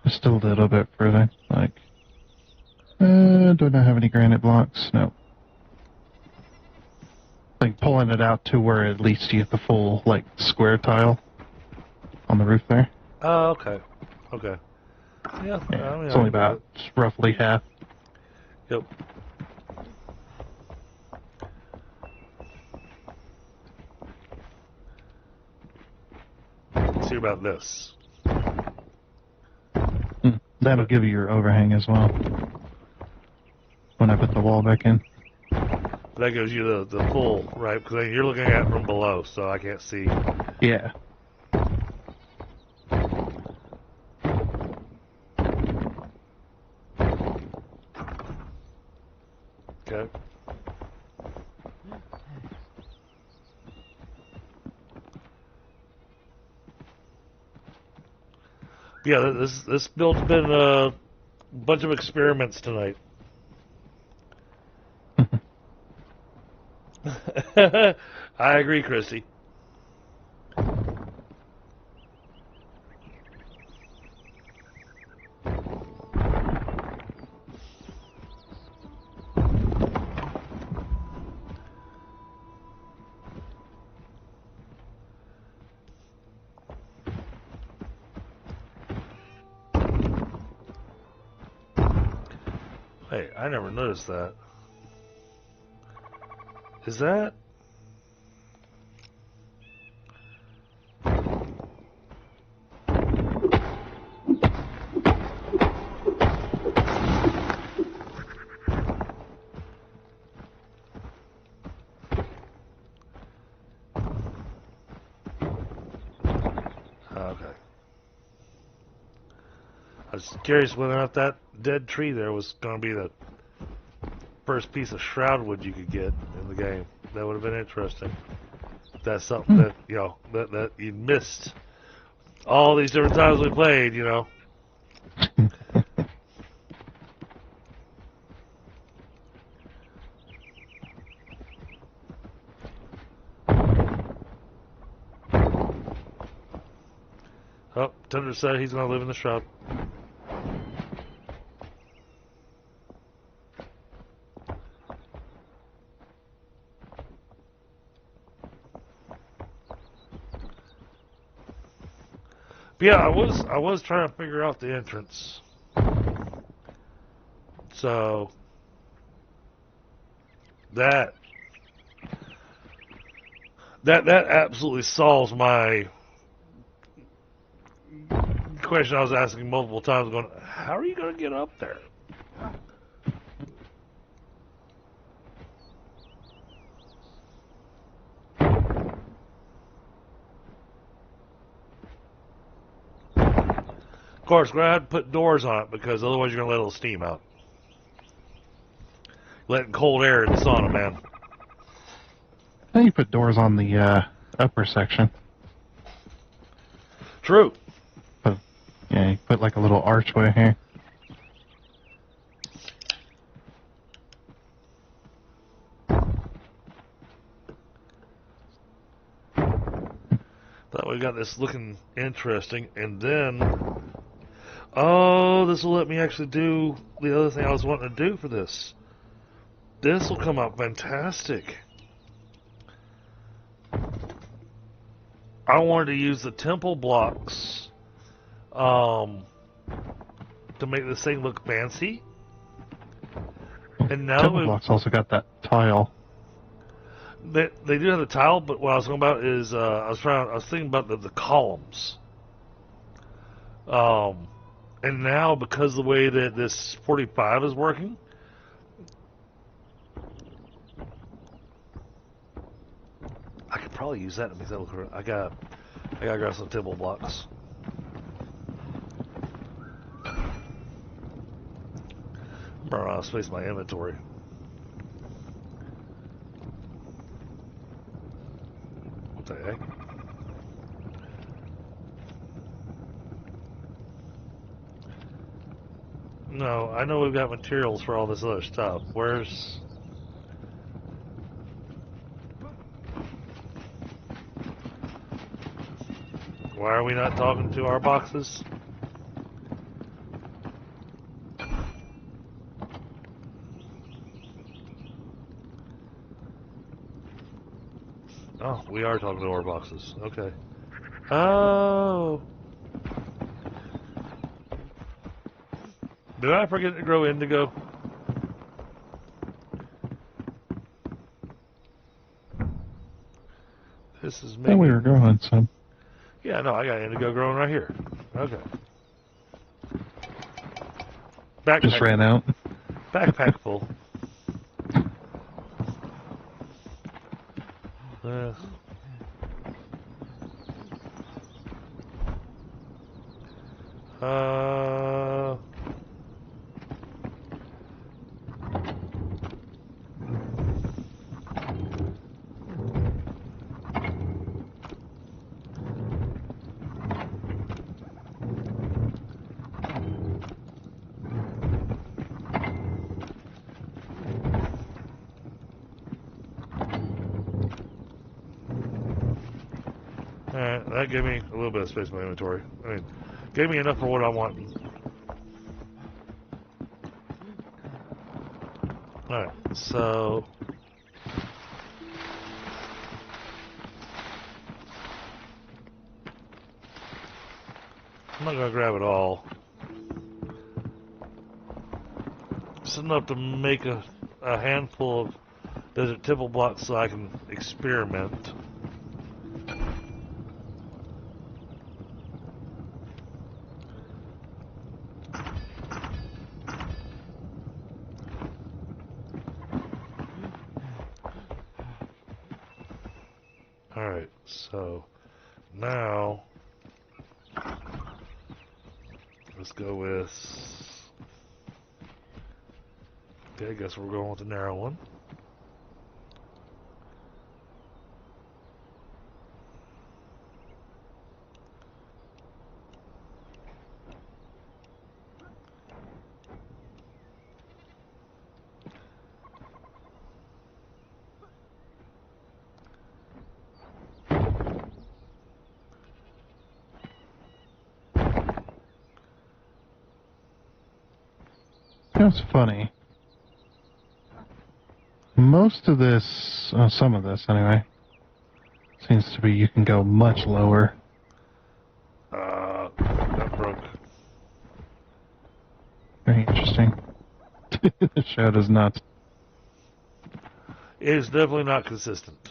Speaker 3: Just a little bit further. Do I have any granite blocks? No. Like pulling it out to where at least you get the full, square tile on the roof there.
Speaker 2: Oh, okay. Okay. Yeah, I mean,
Speaker 3: it's only about roughly half.
Speaker 2: Yep. Let's see about this.
Speaker 3: That'll give you your overhang as well. When I put the wall back in.
Speaker 2: That gives you the full, right? Because you're looking at it from below, so I can't see.
Speaker 3: Yeah.
Speaker 2: Okay. Yeah, this build's been a bunch of experiments tonight. I agree, Christy. Hey, I never noticed that. Is that... Okay. I was curious whether or not that dead tree there was going to be the first piece of shroud wood you could get in the game. That would have been interesting. That's something that, that you missed all these different times we played, Oh, Tundra said he's going to live in the shroud. But yeah, I was trying to figure out the entrance. So that absolutely solves my question I was asking multiple times, going, how are you going to get up there? Of course, we're going to have to put doors on it because otherwise you're going to let all the steam out. letting cold air in the sauna, man.
Speaker 3: Then you put doors on the upper section.
Speaker 2: True.
Speaker 3: But yeah, you put like a little archway here.
Speaker 2: Thought we got this looking interesting, and then, oh, this will let me actually do the other thing I was wanting to do for this. This will come out fantastic. I wanted to use the temple blocks to make this thing look fancy. And now
Speaker 3: Temple blocks also got that tile.
Speaker 2: They do have the tile, but what I was talking about is I was thinking about the columns. And now because of the way that this 45 is working, I could probably use that to make that look. I gotta grab some temple blocks. I'm running out of space in my inventory. What the heck? No, I know we've got materials for all this other stuff. Where's... Why are we not talking to our boxes? Oh, we are talking to our boxes. Okay. Oh. Did I forget to grow indigo? This is maybe...
Speaker 3: Then we were growing some.
Speaker 2: Yeah, no, I got indigo growing right here. Okay. Backpack.
Speaker 3: Just ran out.
Speaker 2: Backpack full. Uh... Alright, that gave me a little bit of space in my inventory. I mean, gave me enough for what I want. Alright, so... I'm not gonna grab it all. Just enough to make a handful of desert temple blocks so I can experiment. Alright, so now let's go with... Okay, I guess we're going with the narrow one.
Speaker 3: That's funny. Most of this, some of this anyway, seems to be you can go much lower.
Speaker 2: That broke.
Speaker 3: Very interesting. The show does not.
Speaker 2: It is definitely not consistent.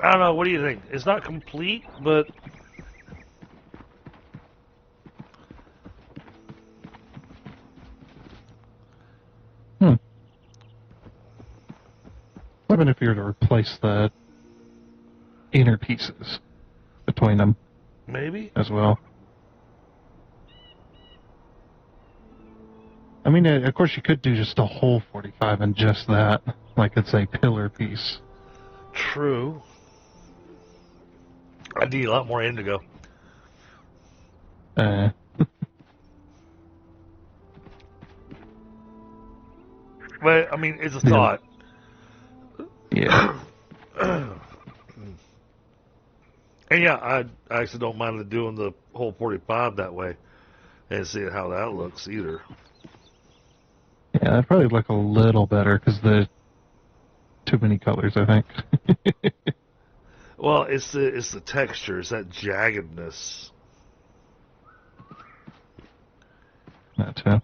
Speaker 2: I don't know. What do you think? It's not complete, but
Speaker 3: Even if you were to replace the inner pieces between them
Speaker 2: maybe.
Speaker 3: as well. I mean, of course, you could do just a whole 45 and just that, like it's a pillar piece.
Speaker 2: True. I need a lot more indigo.
Speaker 3: Uh,
Speaker 2: But I mean, it's a
Speaker 3: Yeah.
Speaker 2: thought.
Speaker 3: yeah.
Speaker 2: And yeah, I actually don't mind doing the whole 45 that way and seeing how that looks either.
Speaker 3: Yeah, that'd probably look a little better because the too many colors, I think.
Speaker 2: Well, it's the texture, it's that jaggedness.
Speaker 3: That too.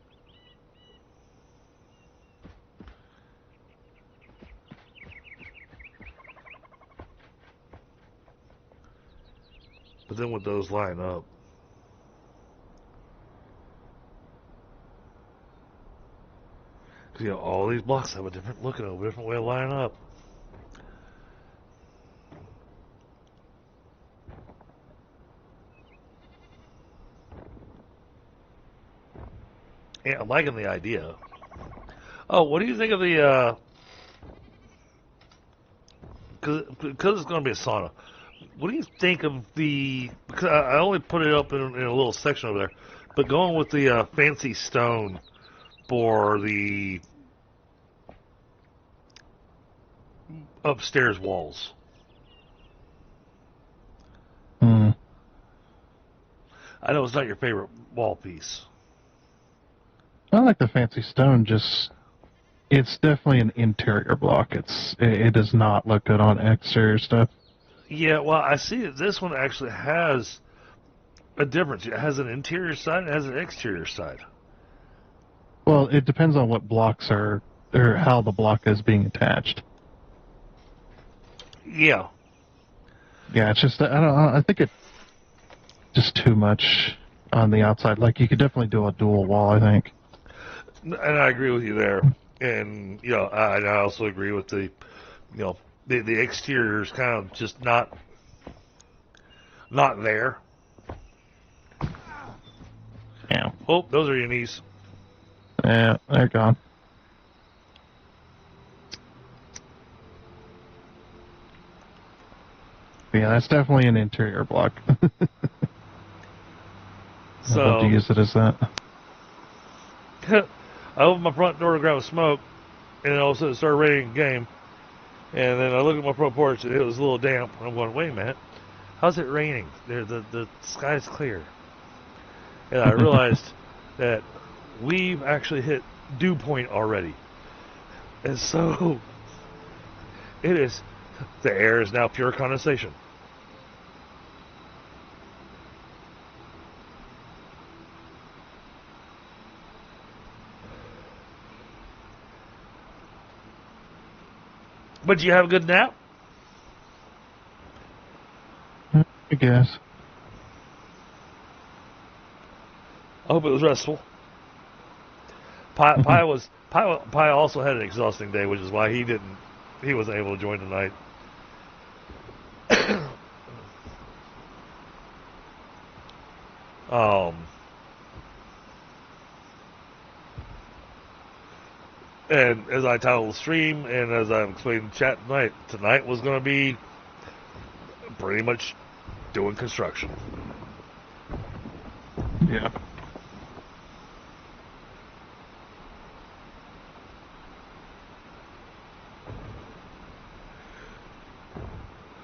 Speaker 2: But then would those line up? Because, all these blocks have a different look and a different way of lining up. Yeah, I'm liking the idea. Oh, what do you think of the, because it's going to be a sauna. What do you think of the, because I only put it up in a little section over there, but going with the fancy stone for the upstairs walls.
Speaker 3: Hmm.
Speaker 2: I know it's not your favorite wall piece.
Speaker 3: I like the fancy stone, just it's definitely an interior block. It does not look good on exterior stuff.
Speaker 2: Yeah, well, I see that this one actually has a difference. It has an interior side and it has an exterior side.
Speaker 3: Well, it depends on what blocks are or how the block is being attached.
Speaker 2: Yeah.
Speaker 3: Yeah, it's just I think it just too much on the outside. Like you could definitely do a dual wall, I think.
Speaker 2: And I agree with you there. And, I also agree with the exterior is kind of just not there.
Speaker 3: Yeah.
Speaker 2: Oh, those are your knees.
Speaker 3: Yeah, they're gone. Yeah, that's definitely an interior block. I'd love to
Speaker 2: So,
Speaker 3: use it as that.
Speaker 2: I opened my front door to grab a smoke, and then all of a sudden it started raining game. And then I looked at my front porch, and it was a little damp. And I'm going, wait a minute, how's it raining? The sky's clear. And I realized that we've actually hit dew point already. And so, the air is now pure condensation. But did you have a good nap?
Speaker 3: I guess.
Speaker 2: I hope it was restful. Pi also had an exhausting day, which is why he wasn't able to join tonight. And as I titled the stream, and as I've explained in chat tonight was going to be pretty much doing construction.
Speaker 3: Yeah.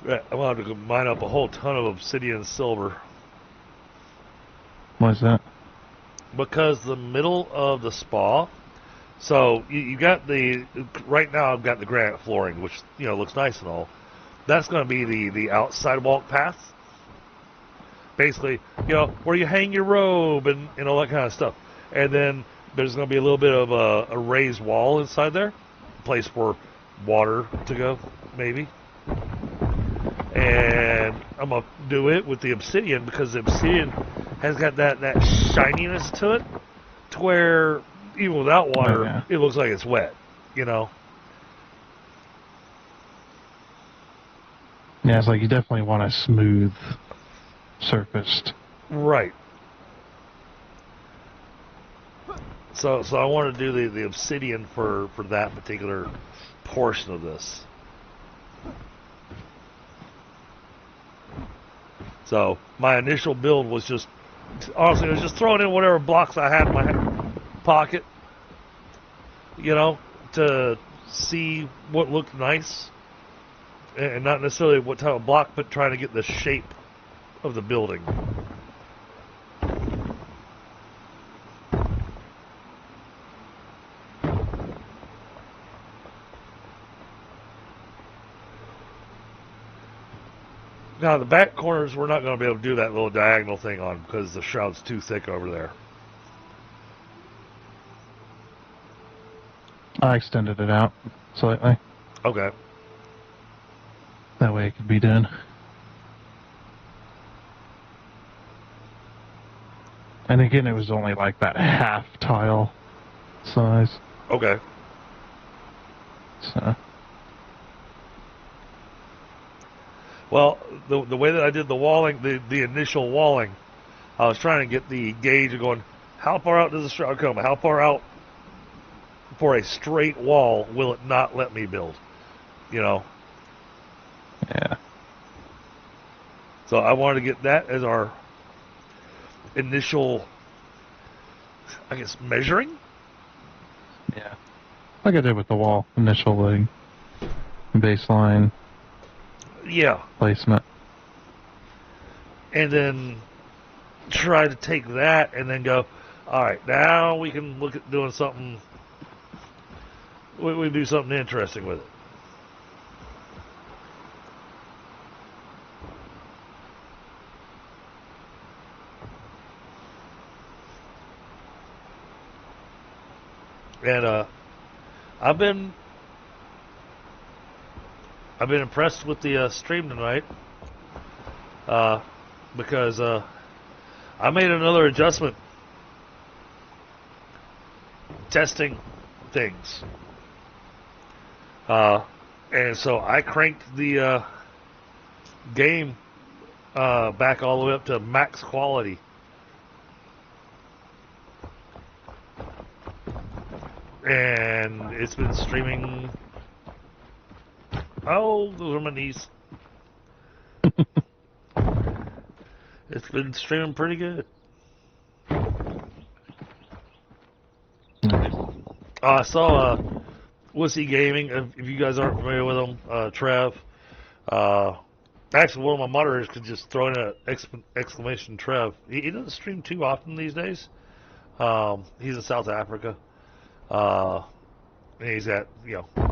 Speaker 2: I wanted to mine up a whole ton of obsidian silver.
Speaker 3: Why is that?
Speaker 2: Because the middle of the spa, so you got right now I've got the granite flooring, which looks nice and all. That's going to be the outside walk path. Basically, where you hang your robe and all that kind of stuff. And then there's going to be a little bit of a raised wall inside there, a place for water to go, maybe. And I'm going to do it with the obsidian because the obsidian has got that shininess to it to where even without water,
Speaker 3: yeah.
Speaker 2: it looks like it's wet, you know?
Speaker 3: Yeah, it's like you definitely want a smooth surfaced.
Speaker 2: Right. So I want to do the obsidian for that particular portion of this. So my initial build was just, honestly, it was just throwing in whatever blocks I had in my pocket, you know, to see what looked nice, and not necessarily what type of block, but trying to get the shape of the building. Now, the back corners, we're not going to be able to do that little diagonal thing on because the shroud's too thick over there.
Speaker 3: I extended it out slightly.
Speaker 2: Okay.
Speaker 3: That way it could be done. And again, it was only like that half tile size.
Speaker 2: Okay.
Speaker 3: So.
Speaker 2: Well, the way that I did the walling, the initial walling, I was trying to get the gauge of going, how far out does the shroud come? How far out for a straight wall will it not let me build? You know?
Speaker 3: Yeah.
Speaker 2: So I wanted to get that as our initial, I guess, measuring.
Speaker 3: Yeah. Like I did with the wall initially. Baseline.
Speaker 2: Yeah.
Speaker 3: Placement.
Speaker 2: And then try to take that and then go, all right, now we can look at doing something. We do something interesting with it. And I've been impressed with the stream tonight because I made another adjustment testing things, and so I cranked the game back all the way up to max quality. And it's been streaming. Oh, those are my knees. It's been streaming pretty good. I saw Wussy Gaming. If you guys aren't familiar with him, Trev. Actually, one of my moderators could just throw in an exclamation Trev. He doesn't stream too often these days. He's in South Africa. And he's got,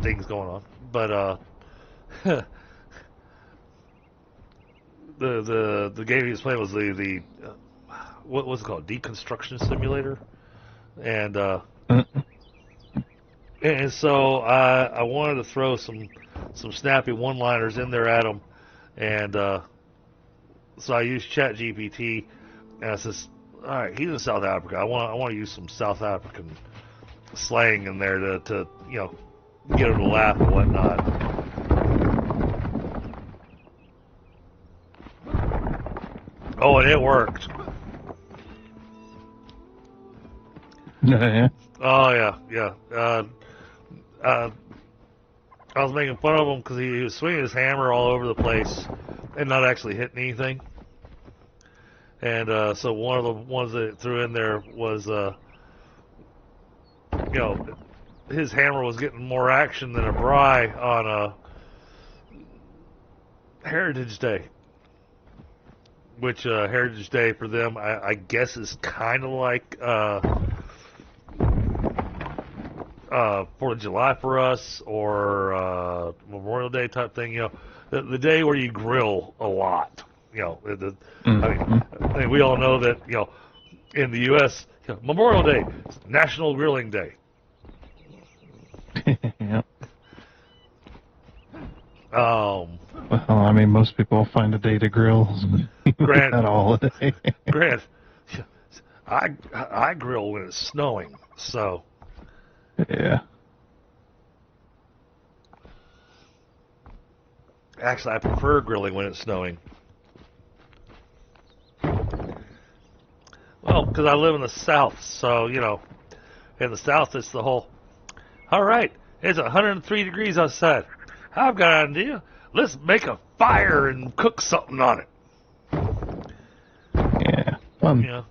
Speaker 2: things going on. But the game he was playing was the what was it called? Deconstruction Simulator. And and so I wanted to throw some snappy one-liners in there at him, and so I used ChatGPT, and I says, all right, he's in South Africa. I want to use some South African slang in there to get him to laugh and whatnot. Oh, and it worked.
Speaker 3: Yeah.
Speaker 2: Oh yeah. I was making fun of him because he was swinging his hammer all over the place and not actually hitting anything. And so one of the ones that it threw in there was, his hammer was getting more action than a braai on a Heritage Day. Which Heritage Day for them, I guess, is kind of like 4th of July for us, or Memorial Day type thing. The day where you grill a lot. I mean, we all know that in the U.S. Memorial Day is National Grilling Day.
Speaker 3: Yep.
Speaker 2: Um,
Speaker 3: Well, I mean, most people find a day to grill
Speaker 2: Grant.
Speaker 3: at all a day.
Speaker 2: Grant, I grill when it's snowing, so
Speaker 3: Yeah.
Speaker 2: actually I prefer grilling when it's snowing. Well, because I live in the South, so, you know, in the South it's the whole, all right, it's 103 degrees outside. I've got an idea. Let's make a fire and cook something on it.
Speaker 3: Yeah. Fun.
Speaker 2: You know.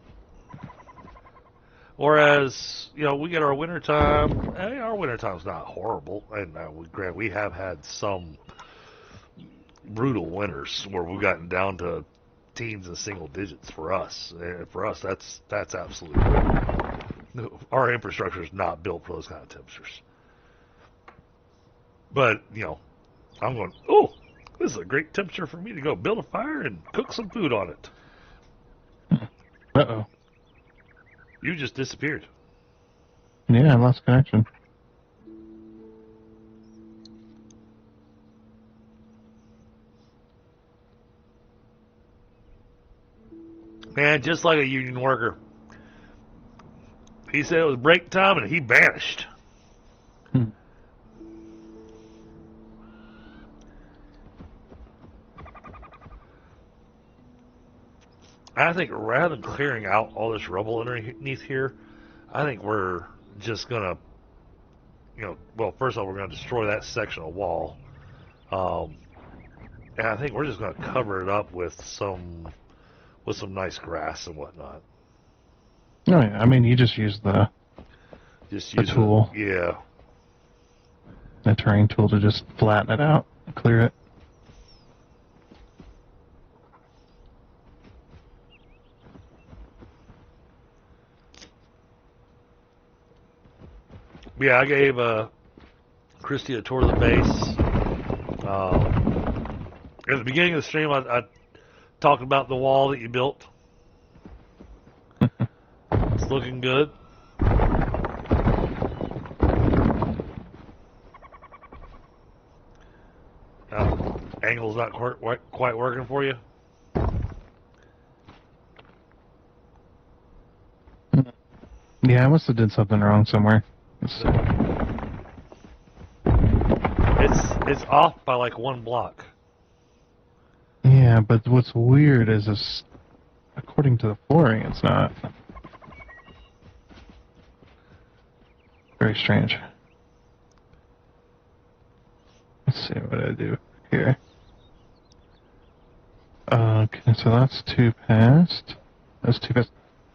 Speaker 2: Whereas, you know, we get our winter time. Our winter time's not horrible, and we have had some brutal winters where we've gotten down to teens and single digits for us. And for us, that's absolutely brutal. Our infrastructure is not built for those kind of temperatures. But, you know, I'm going, oh, this is a great temperature for me to go build a fire and cook some food on it.
Speaker 3: Uh-oh.
Speaker 2: You just disappeared.
Speaker 3: Yeah, I lost connection.
Speaker 2: Man, just like a union worker. He said it was break time and he vanished. I think rather than clearing out all this rubble underneath here, I think we're just going to, you know, well, first of all, we're going to destroy that section of wall. And I think we're just going to cover it up with some nice grass and whatnot.
Speaker 3: Oh, yeah. I mean, you just use the tool.
Speaker 2: Yeah.
Speaker 3: The terrain tool to just flatten it out, clear it.
Speaker 2: Yeah, I gave Christy a tour of the base. At the beginning of the stream, I talked about the wall that you built. It's looking good. Angle's not quite working for you?
Speaker 3: Yeah, I must have did something wrong somewhere.
Speaker 2: It's off by like 1 block.
Speaker 3: Yeah, but what's weird is according to the flooring, it's not. Very strange. Let's see what I do here. Okay, so that's 2 past. That's 2 past.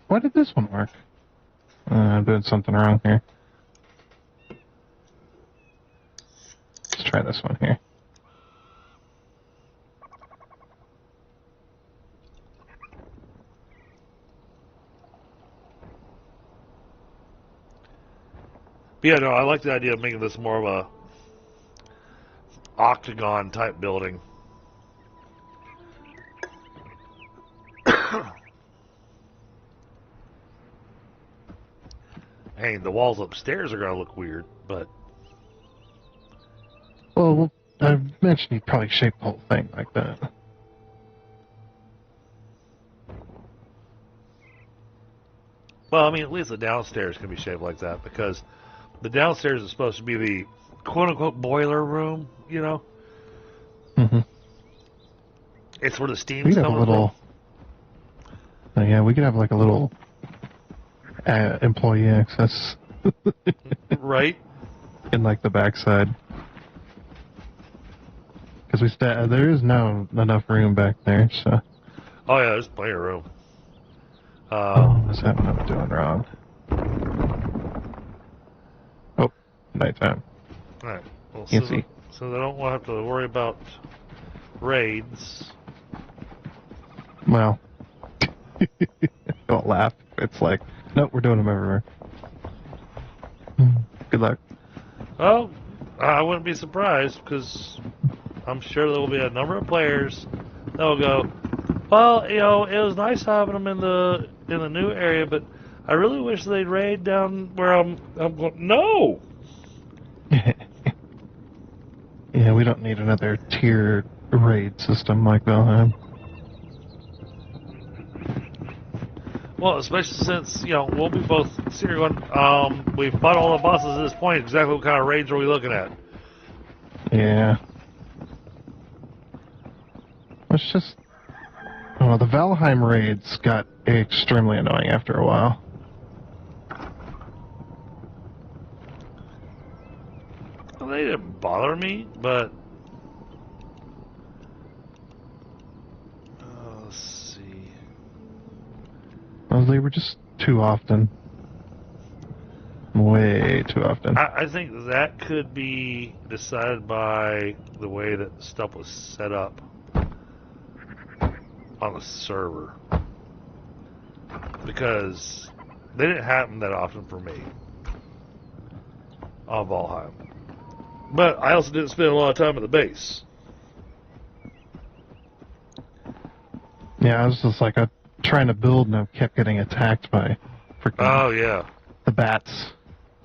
Speaker 3: Why did this one work? I'm doing something wrong here. Let's try this one here.
Speaker 2: But yeah, no, I like the idea of making this more of a octagon type building. Hey, the walls upstairs are going to look weird, but...
Speaker 3: Well, I mentioned you probably shape the whole thing like that.
Speaker 2: Well, I mean, at least the downstairs can be shaped like that, because the downstairs is supposed to be the quote-unquote boiler room, you know?
Speaker 3: Mm-hmm.
Speaker 2: It's where the steam's
Speaker 3: We could have a
Speaker 2: coming
Speaker 3: little... yeah, we could have like a little employee access.
Speaker 2: from. Right?
Speaker 3: In like the backside. Because there is no enough room back there, so...
Speaker 2: Oh, yeah, there's plenty of room.
Speaker 3: Is that what I'm doing wrong? Oh, nighttime.
Speaker 2: Alright. Well,
Speaker 3: Can't see.
Speaker 2: so they don't have to worry about raids.
Speaker 3: Well, don't laugh. It's like, nope, we're doing them everywhere. Good luck.
Speaker 2: Well, I wouldn't be surprised, because I'm sure there will be a number of players that will go, well, you know, it was nice having them in the new area, but I really wish they'd raid down where I'm going. No!
Speaker 3: Yeah, we don't need another tier raid system like Valheim.
Speaker 2: Well, especially since, we'll be both sitting here going, we've fought all the bosses at this point. Exactly what kind of raids are we looking at?
Speaker 3: Yeah. It's just... Oh, the Valheim raids got extremely annoying after a while.
Speaker 2: Well, they didn't bother me, but... let's see.
Speaker 3: Well, they were just too often. Way too often.
Speaker 2: I think that could be decided by the way that stuff was set up on the server. Because they didn't happen that often for me on Valheim. But I also didn't spend a lot of time at the base.
Speaker 3: Yeah, I was just like trying to build and I kept getting attacked by freaking
Speaker 2: Oh, yeah.
Speaker 3: the bats.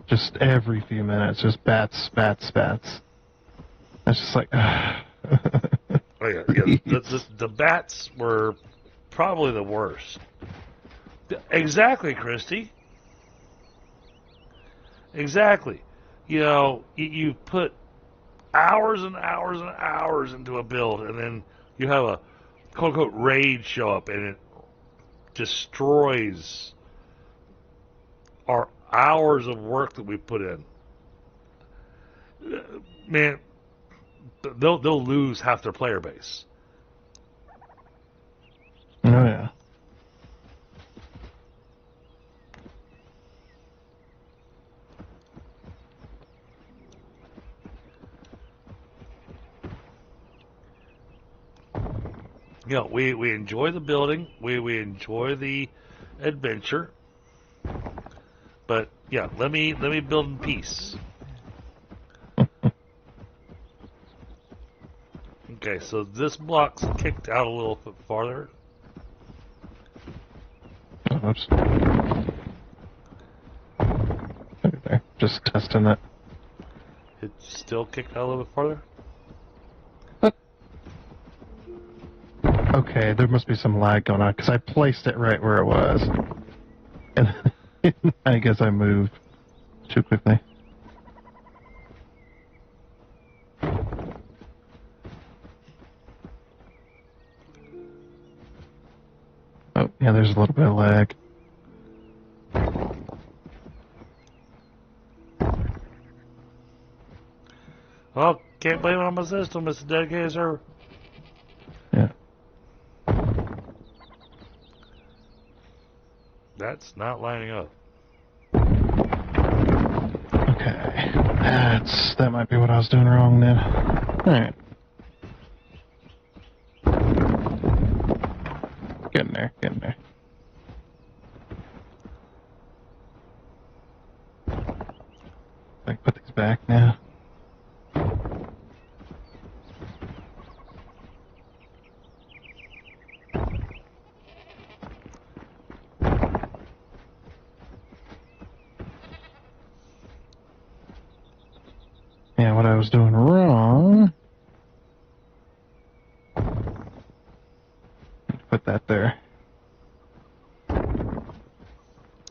Speaker 3: Just every few minutes, just bats. It's just like...
Speaker 2: Oh, yeah. The bats were probably the worst. Exactly, Christy. Exactly. You put hours and hours and hours into a build, and then you have a quote-unquote raid show up, and it destroys our hours of work that we put in. Man, they'll lose half their player base.
Speaker 3: Oh, yeah.
Speaker 2: We enjoy the building, we enjoy the adventure, but yeah, let me build in peace. Okay, so this block's kicked out a little bit farther.
Speaker 3: Oh, oops. Okay, there. Just testing that.
Speaker 2: It's still kicked out a little bit farther.
Speaker 3: Okay, there must be some lag going on, because I placed it right where it was. And I guess I moved too quickly. Oh, yeah, there's a little bit of lag.
Speaker 2: Well, can't blame it on my system, it's a dedicated server.
Speaker 3: Yeah.
Speaker 2: That's not lining up.
Speaker 3: Okay. That might be what I was doing wrong then. Alright. Getting there. I can put these back now. Yeah, what I was doing wrong. Put that there.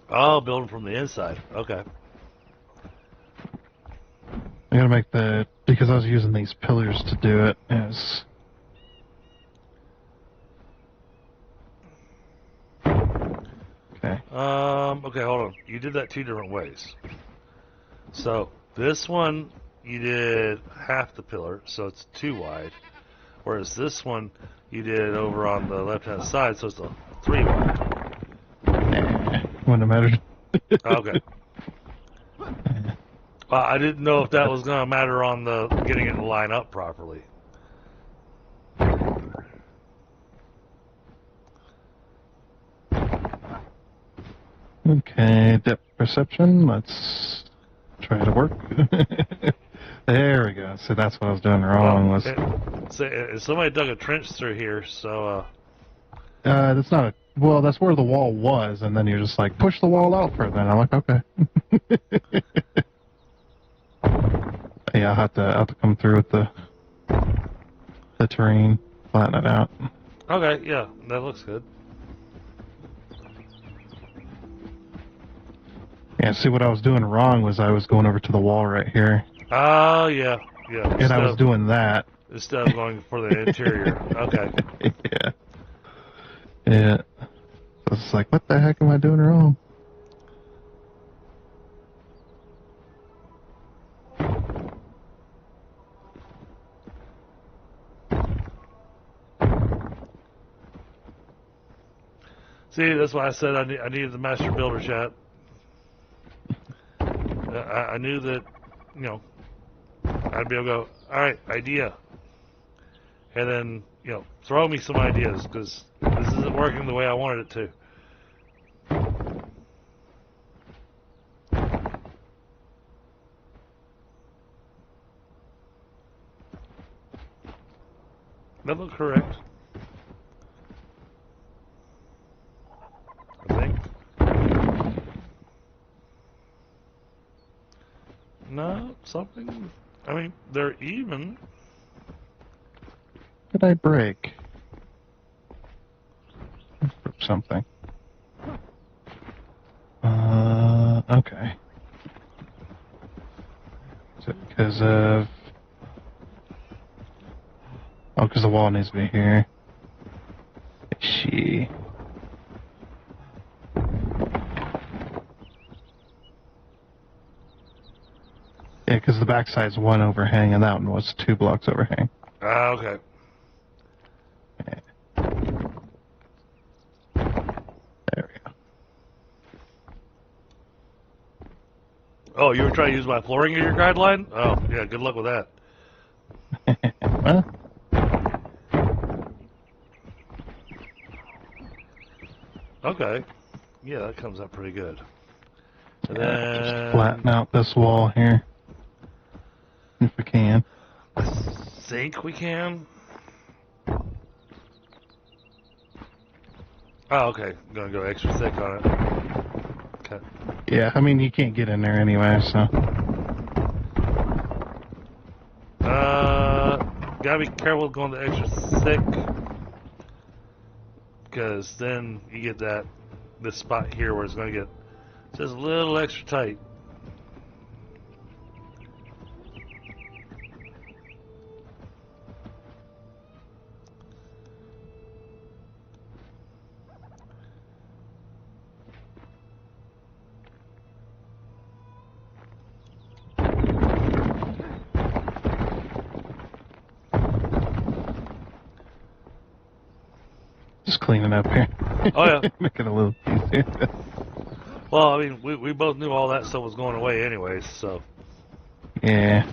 Speaker 2: Oh, building from the inside. Okay.
Speaker 3: I gotta make because I was using these pillars to do it. Yes. Okay.
Speaker 2: Okay, hold on. You did that two different ways. So, this one, you did half the pillar, so it's 2 wide. Whereas this one, you did over on the left-hand side, so it's a 3 wide.
Speaker 3: Wouldn't have mattered.
Speaker 2: Okay. I didn't know if that was going to matter on the getting it to line up properly.
Speaker 3: Okay, depth perception. Let's try to work. There we go. So that's what I was doing wrong.
Speaker 2: Somebody dug a trench through here, so...
Speaker 3: That's not a... Well, that's where the wall was, and then you're just like, push the wall out further. And I'm like, okay. Yeah, I'll have to come through with the... the terrain, flatten it out.
Speaker 2: Okay, yeah, that looks good.
Speaker 3: Yeah, see what I was doing wrong was I was going over to the wall right here.
Speaker 2: Oh, yeah, yeah.
Speaker 3: And I was doing that.
Speaker 2: Instead of going for the interior. Okay.
Speaker 3: Yeah. Yeah. So it's like, what the heck am I doing wrong?
Speaker 2: See, that's why I said I needed the master builder chat. I knew that, you know, I'd be able to go, all right, idea. And then, you know, throw me some ideas, because this isn't working the way I wanted it to. That looked correct. I think. No, something. I mean, they're even.
Speaker 3: Did I break? Something. Okay. Is it because of... Oh, because the wall needs to be here. She... Yeah, because the backside's one overhang and that one was 2 blocks overhang.
Speaker 2: Ah, okay.
Speaker 3: Yeah. There we go.
Speaker 2: Oh, you were trying to use my flooring as your guideline? Oh, yeah, good luck with that.
Speaker 3: Well,
Speaker 2: Okay. Yeah, that comes out pretty good. And
Speaker 3: yeah, just
Speaker 2: then
Speaker 3: flatten out this wall here. If we can.
Speaker 2: I think we can. Oh, okay. I'm gonna go extra thick on it. Okay.
Speaker 3: Yeah, I mean, you can't get in there anyway, so...
Speaker 2: Gotta be careful going the extra thick, because then you get this spot here where it's gonna get just a little extra tight.
Speaker 3: Just cleaning up here.
Speaker 2: Oh, yeah.
Speaker 3: Make it a little easier.
Speaker 2: Well, I mean, we both knew all that stuff was going away anyways, so.
Speaker 3: Yeah. Do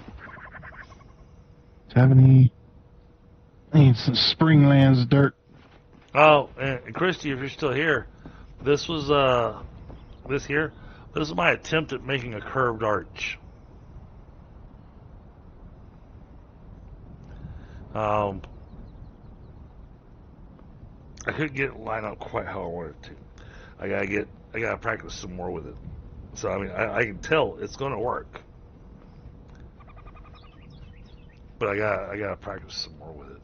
Speaker 3: you have any... I need some Springlands dirt.
Speaker 2: Oh, and Christy, if you're still here, this was, this is my attempt at making a curved arch. I couldn't get it lined up quite how I wanted it to. I gotta practice some more with it. So, I mean, I can tell it's gonna work. But I gotta practice some more with it.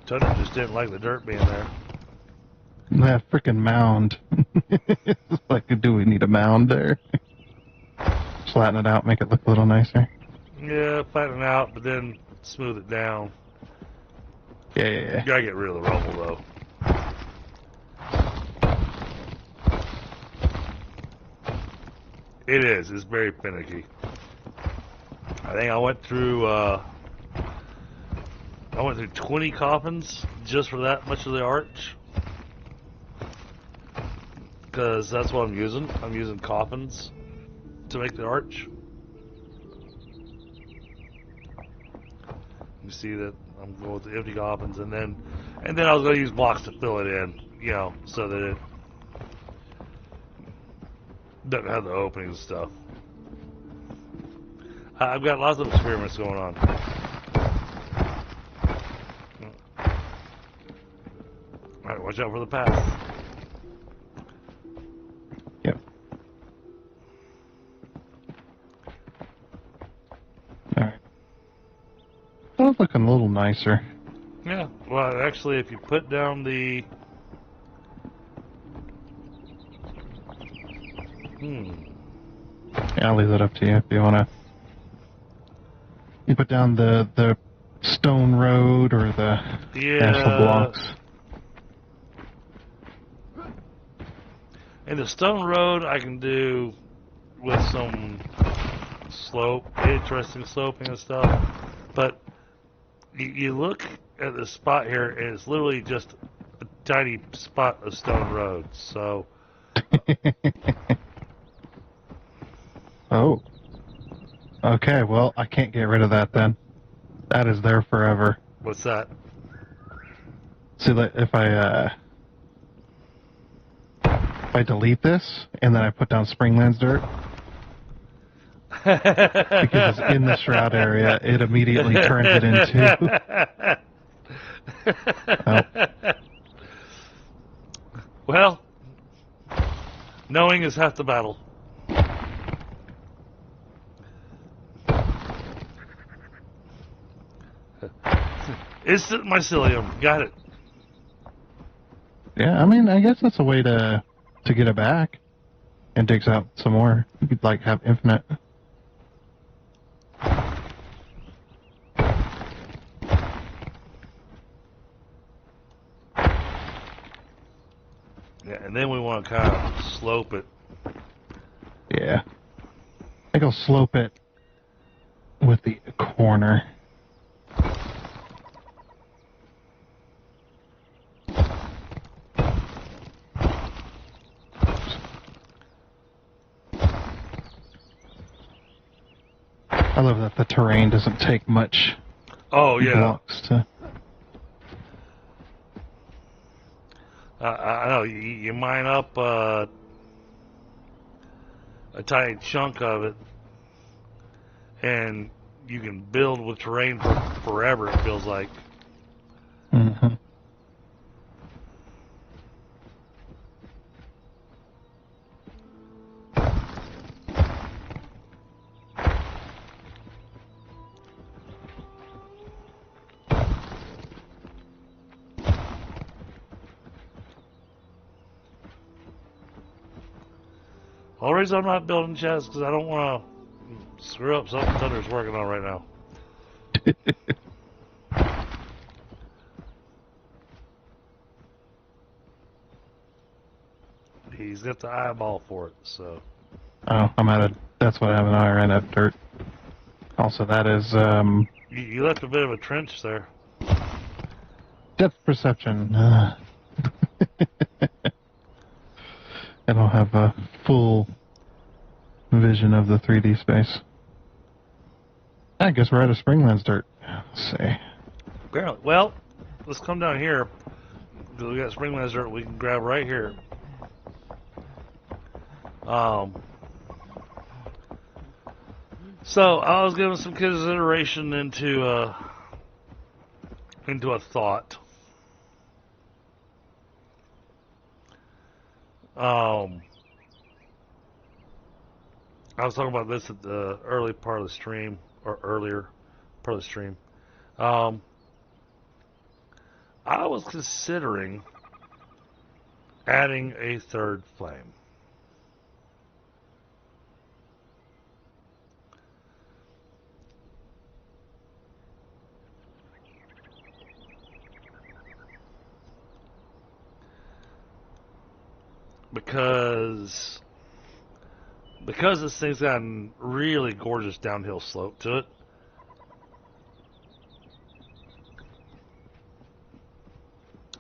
Speaker 2: Tony just didn't like the dirt being there.
Speaker 3: That freaking mound. It's like, do we need a mound there? Flatten it out, make it look a little nicer.
Speaker 2: Yeah, flatten it out, but then smooth it down.
Speaker 3: Yeah.
Speaker 2: You gotta get rid of the rubble, though. It is. It's very finicky. I think I went through 20 coffins just for that much of the arch. Because that's what I'm using. I'm using coffins to make the arch. You see that I'm going with the empty coffins, and then I was going to use blocks to fill it in, you know, so that Doesn't have the openings and stuff. I've got lots of experiments going on. Alright, watch out for the path.
Speaker 3: Yep. Alright. That was looking a little nicer.
Speaker 2: Yeah, well, actually, if you put down the...
Speaker 3: Yeah, I'll leave that up to you if you want to. You put down the stone road or the actual blocks.
Speaker 2: And the stone road I can do with some slope, interesting sloping and stuff. But you look at the spot here, and it's literally just a tiny spot of stone road. So.
Speaker 3: Oh. Okay, well, I can't get rid of that then. That is there forever.
Speaker 2: What's that?
Speaker 3: See, if I delete this and then I put down Springlands dirt, because it's in the shroud area, it immediately turns it into. Oh.
Speaker 2: Well, knowing is half the battle. Instant mycelium. Got it.
Speaker 3: Yeah, I mean, I guess that's a way to get it back and digs out some more. You could, like, have infinite.
Speaker 2: Yeah, and then we want to kind of slope it.
Speaker 3: Yeah. I think I'll slope it with the corner. I love that the terrain doesn't take much.
Speaker 2: Oh, yeah.
Speaker 3: Blocks to.
Speaker 2: I know, you mine up a tiny chunk of it, and you can build with terrain for forever, it feels like.
Speaker 3: Mm-hmm.
Speaker 2: The only reason I'm not building chests because I don't want to screw up something Thunder's working on right now. He's got the eyeball for it, so.
Speaker 3: Oh, I'm out of. That's what I have. I ran out of dirt. Also, that is
Speaker 2: You left a bit of a trench there.
Speaker 3: depth perception. I don't have a full vision of the 3D space. I guess we're out of Springlands dirt. Let's see.
Speaker 2: Apparently. Well, let's come down here. We got Springlands dirt we can grab right here. So I was giving some consideration into a thought. I was talking about this at the early part of the stream, or earlier part of the stream. I was considering adding a third flame. Because this thing's got a really gorgeous downhill slope to it.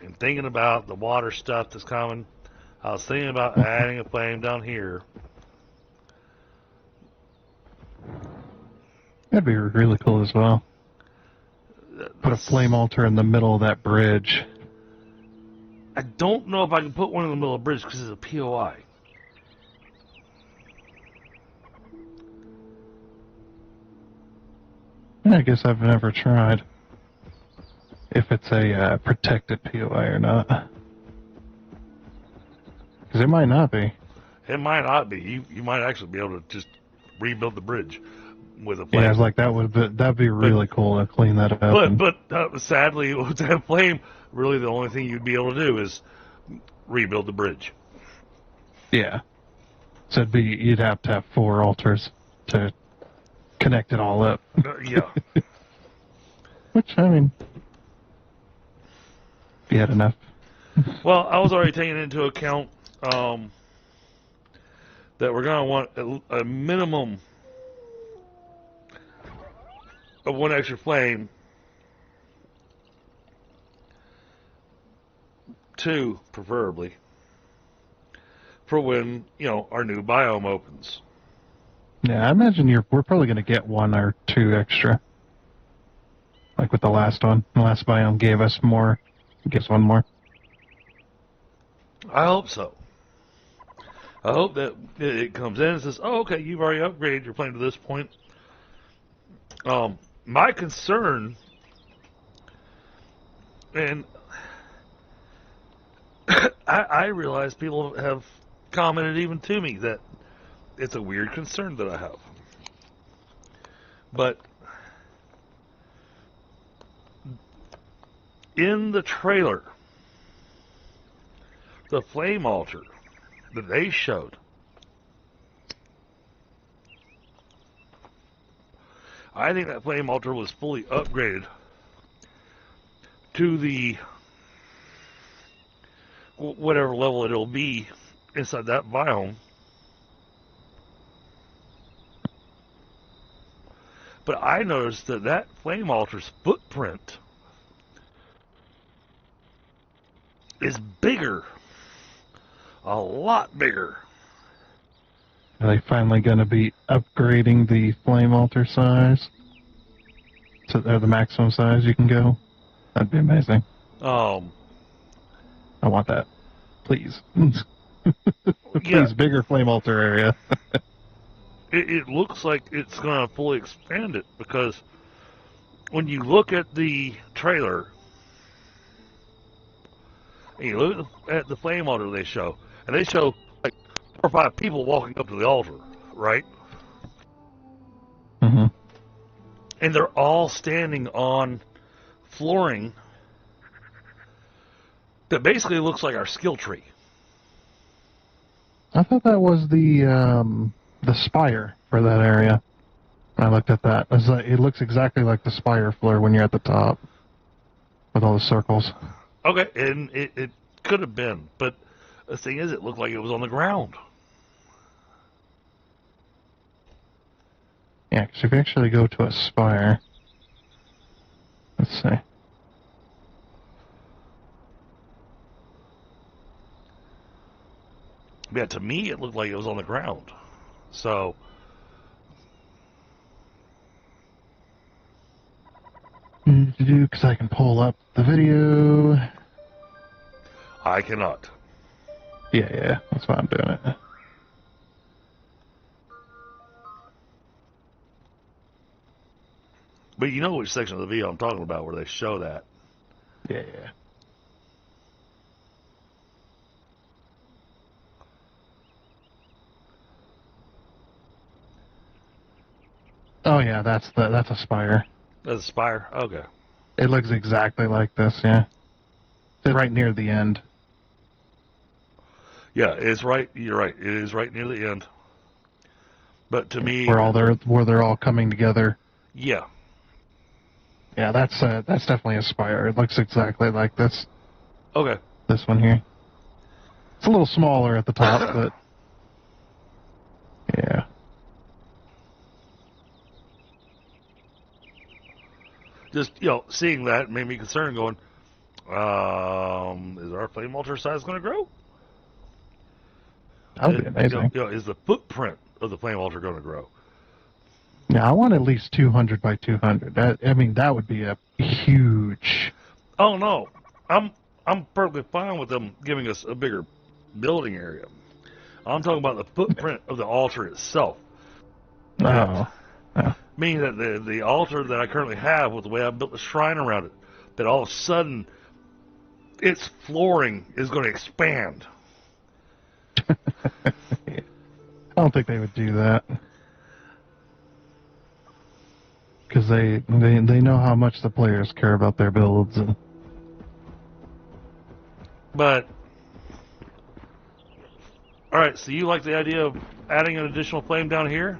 Speaker 2: And thinking about the water stuff that's coming, I was thinking about adding a flame down here.
Speaker 3: That'd be really cool as well. Put a flame altar in the middle of that bridge.
Speaker 2: I don't know if I can put one in the middle of the bridge because it's a POI.
Speaker 3: I guess I've never tried if it's a protected POI or not. Because it might not be.
Speaker 2: It might not be. You might actually be able to just rebuild the bridge with a flame.
Speaker 3: Yeah, it's like that'd be really cool to clean that up.
Speaker 2: But sadly, with that flame, really the only thing you'd be able to do is rebuild the bridge.
Speaker 3: Yeah. So you'd have to have 4 altars to connect it all up.
Speaker 2: Yeah.
Speaker 3: Which, I mean, if you had enough.
Speaker 2: Well, I was already taking into account that we're going to want a minimum of 1 extra flame, 2 preferably, for when, our new biome opens.
Speaker 3: Yeah, I imagine we're probably going to get 1 or 2 extra. Like with the last one. The last biome gave us more. Gives 1 more.
Speaker 2: I hope so. I hope that it comes in and says, oh, okay, you've already upgraded your flame to this point. My concern, and I realize people have commented even to me that it's a weird concern that I have. But in the trailer, the flame altar that they showed, I think that flame altar was fully upgraded to the whatever level it'll be inside that biome. But I noticed that flame altar's footprint is bigger. A lot bigger.
Speaker 3: Are they finally going to be upgrading the flame altar size? So they're the maximum size you can go? That'd be amazing. I want that. Please. Please,
Speaker 2: yeah.
Speaker 3: Bigger flame altar area.
Speaker 2: It looks like it's going to fully expand it, because when you look at the trailer, and you look at the flame altar they show, and they show like 4 or 5 people walking up to the altar, right?
Speaker 3: Mm-hmm.
Speaker 2: And they're all standing on flooring that basically looks like our skill tree.
Speaker 3: I thought that was the spire for that area. I looked at that. It looks exactly like the spire floor when you're at the top with all the circles.
Speaker 2: Okay, and it could have been, but the thing is, it looked like it was on the ground.
Speaker 3: Yeah, because if you actually go to a spire, let's see.
Speaker 2: Yeah, to me, it looked like it was on the ground. So,
Speaker 3: Because I can pull up the video.
Speaker 2: I cannot.
Speaker 3: Yeah, that's why I'm doing it.
Speaker 2: But you know which section of the video I'm talking about where they show that.
Speaker 3: Yeah. Oh yeah, that's a spire.
Speaker 2: That's a spire? Okay.
Speaker 3: It looks exactly like this, yeah. It's right near the end.
Speaker 2: Yeah, it's right. You're right. It is right near the end. But to me,
Speaker 3: where they're all coming together.
Speaker 2: Yeah.
Speaker 3: Yeah, that's definitely a spire. It looks exactly like this.
Speaker 2: Okay.
Speaker 3: This one here. It's a little smaller at the top, but yeah.
Speaker 2: Just, seeing that made me concerned, going, is our flame altar size going to grow?
Speaker 3: That would be amazing.
Speaker 2: Is the footprint of the flame altar going to grow?
Speaker 3: Yeah, I want at least 200 by 200. That would be a huge...
Speaker 2: Oh, no. I'm perfectly fine with them giving us a bigger building area. I'm talking about the footprint of the altar itself.
Speaker 3: Oh.
Speaker 2: Meaning that the altar that I currently have, with the way I built the shrine around it, that all of a sudden its flooring is going to expand.
Speaker 3: I don't think they would do that. Because they know how much the players care about their builds.
Speaker 2: But, alright, so you like the idea of adding an additional flame down here?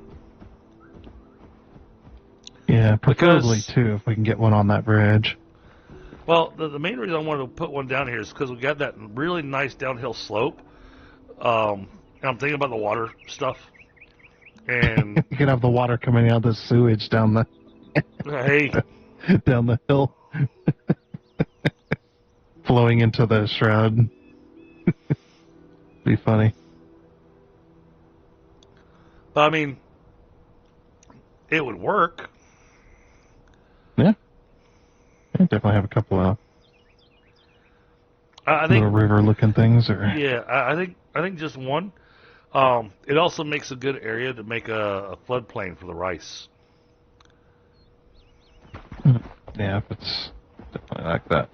Speaker 3: Yeah, preferably two, if we can get one on that bridge.
Speaker 2: Well, the main reason I wanted to put one down here is because we got that really nice downhill slope. And I'm thinking about the water stuff. And
Speaker 3: you can have the water coming out of the sewage down the down the hill, flowing into the shroud. Be funny.
Speaker 2: But I mean, it would work.
Speaker 3: Yeah. I definitely have a couple of little river-looking things, or
Speaker 2: yeah. I think just one. It also makes a good area to make a floodplain for the rice.
Speaker 3: Yeah, if it's definitely like that.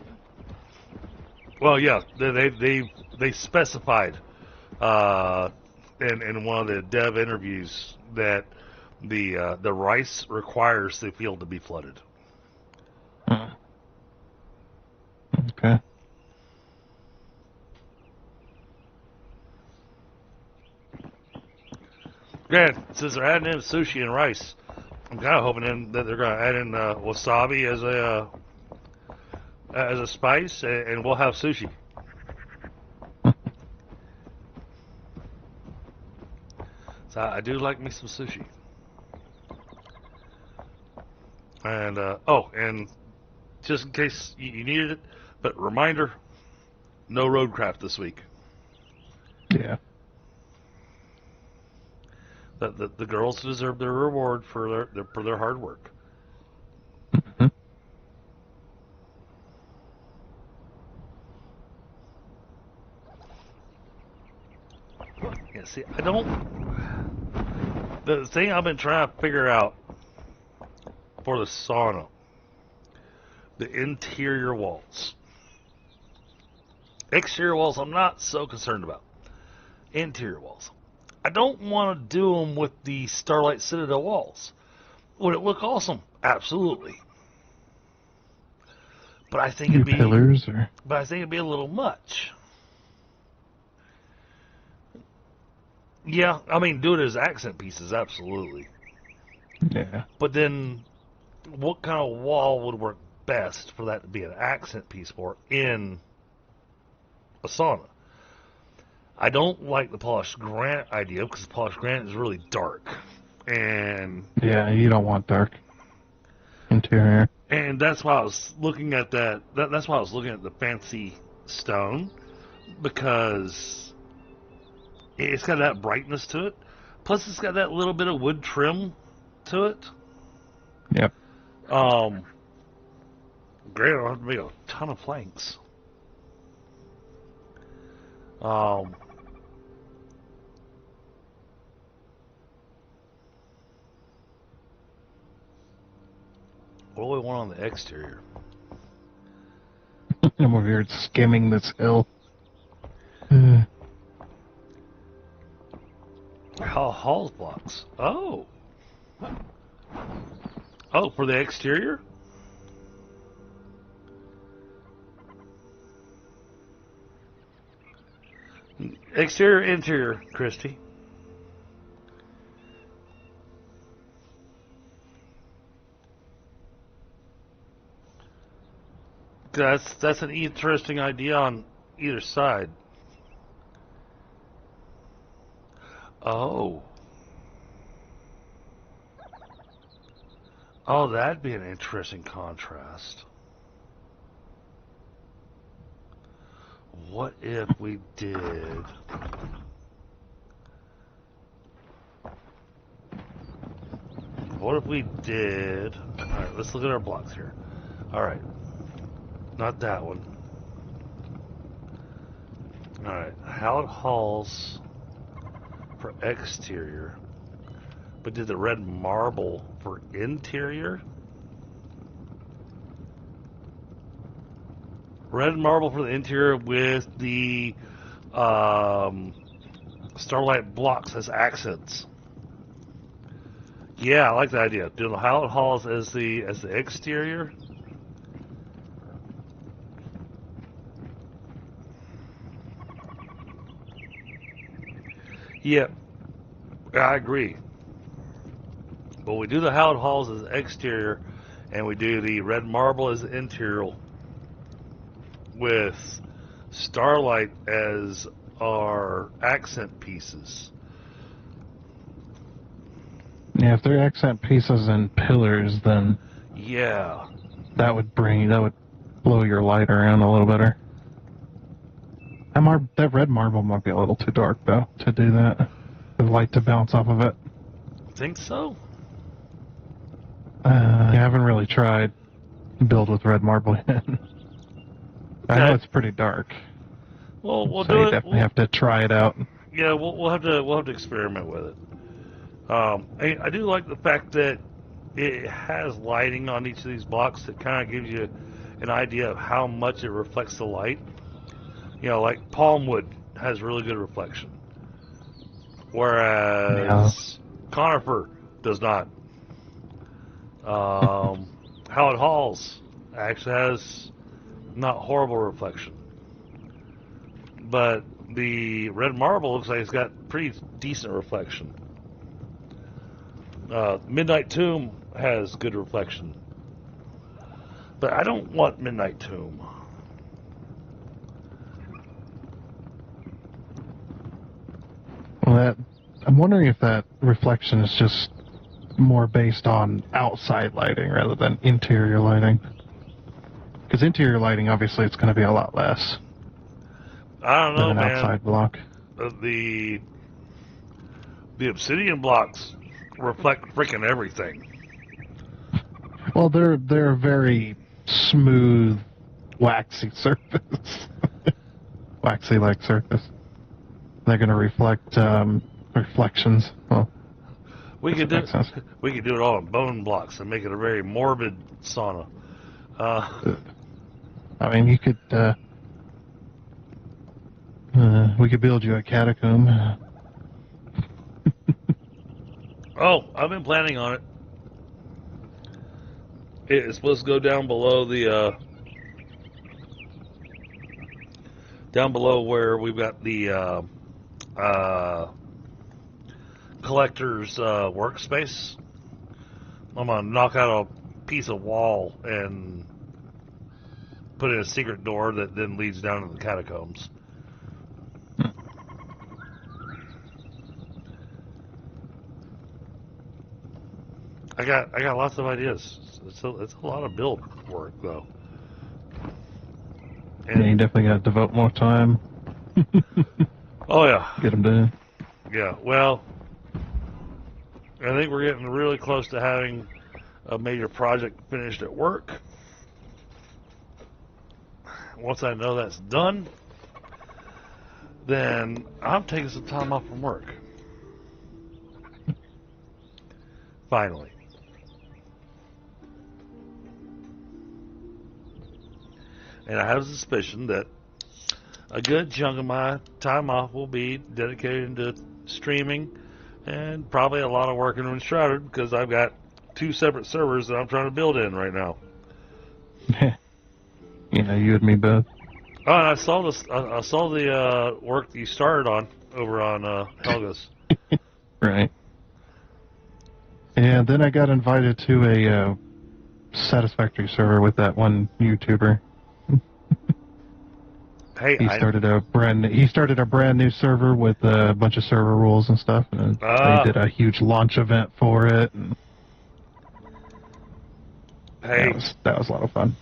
Speaker 2: Well, yeah, they specified in one of the dev interviews that the rice requires the field to be flooded.
Speaker 3: Okay.
Speaker 2: Granted, since they're adding in sushi and rice, I'm kind of hoping that they're going to add in wasabi as a spice, and we'll have sushi. So I do like me some sushi. And and just in case you needed it, but reminder: no roadcraft this week.
Speaker 3: Yeah.
Speaker 2: The girls deserve their reward for their hard work.
Speaker 3: Mm-hmm.
Speaker 2: Yeah, see, I don't. The thing I've been trying to figure out for the sauna, the interior walls. Exterior walls, I'm not so concerned about. Interior walls. I don't want to do them with the Starlight Citadel walls. Would it look awesome? Absolutely. But I think it'd be
Speaker 3: pillars, or?
Speaker 2: But I think it'd be a little much. Yeah, I mean, do it as accent pieces, absolutely.
Speaker 3: Yeah.
Speaker 2: But then, what kind of wall would work best for that to be an accent piece for in a sauna? I don't like the polished granite idea because the polished granite is really dark, and
Speaker 3: yeah, you don't want dark interior.
Speaker 2: And that's why I was looking at that. That's why I was looking at the fancy stone, because it's got that brightness to it. Plus, it's got that little bit of wood trim to it.
Speaker 3: Yep.
Speaker 2: Granted, I don't have to make a ton of planks. What do we want on the exterior?
Speaker 3: I'm over here skimming this hill.
Speaker 2: Halls blocks. Oh. Oh, for the exterior? Exterior, interior, Christy. That's an interesting idea on either side. Oh. Oh, that'd be an interesting contrast. What if we did... What if we did... Alright, let's look at our blocks here. Alright. Not that one. Alright, hallowed halls for exterior. but did the red marble for interior? Red marble for the interior with the starlight blocks as accents. Yeah, I like that idea. Doing the hallowed halls as the exterior. Yeah, I agree. But we do the hallowed halls as exterior, and we do the red marble as interior, with starlight as our accent pieces.
Speaker 3: Yeah, if they're accent pieces and pillars, then
Speaker 2: yeah,
Speaker 3: that would blow your light around a little better. That red marble might be a little too dark though to do that. The light to bounce off of it.
Speaker 2: Think so?
Speaker 3: I haven't really tried to build with red marble yet. Okay. I know it's pretty dark.
Speaker 2: Well, we'll
Speaker 3: so
Speaker 2: do
Speaker 3: you
Speaker 2: it.
Speaker 3: Definitely have to try it out.
Speaker 2: Yeah, we'll have to experiment with it. I do like the fact that it has lighting on each of these blocks that kind of gives you an idea of how much it reflects the light. You know, like palmwood has really good reflection, whereas conifer does not. Hallowed halls actually has not horrible reflection, but the red marble looks like it's got pretty decent reflection. Midnight Tomb has good reflection, but I don't want Midnight Tomb.
Speaker 3: Well, I'm wondering if that reflection is just more based on outside lighting rather than interior lighting. Because interior lighting, obviously, it's going to be a lot less.
Speaker 2: I don't know,
Speaker 3: than an
Speaker 2: man.
Speaker 3: Outside block.
Speaker 2: The obsidian blocks reflect freaking everything.
Speaker 3: Well, they're a very smooth, waxy surface. Waxy-like surface. They're going to reflect reflections. Well,
Speaker 2: we could do it all in bone blocks and make it a very morbid sauna.
Speaker 3: I mean, you could. We could build you a catacomb.
Speaker 2: Oh, I've been planning on it. It's supposed to go down below down below where we've got the collector's workspace. I'm gonna knock out a piece of wall and put in a secret door that then leads down to the catacombs. I got lots of ideas. It's a lot of build work though.
Speaker 3: And you definitely got to devote more time.
Speaker 2: Oh yeah.
Speaker 3: Get them done.
Speaker 2: Yeah. Well, I think we're getting really close to having a major project finished at work. Once I know that's done, then I'm taking some time off from work. Finally. And I have a suspicion that a good chunk of my time off will be dedicated to streaming and probably a lot of work in Enshrouded because I've got 2 separate servers that I'm trying to build in right now.
Speaker 3: You know, you and me both.
Speaker 2: Oh, and I saw the work that you started on over on Helga's.
Speaker 3: Right. And then I got invited to a Satisfactory server with that one YouTuber.
Speaker 2: Hey,
Speaker 3: he started a brand new server with a bunch of server rules and stuff, and they did a huge launch event for it. And
Speaker 2: hey,
Speaker 3: that was a lot of fun.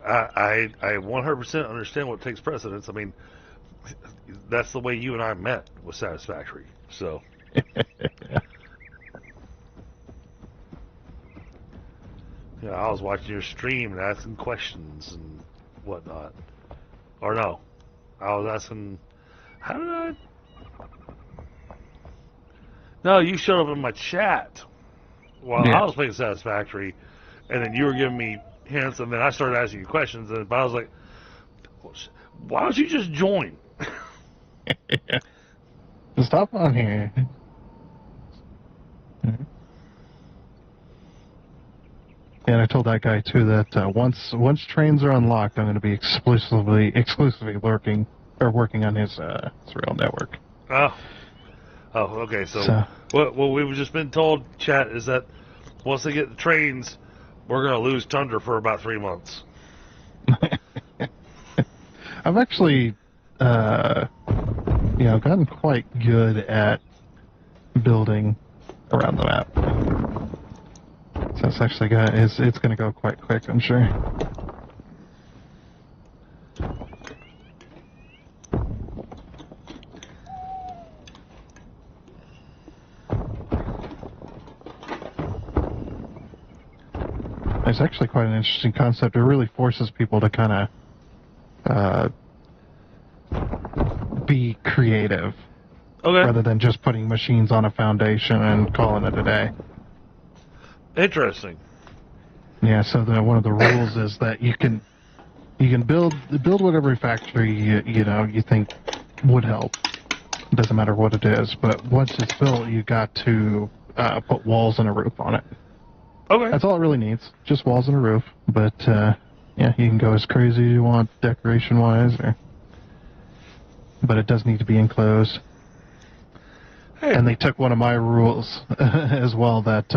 Speaker 2: I 100% understand what takes precedence. I mean, that's the way you and I met with Satisfactory. So. Yeah, I was watching your stream and asking questions and whatnot. Or no, I was asking, how did I? No, you showed up in my chat while
Speaker 3: Yeah.
Speaker 2: I was playing Satisfactory, and then you were giving me hints, and then I started asking you questions, but I was like, why don't you just join?
Speaker 3: Stop on here. And I told that guy too that once trains are unlocked, I'm going to be exclusively working on his Thrall network.
Speaker 2: Oh, okay. So what we've just been told, chat, is that once they get the trains, we're going to lose Tundra for about 3 months.
Speaker 3: I've actually, gotten quite good at building around the map. So it's actually it's going to go quite quick, I'm sure. It's actually quite an interesting concept. It really forces people to kind of be creative, rather than just putting machines on a foundation and calling it a day.
Speaker 2: Interesting.
Speaker 3: Yeah. So one of the rules is that you can build whatever factory you think would help. It doesn't matter what it is, but once it's built, you got to put walls and a roof on it.
Speaker 2: Okay.
Speaker 3: That's all it really needs, just walls and a roof. But you can go as crazy as you want decoration-wise, but it does need to be enclosed.
Speaker 2: Hey.
Speaker 3: And they took one of my rules as well, that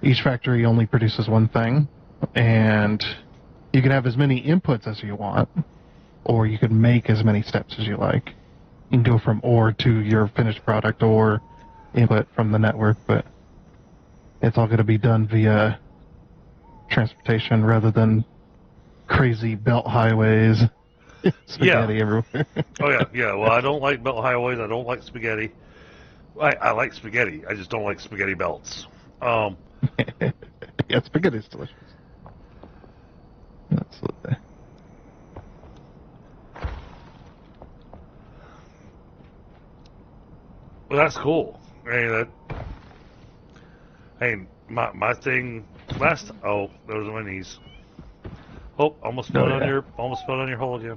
Speaker 3: each factory only produces one thing, and you can have as many inputs as you want, or you can make as many steps as you like. You can go from ore to your finished product, or input from the network, but it's all going to be done via transportation rather than crazy belt highways. Spaghetti everywhere.
Speaker 2: Yeah. Well, I don't like belt highways. I don't like spaghetti. I like spaghetti. I just don't like spaghetti belts.
Speaker 3: Yeah, spaghetti's delicious. Absolutely.
Speaker 2: Well, that's cool. My thing last. Oh, those are my knees. Oh, almost fell on your hole again.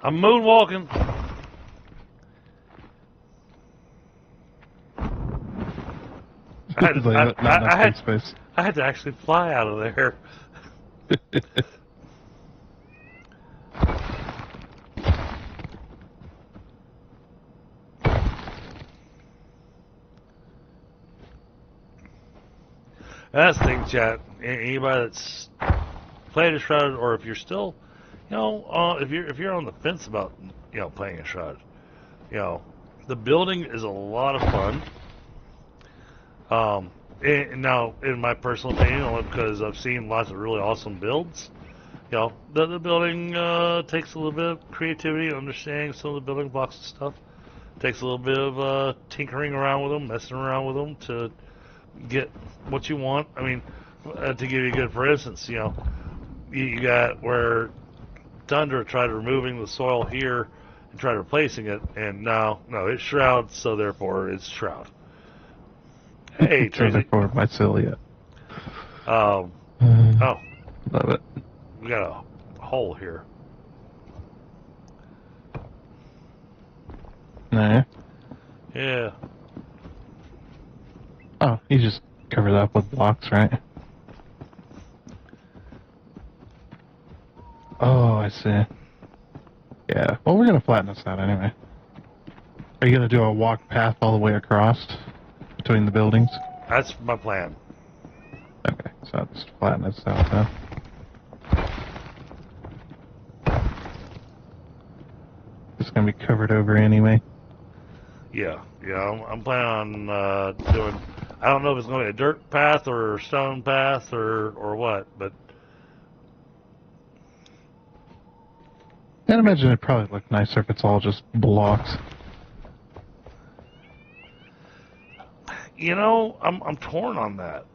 Speaker 2: I'm moonwalking. I had to actually fly out of there. That's the thing, chat. Anybody that's played Enshrouded, or if you're still, if you're on the fence about, playing Enshrouded, the building is a lot of fun. Now, in my personal opinion, only because I've seen lots of really awesome builds, the building takes a little bit of creativity, understanding some of the building blocks and stuff. Takes a little bit of tinkering around with them, messing around with them to get what you want. I mean, to give you a good, for instance, you got where Tundra tried removing the soil here and tried replacing it, and no, it's Shroud, so therefore it's Shroud. Hey, Tracy.
Speaker 3: For my cilia.
Speaker 2: Oh,
Speaker 3: love it.
Speaker 2: We got a hole here.
Speaker 3: Nah.
Speaker 2: Yeah.
Speaker 3: Oh, you just cover it up with blocks, right? Oh, I see. Yeah. Well, we're gonna flatten this out anyway. Are you gonna do a walk path all the way across between the buildings?
Speaker 2: That's my plan.
Speaker 3: Okay, so I'll just flatten this out then. It's gonna be covered over anyway.
Speaker 2: Yeah. I'm planning on doing. I don't know if it's going to be a dirt path or a stone path or what, but
Speaker 3: I'd imagine it'd probably look nicer if it's all just blocks.
Speaker 2: I'm torn on that.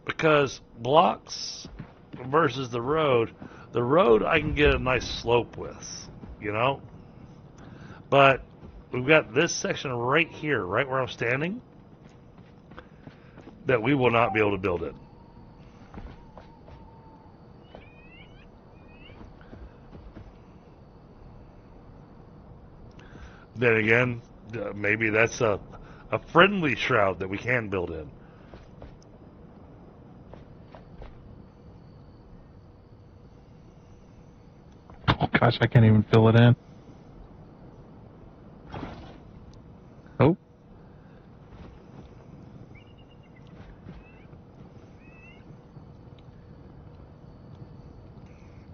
Speaker 2: Because blocks versus the road I can get a nice slope with, you know? But we've got this section right here, right where I'm standing, that we will not be able to build it. Then again, maybe that's a friendly shroud that we can build in.
Speaker 3: Oh gosh, I can't even fill it in. Oh.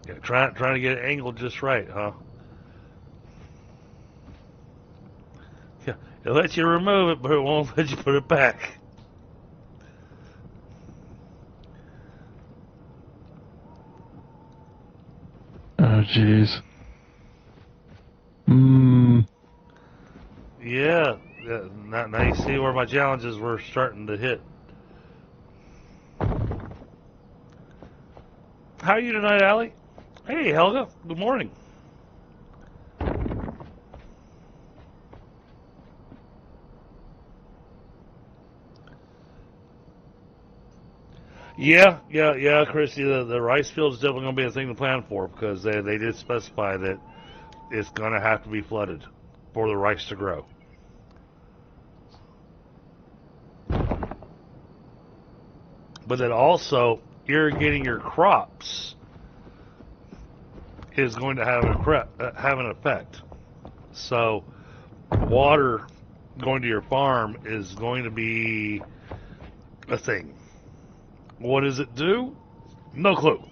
Speaker 2: Yeah, trying to get it angled just right, huh? Yeah, it lets you remove it, but it won't let you put it back.
Speaker 3: Oh jeez.
Speaker 2: Yeah, now you see where my challenges were starting to hit. How are you tonight, Allie? Hey, Helga. Good morning. Yeah, Christy. The rice field is definitely going to be a thing to plan for because they did specify that it's going to have to be flooded for the rice to grow. But then also irrigating your crops is going to have an effect. So water going to your farm is going to be a thing. What does it do? No clue.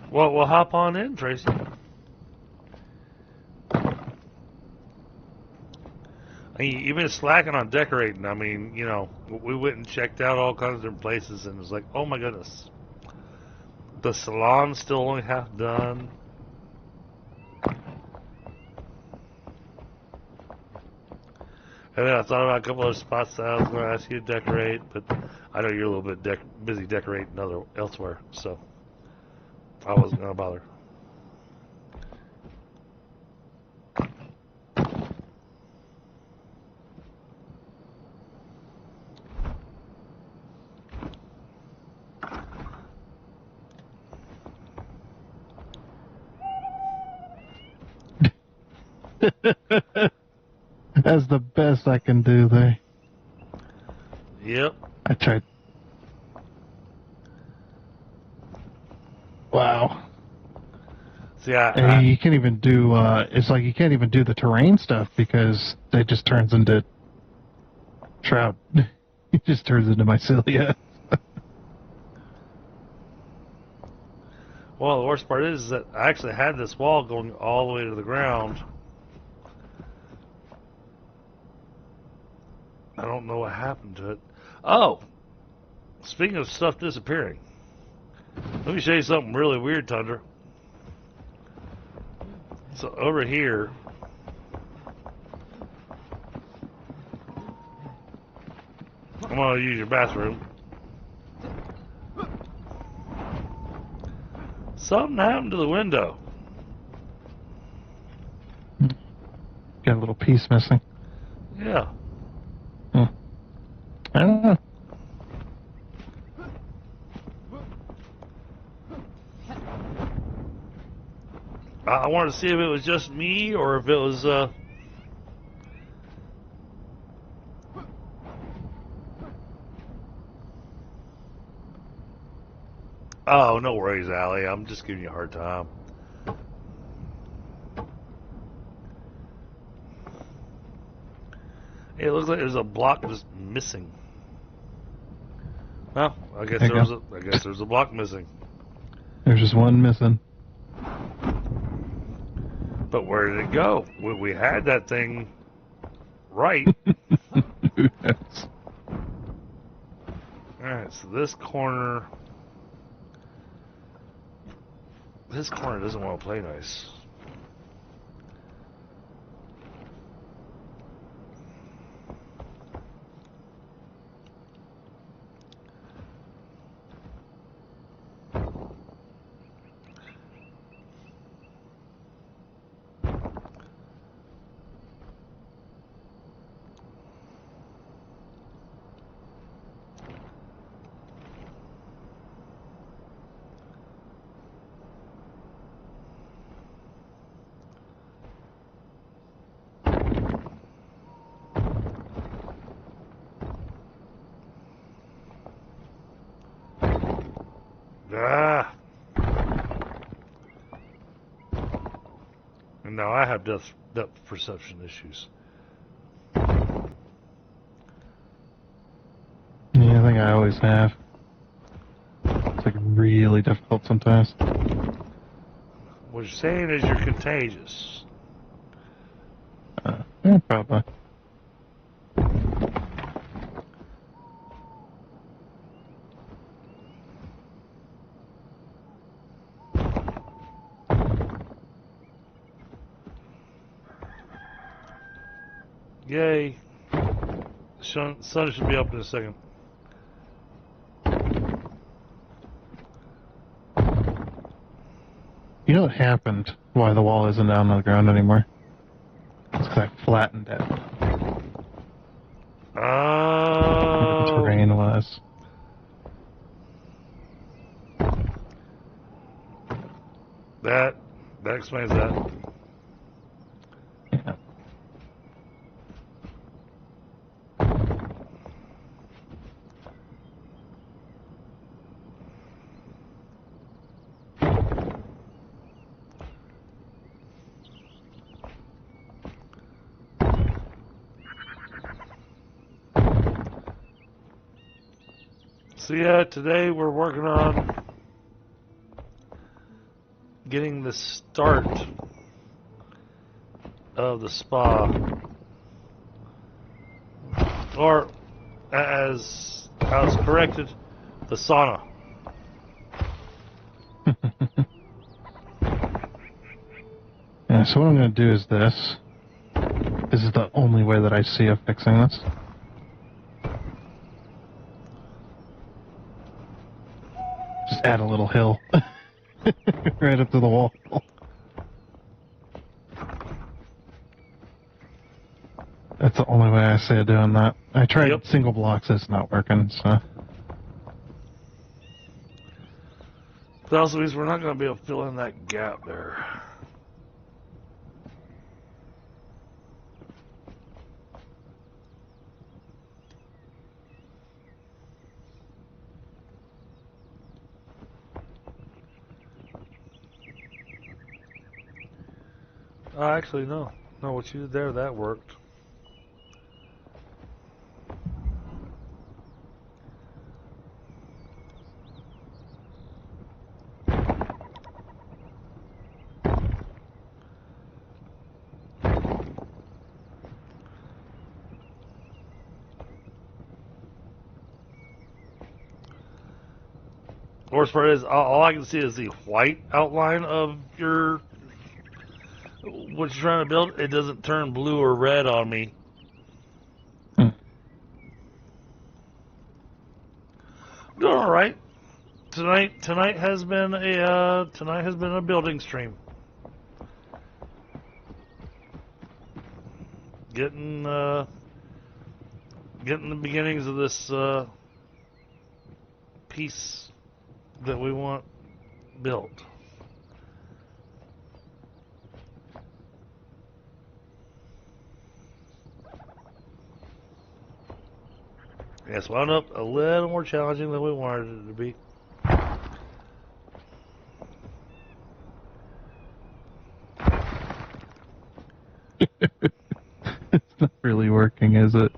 Speaker 2: Well, we'll hop on in, Tracy. I mean, you've been slacking on decorating. I mean, you know, we went and checked out all kinds of different places, and it was like, oh my goodness. The salon's still only half done. And then I thought about a couple of spots that I was going to ask you to decorate, but I know you're a little bit busy decorating elsewhere, so I wasn't going to bother.
Speaker 3: That's the best I can do there.
Speaker 2: Yep.
Speaker 3: I tried. Wow.
Speaker 2: See,
Speaker 3: you can't even do, it's like you can't even do the terrain stuff because it just turns into Shroud. It just turns into mycelia.
Speaker 2: Well, the worst part is that I actually had this wall going all the way to the ground. I don't know what happened to it. Oh, speaking of stuff disappearing, let me show you something really weird, Tundra. So over here, I'm going to use your bathroom. Something happened to the window.
Speaker 3: Got a little piece missing.
Speaker 2: Yeah.
Speaker 3: I don't know.
Speaker 2: I wanted to see if it was just me or if it was, Oh, no worries, Allie. I'm just giving you a hard time. It looks like there's a block just missing. Well, I guess there's a block missing.
Speaker 3: There's just one missing.
Speaker 2: But where did it go? We had that thing right.
Speaker 3: Yes.
Speaker 2: Alright, so this corner doesn't want to play nice. Ah. And now I have depth perception issues.
Speaker 3: Yeah, I think I always have. It's like really difficult sometimes.
Speaker 2: What you're saying is you're contagious.
Speaker 3: Yeah, probably.
Speaker 2: Yay. Sun should be up in a second.
Speaker 3: You know what happened? Why the wall isn't down on the ground anymore? It's because I flattened it.
Speaker 2: Oh.
Speaker 3: The terrain was.
Speaker 2: That explains that.
Speaker 3: Yeah.
Speaker 2: So yeah, today we're working on getting the start of the spa, or as I was corrected, the sauna.
Speaker 3: Yeah, so what I'm going to do is this. This is the only way that I see of fixing this. Just add a little hill right up to the wall. That's the only way I see of doing that. I tried single blocks, it's not working, so.
Speaker 2: That also means we're not going to be able to fill in that gap there. Actually, no. No, what you did there, that worked. Worst part is, all I can see is the white outline of your what you're trying to build. It doesn't turn blue or red on me. Doing all right. Tonight has been a building stream. Getting the beginnings of this piece that we want built. Yes, wound up a little more challenging than we wanted it to be.
Speaker 3: It's not really working, is it?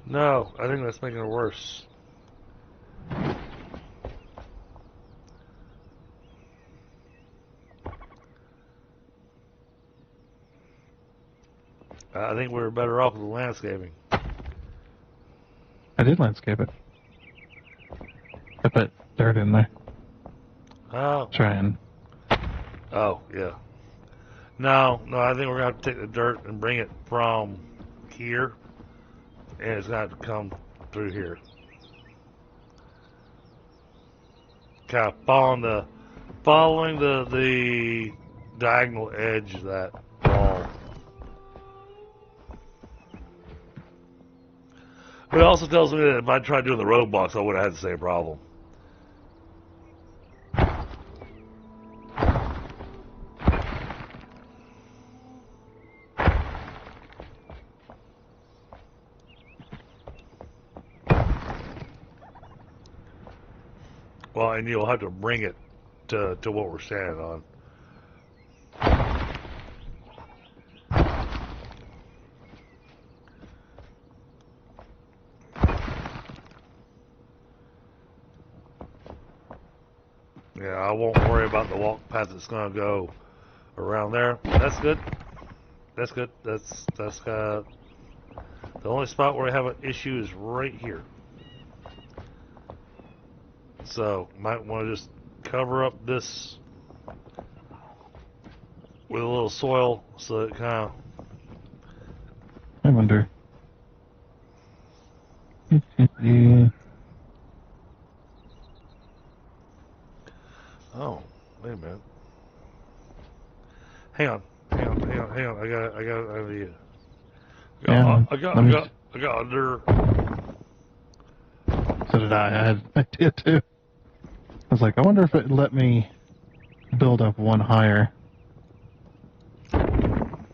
Speaker 2: No, I think that's making it worse. I think we were better off with the landscaping.
Speaker 3: I did landscape it. I put dirt in there.
Speaker 2: Oh.
Speaker 3: Try and...
Speaker 2: Oh, yeah. No, I think we're going to have to take the dirt and bring it from here. And it's going to have to come through here. Kind of following the diagonal edge of that wall. But it also tells me that if I tried doing the roadblocks, I would have had the same problem. Well, and you'll have to bring it to what we're standing on. Yeah, I won't worry about the walk path that's going to go around there. That's good. That's good. That's the only spot where I have an issue is right here. So, might want to just cover up this with a little soil so it kind of...
Speaker 3: I wonder. Yeah.
Speaker 2: Oh, wait a minute. Hang on. I got an idea. I got under.
Speaker 3: So did I. I had an idea too. I was like, I wonder if it let me build up one higher. And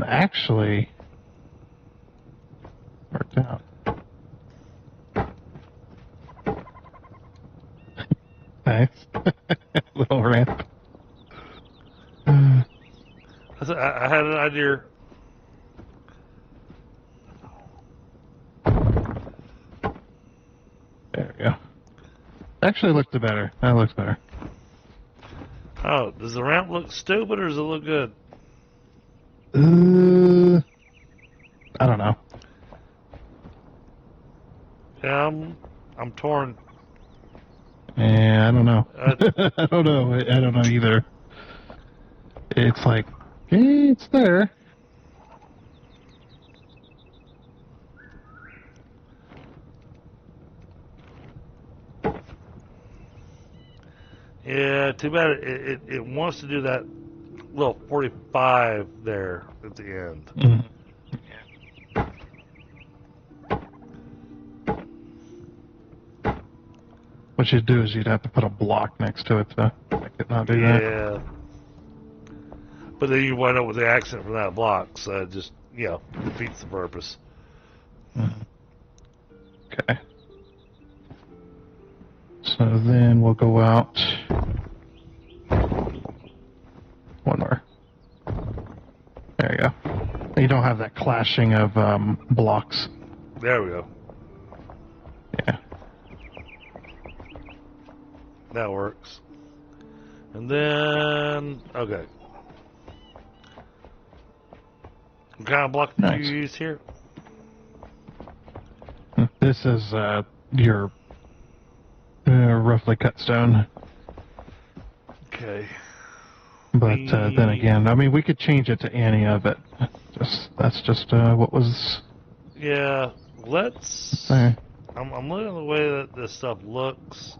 Speaker 3: actually worked out. Nice. Little ramp.
Speaker 2: I had an idea.
Speaker 3: There we go. Actually looked better. That looks better.
Speaker 2: Oh, does the ramp look stupid or does it look good?
Speaker 3: I don't know.
Speaker 2: Yeah, I'm torn.
Speaker 3: Yeah, I don't know. I don't know. I don't know either. It's like, it's there.
Speaker 2: Yeah, too bad it wants to do that little 45 there at the end.
Speaker 3: Mm-hmm. What you'd do is you'd have to put a block next to it to make it not do that.
Speaker 2: Yeah. But then you wind up with the accent from that block, so it just, defeats the purpose.
Speaker 3: Mm-hmm. Okay. So then we'll go out one more. There you go. You don't have that clashing of blocks.
Speaker 2: There we go.
Speaker 3: Yeah.
Speaker 2: That works. And then, okay. What kind of block did you use here?
Speaker 3: This is your roughly cut stone.
Speaker 2: Okay.
Speaker 3: But then again, I mean, we could change it to any of it. That's just what was.
Speaker 2: Yeah, let's.
Speaker 3: There.
Speaker 2: I'm looking at the way that this stuff looks.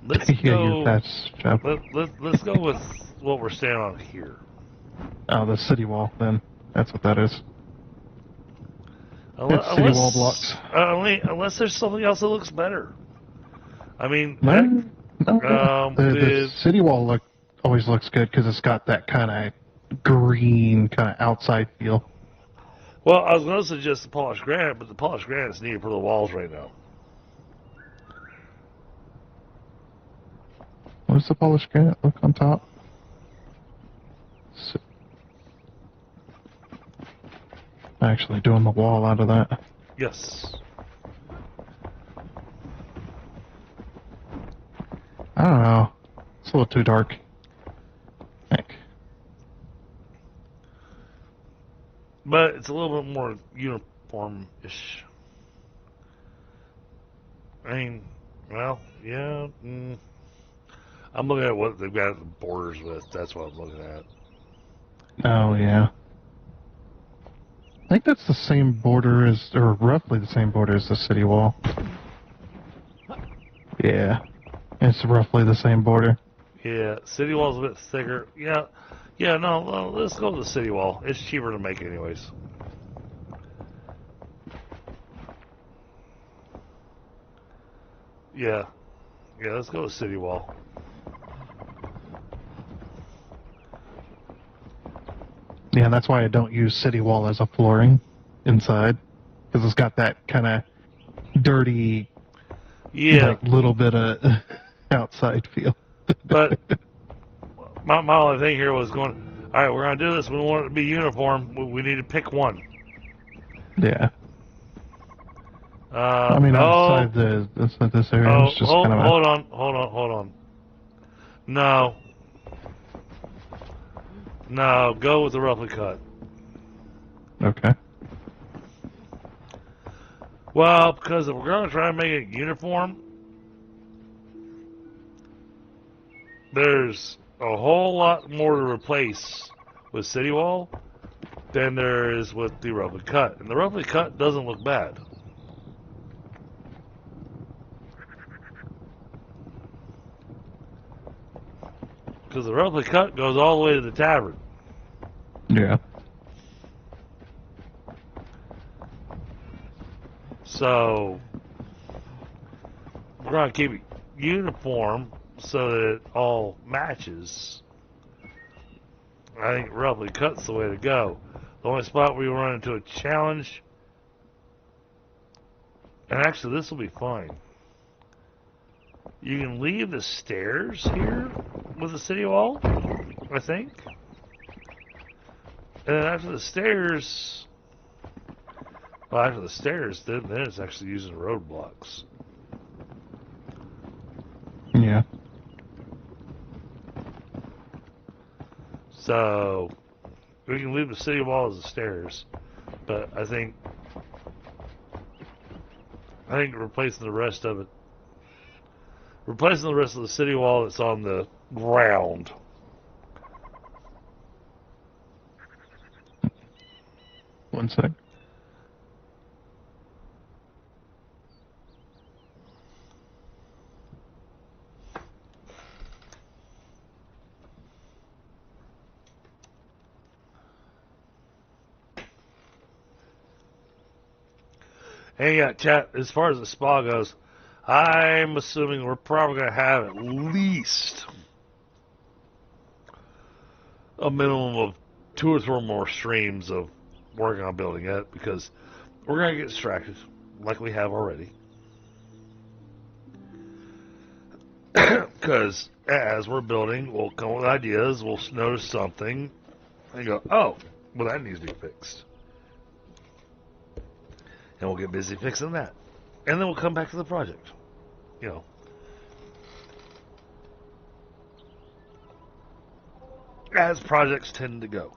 Speaker 2: Let's
Speaker 3: Yeah,
Speaker 2: go.
Speaker 3: that's job.
Speaker 2: Let's go with what we're standing on here.
Speaker 3: Oh, the city wall. Then that's what that is.
Speaker 2: Unless,
Speaker 3: City wall blocks.
Speaker 2: Unless there's something else that looks better. I mean,
Speaker 3: No. The city wall always looks good because it's got that kind of green kind of outside feel.
Speaker 2: Well, I was going to suggest the polished granite, but the polished granite is needed for the walls right now.
Speaker 3: What does the polished granite look on top? Actually doing the wall out of that.
Speaker 2: Yes.
Speaker 3: I don't know. It's a little too dark. Heck.
Speaker 2: But it's a little bit more uniform-ish. I mean, well, yeah. I'm looking at what they've got the borders with. That's what I'm looking at.
Speaker 3: Oh, yeah. I think that's the same border as, or roughly the same border as the city wall. Yeah. It's roughly the same border.
Speaker 2: Yeah, city wall's a bit thicker. Yeah, no, let's go with the city wall. It's cheaper to make anyways. Yeah, let's go with city wall.
Speaker 3: Yeah, and that's why I don't use city wall as a flooring inside. Because it's got that kind of dirty,
Speaker 2: Yeah.
Speaker 3: like, little bit of outside feel.
Speaker 2: But my only thing here was going, all right, we're going to do this. We want it to be uniform. We need to pick one.
Speaker 3: Yeah. I mean, outside this area, it's just kind of
Speaker 2: hold on. No, go with the roughly cut.
Speaker 3: Okay.
Speaker 2: Well, because if we're going to try and make it uniform, there's a whole lot more to replace with City Wall than there is with the roughly cut. And the roughly cut doesn't look bad. Because the roughly cut goes all the way to the tavern.
Speaker 3: Yeah.
Speaker 2: So, we're going to keep it uniform so that it all matches. I think roughly cut's the way to go. The only spot where you run into a challenge, and actually this will be fine. You can leave the stairs here with the city wall, I think. And then after the stairs, then it's actually using roadblocks.
Speaker 3: Yeah.
Speaker 2: So, we can leave the city wall as the stairs, but I think replacing the rest of the city wall that's on the ground.
Speaker 3: One sec.
Speaker 2: And yeah, chat, as far as the spa goes, I'm assuming we're probably going to have at least a minimum of 2 or 3 more streams of working on building it, because we're going to get distracted, like we have already. Because as we're building, we'll come with ideas, we'll notice something, and go, oh, well, that needs to be fixed. And we'll get busy fixing that. And then we'll come back to the project. You know. As projects tend to go.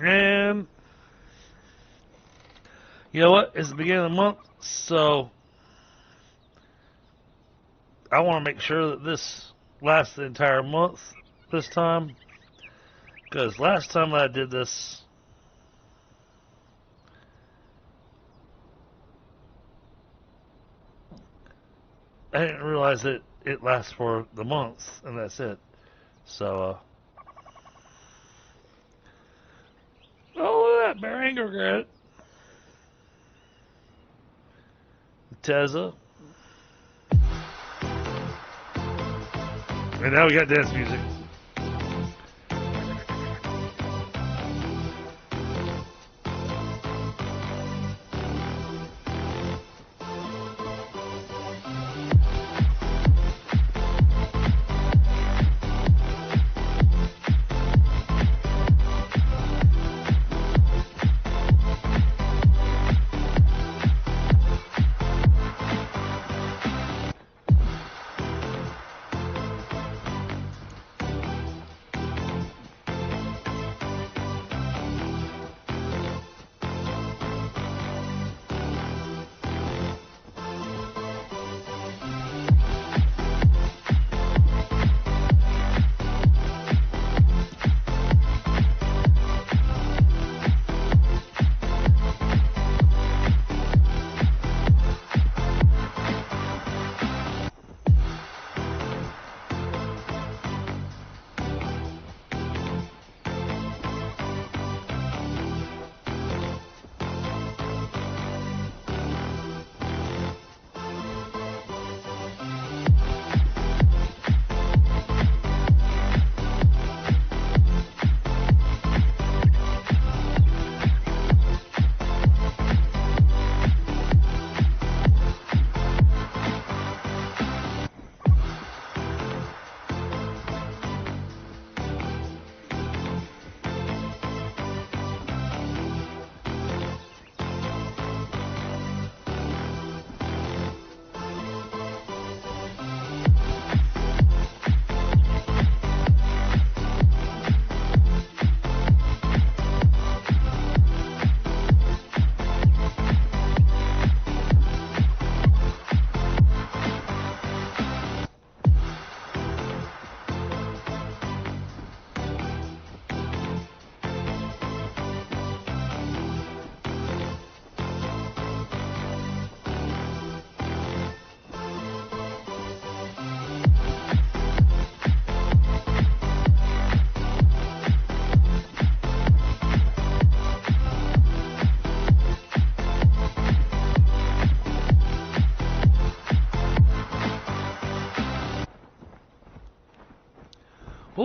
Speaker 2: And you know what? It's the beginning of the month, so I want to make sure that this lasts the entire month this time, because last time I did this, I didn't realize that it lasts for the month, and that's it. So, oh, look at that, Bear Anger Grid. Teza. And now we got dance music.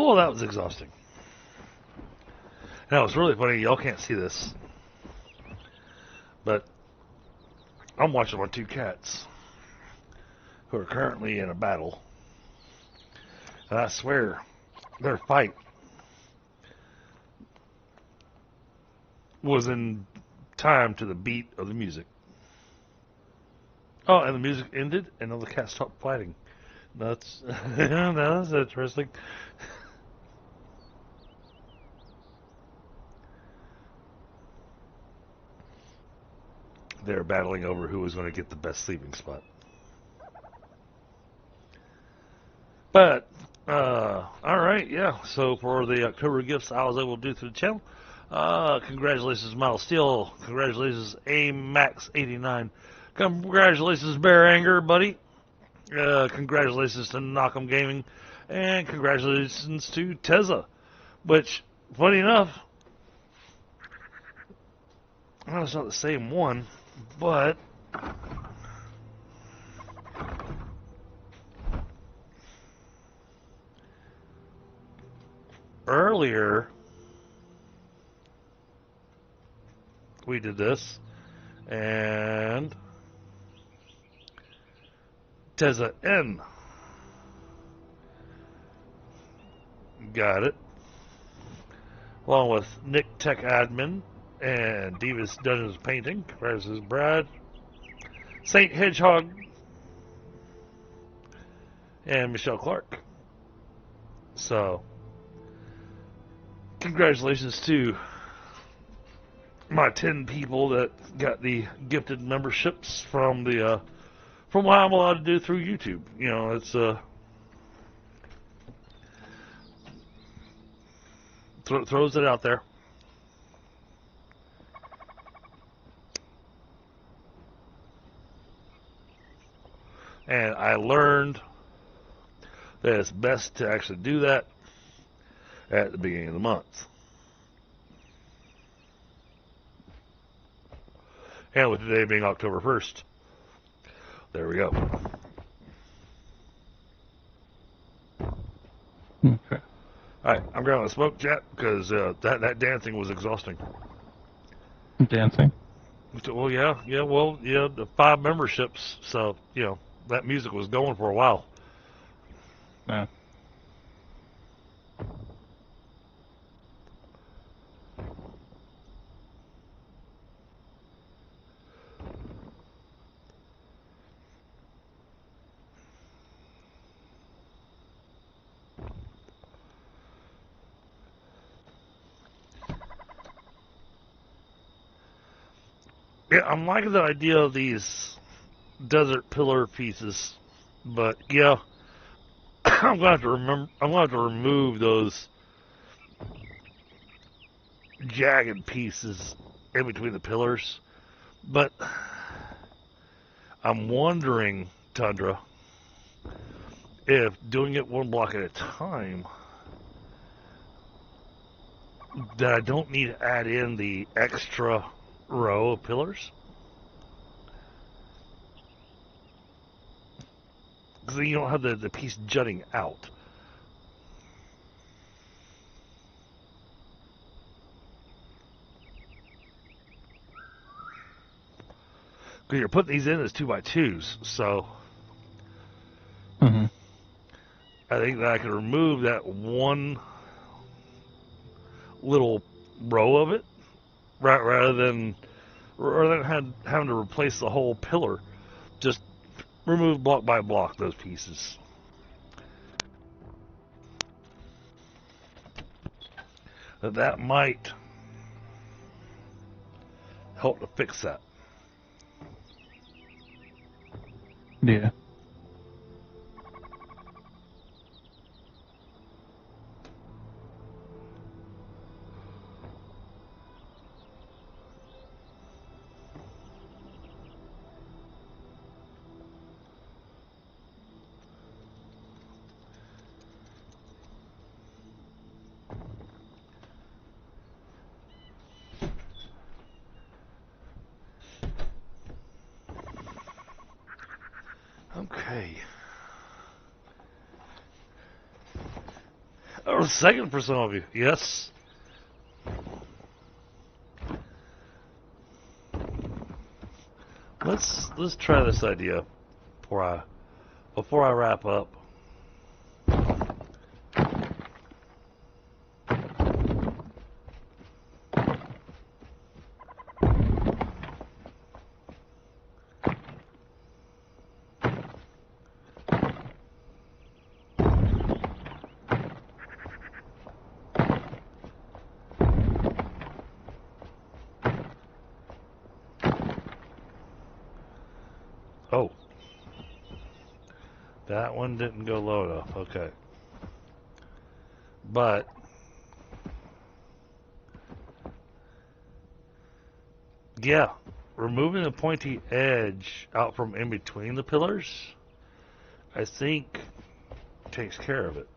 Speaker 2: Oh, that was exhausting. Now, it's really funny. Y'all can't see this. But I'm watching my two cats who are currently in a battle. And I swear, their fight was in time to the beat of the music. Oh, and the music ended, and all the cats stopped fighting. That's that's interesting. They're battling over who was going to get the best sleeping spot. But, alright, yeah. So for the October gifts I was able to do through the channel, congratulations, Miles Steel. Congratulations, AMAX89. Congratulations, Bear Anger, buddy. Congratulations to Knockem Gaming. And congratulations to Teza. Which, funny enough, well, it's not the same one, but earlier we did this, and Teza N got it, along with Nick Tech Admin and Divas Dungeons Painting. Congratulations, Brad. Saint Hedgehog and Michelle Clark. So, congratulations to my 10 people that got the gifted memberships from the from what I'm allowed to do through YouTube. You know, it's throws it out there. And I learned that it's best to actually do that at the beginning of the month. And with today being October 1st, there we go.
Speaker 3: Okay.
Speaker 2: Alright, I'm going to smoke, chat, because that dancing was exhausting.
Speaker 3: Dancing?
Speaker 2: Well, yeah, the 5 memberships, so, you know, that music was going for a while.
Speaker 3: Yeah.
Speaker 2: Yeah, I'm liking the idea of these desert pillar pieces, but yeah, I'm going to have to remove those jagged pieces in between the pillars. But I'm wondering, Tundra, if doing it one block at a time, that I don't need to add in the extra row of pillars. Because then you don't have the piece jutting out. Because you're putting these in as 2x2s, so I think that I could remove that one little row of it, rather than having to replace the whole pillar. Just remove block by block those pieces. That might help to fix that.
Speaker 3: Yeah.
Speaker 2: a second for some of you. Yes. Let's try this idea before I wrap up. Oh. That one didn't go low enough. Okay. But yeah, removing the pointy edge out from in between the pillars, I think takes care of it.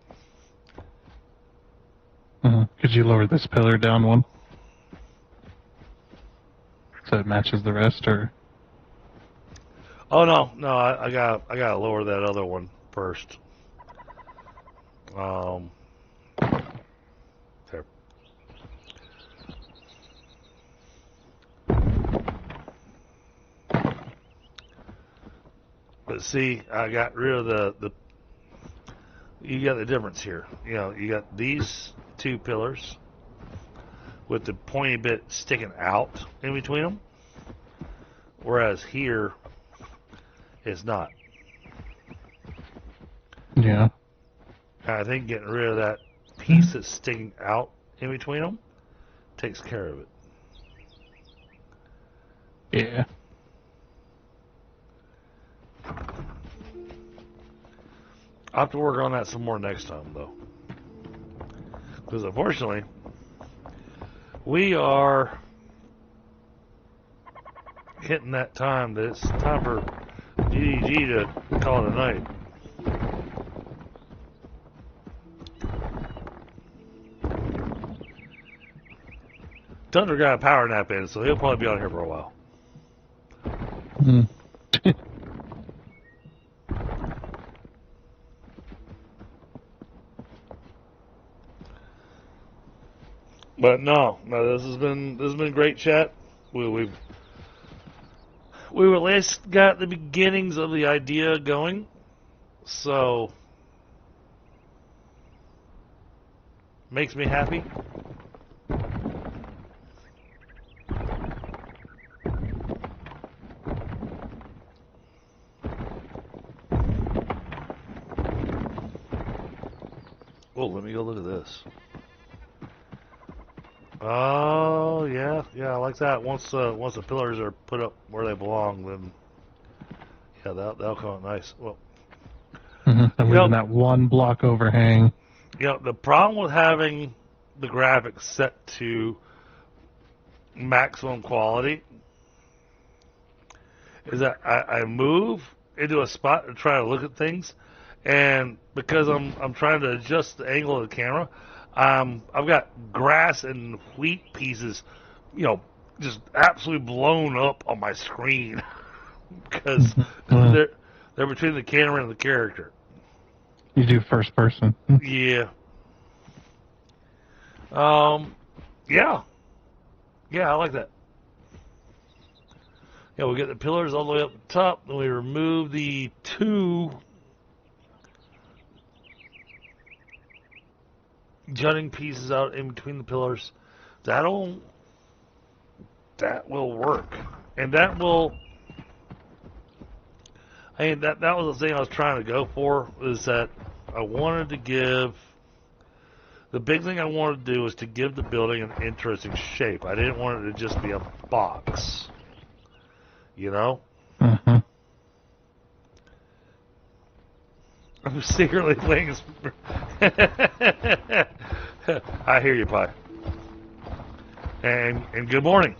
Speaker 3: Could you lower this pillar down one so it matches the rest, or?
Speaker 2: Oh no, I gotta lower that other one first. There. But see, I got rid of the. You got the difference here. You know, you got these two pillars with the pointy bit sticking out in between them, whereas here it's not.
Speaker 3: Yeah.
Speaker 2: And I think getting rid of that piece that's sticking out in between them takes care of it.
Speaker 3: Yeah.
Speaker 2: I'll have to work on that some more next time, though. Because unfortunately, we are hitting that time that it's time for DDG to call it a night. Thunder got a power nap in, so he'll probably be on here for a while. But no, this has been great chat. We've at least got the beginnings of the idea going. So makes me happy. Oh, let me go look at this. Oh yeah, I like that. Once the pillars are put up where they belong, then yeah, that'll come out nice. Well,
Speaker 3: And leaving that one block overhang.
Speaker 2: You know, the problem with having the graphics set to maximum quality is that I move into a spot to try to look at things, and because I'm trying to adjust the angle of the camera, I've got grass and wheat pieces, you know, just absolutely blown up on my screen because they're between the camera and the character.
Speaker 3: You do first person.
Speaker 2: Yeah. Yeah, I like that. Yeah, we get the pillars all the way up the top, then we remove the two jutting pieces out in between the pillars. That will work, and that will. I mean, that was the thing I was trying to go for, is that I wanted to give. The big thing I wanted to do was to give the building an interesting shape. I didn't want it to just be a box. You know?
Speaker 3: Mm-hmm.
Speaker 2: I'm secretly playing. I hear you, Pi. And good morning.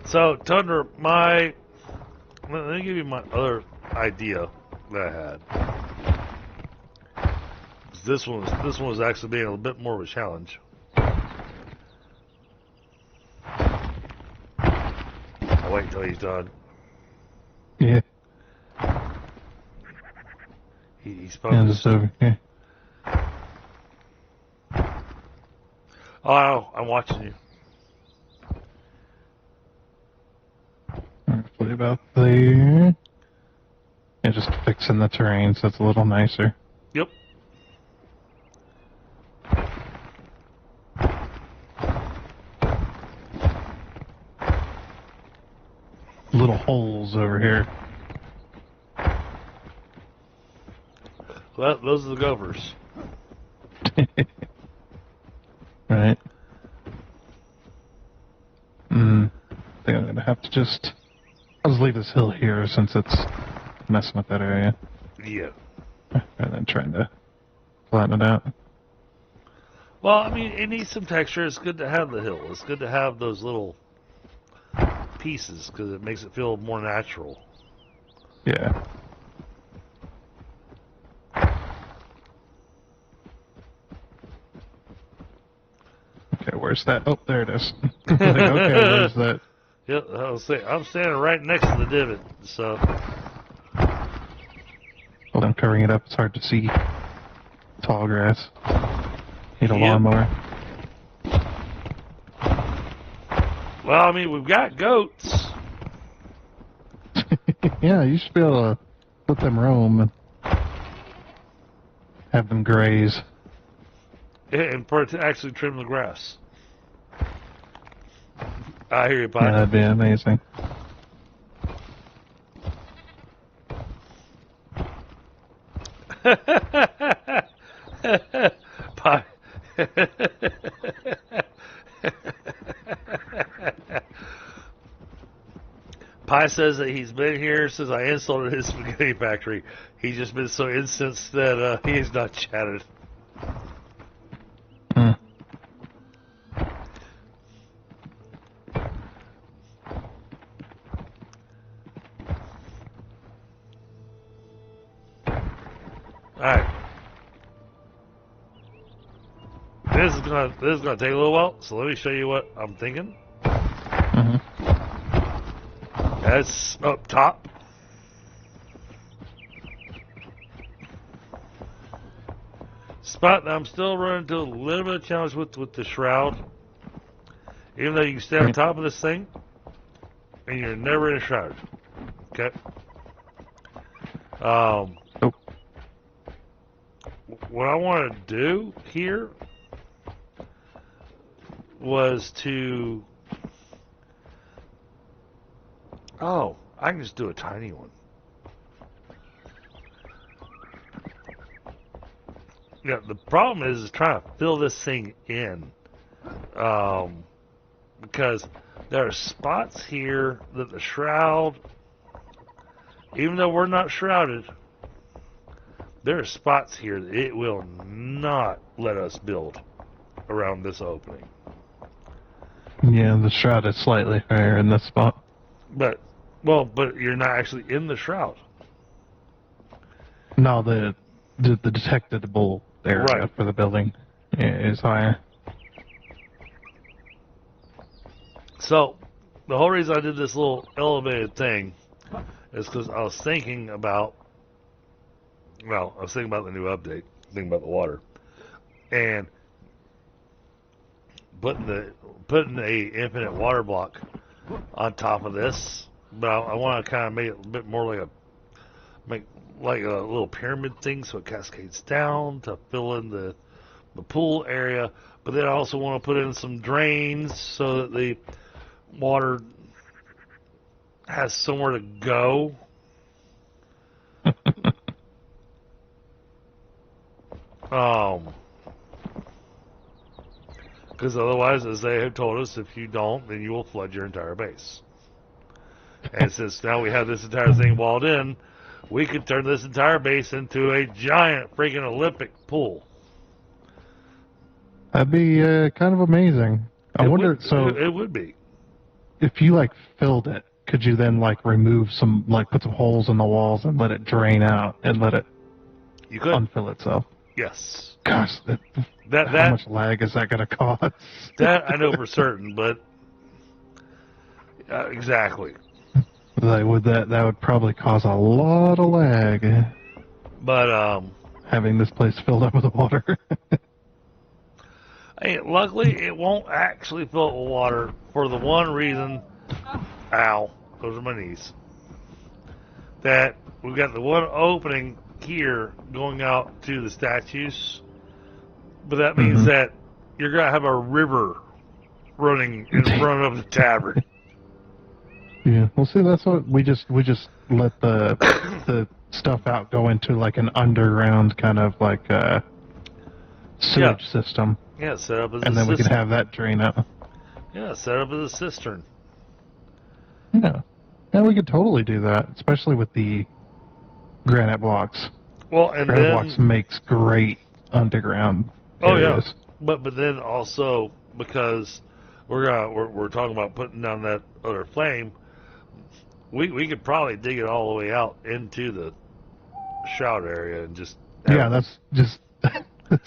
Speaker 2: So, Thunder, let me give you my other idea that I had. this one was actually being a bit more of a challenge. I'll wait until he's done.
Speaker 3: Yeah.
Speaker 2: He's focused.
Speaker 3: Yeah, just over here.
Speaker 2: Oh, I'm watching you.
Speaker 3: Roughly about there. Yeah, just fixing the terrain so it's a little nicer.
Speaker 2: Yep.
Speaker 3: Little holes over here.
Speaker 2: Well, those are the gophers.
Speaker 3: Right. I think I'm gonna have to I'll just leave this hill here since it's messing with that area.
Speaker 2: Yeah.
Speaker 3: Rather than trying to flatten it out.
Speaker 2: Well, I mean, it needs some texture. It's good to have the hill. It's good to have those little pieces because it makes it feel more natural.
Speaker 3: Yeah. Okay, where's that? Oh, there it is. Like, okay, there's that.
Speaker 2: Yep, I'm standing right next to the divot, so.
Speaker 3: Well, I'm covering it up. It's hard to see tall grass. Need a lawnmower.
Speaker 2: Well, I mean, we've got goats.
Speaker 3: Yeah, you should be able to let them roam and have them graze.
Speaker 2: And to actually trim the grass. I hear you, Pie.
Speaker 3: Yeah, that'd be amazing.
Speaker 2: Pie. Pie says that he's been here since I installed his spaghetti factory. He's just been so incensed that he has not chatted. Alright. This is gonna take a little while, so let me show you what I'm thinking. That's up top. Spot that I'm still running into a little bit of challenge with the shroud. Even though you can stay on top of this thing, and you're never enshrouded. Okay? What I want to do here was to... Oh, I can just do a tiny one. Yeah, the problem is trying to fill this thing in. Because there are spots here that the shroud, even though we're not shrouded, there are spots here that it will not let us build around this opening.
Speaker 3: Yeah, the shroud is slightly higher in this spot.
Speaker 2: But you're not actually in the shroud.
Speaker 3: No, the detectable area for the building is higher.
Speaker 2: So, the whole reason I did this little elevated thing is because I was thinking about, the new update, thinking about the water, and putting a infinite water block on top of this. But I want to kind of make it a bit more like a little pyramid thing, so it cascades down to fill in the pool area. But then I also want to put in some drains so that the water has somewhere to go. Because otherwise, as they have told us, if you don't, then you will flood your entire base. And since now we have this entire thing walled in, we could turn this entire base into a giant freaking Olympic pool.
Speaker 3: That'd be kind of amazing. I wonder,
Speaker 2: it would be.
Speaker 3: If you filled it, could you then remove some, put some holes in the walls and let it drain out and let it
Speaker 2: you could
Speaker 3: unfill itself?
Speaker 2: Yes.
Speaker 3: Gosh, how much lag is that going to cause?
Speaker 2: That I know for certain, but exactly.
Speaker 3: That would probably cause a lot of lag.
Speaker 2: But
Speaker 3: having this place filled up with water.
Speaker 2: hey, luckily it won't actually fill up with water for the one reason. Ow, those are my knees. That we've got the one opening here going out to the statues, but that means that you're gonna have a river running in front of the tavern.
Speaker 3: Yeah, well, see, that's what we just let the stuff out go into like an underground kind of like sewage system.
Speaker 2: Yeah, set up as
Speaker 3: and then we can have that drain out.
Speaker 2: Yeah, set up as a cistern.
Speaker 3: Yeah, and we could totally do that, especially with the granite blocks.
Speaker 2: Well, and
Speaker 3: granite blocks makes great underground areas.
Speaker 2: Yeah, but then also because we're talking about putting down that other flame, we could probably dig it all the way out into the shroud area and just
Speaker 3: that's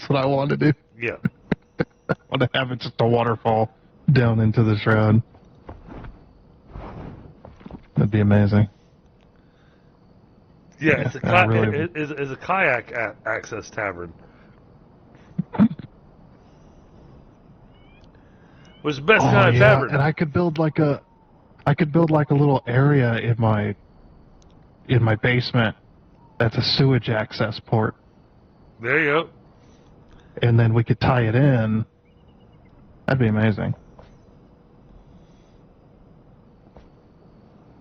Speaker 3: what I want to do.
Speaker 2: Yeah.
Speaker 3: I want to have it just a waterfall down into the shroud. That'd be amazing.
Speaker 2: Yeah, it's a kayak access tavern. Was the best kind of tavern.
Speaker 3: And I could build like a little area in my basement that's a sewage access port.
Speaker 2: There you go.
Speaker 3: And then we could tie it in. That'd be amazing.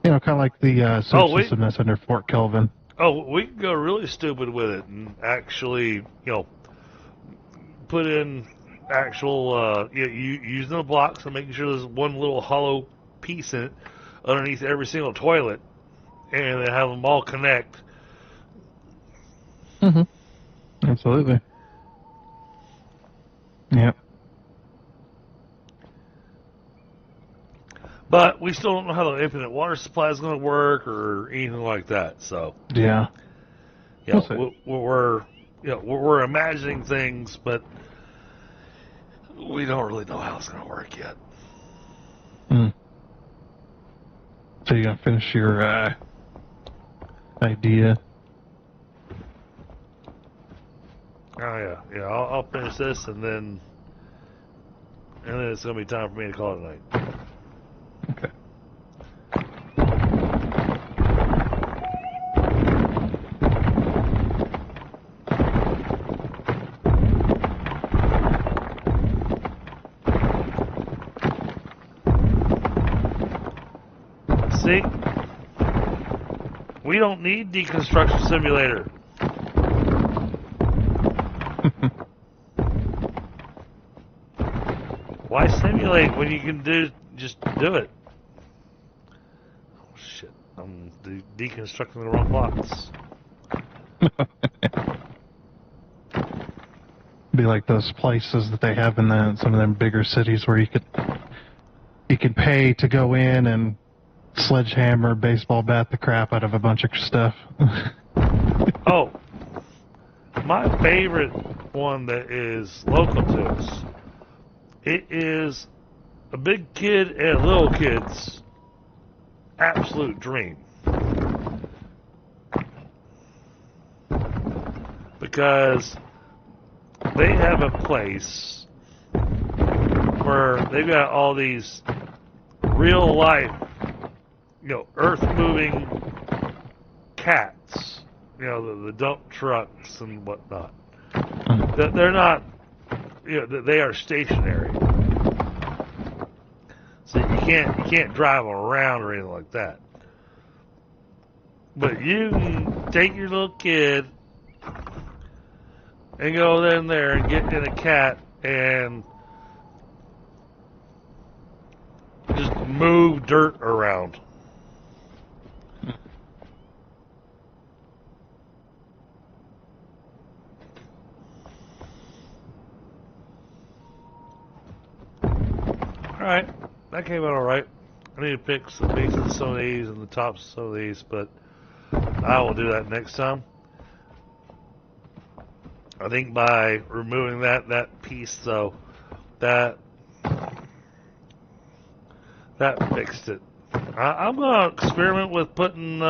Speaker 3: You know, kind of like the sewage system that's under Fort Kelvin.
Speaker 2: Oh, we could go really stupid with it and actually, put in actual, using the blocks and making sure there's one little hollow piece in it underneath every single toilet, and then have them all connect.
Speaker 3: Absolutely. Yep.
Speaker 2: But we still don't know how the infinite water supply is going to work or anything like that. So
Speaker 3: yeah,
Speaker 2: we're imagining things, but we don't really know how it's going to work yet.
Speaker 3: So you're gonna finish your idea?
Speaker 2: Oh yeah. I'll finish this and then it's gonna be time for me to call it a night.
Speaker 3: Okay.
Speaker 2: See? We don't need Deconstruction Simulator. Why simulate when you can just do it? Oh shit, I'm deconstructing the wrong blocks.
Speaker 3: Be like those places that they have in some of them bigger cities where you could pay to go in and sledgehammer, baseball bat the crap out of a bunch of stuff.
Speaker 2: Oh, my favorite one that is local to us. It is a big kid and a little kid's absolute dream. Because they have a place where they've got all these real life, earth-moving cats, the dump trucks and whatnot. They're not, they are stationary. So you can't drive them around or anything like that. But you can take your little kid and go in there and get in a cat and just move dirt around. Alright, that came out alright. I need to fix the bases of some of these and the tops of some of these, but I will do that next time. I think by removing that piece, though, that fixed it. I'm gonna experiment with putting.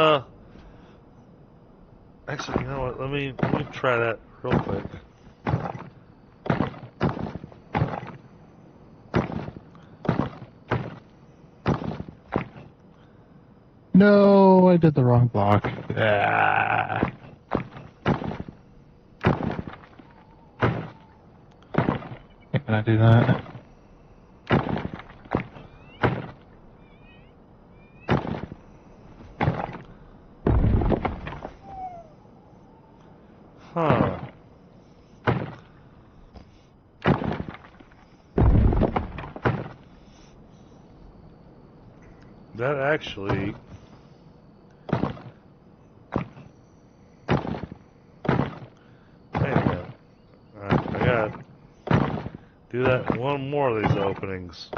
Speaker 2: Actually, you know what? Let me try that real quick.
Speaker 3: No, I did the wrong block. Ah. Can I do that?
Speaker 2: Huh. That actually... Wait a minute. Alright, I gotta do that in one more of these openings.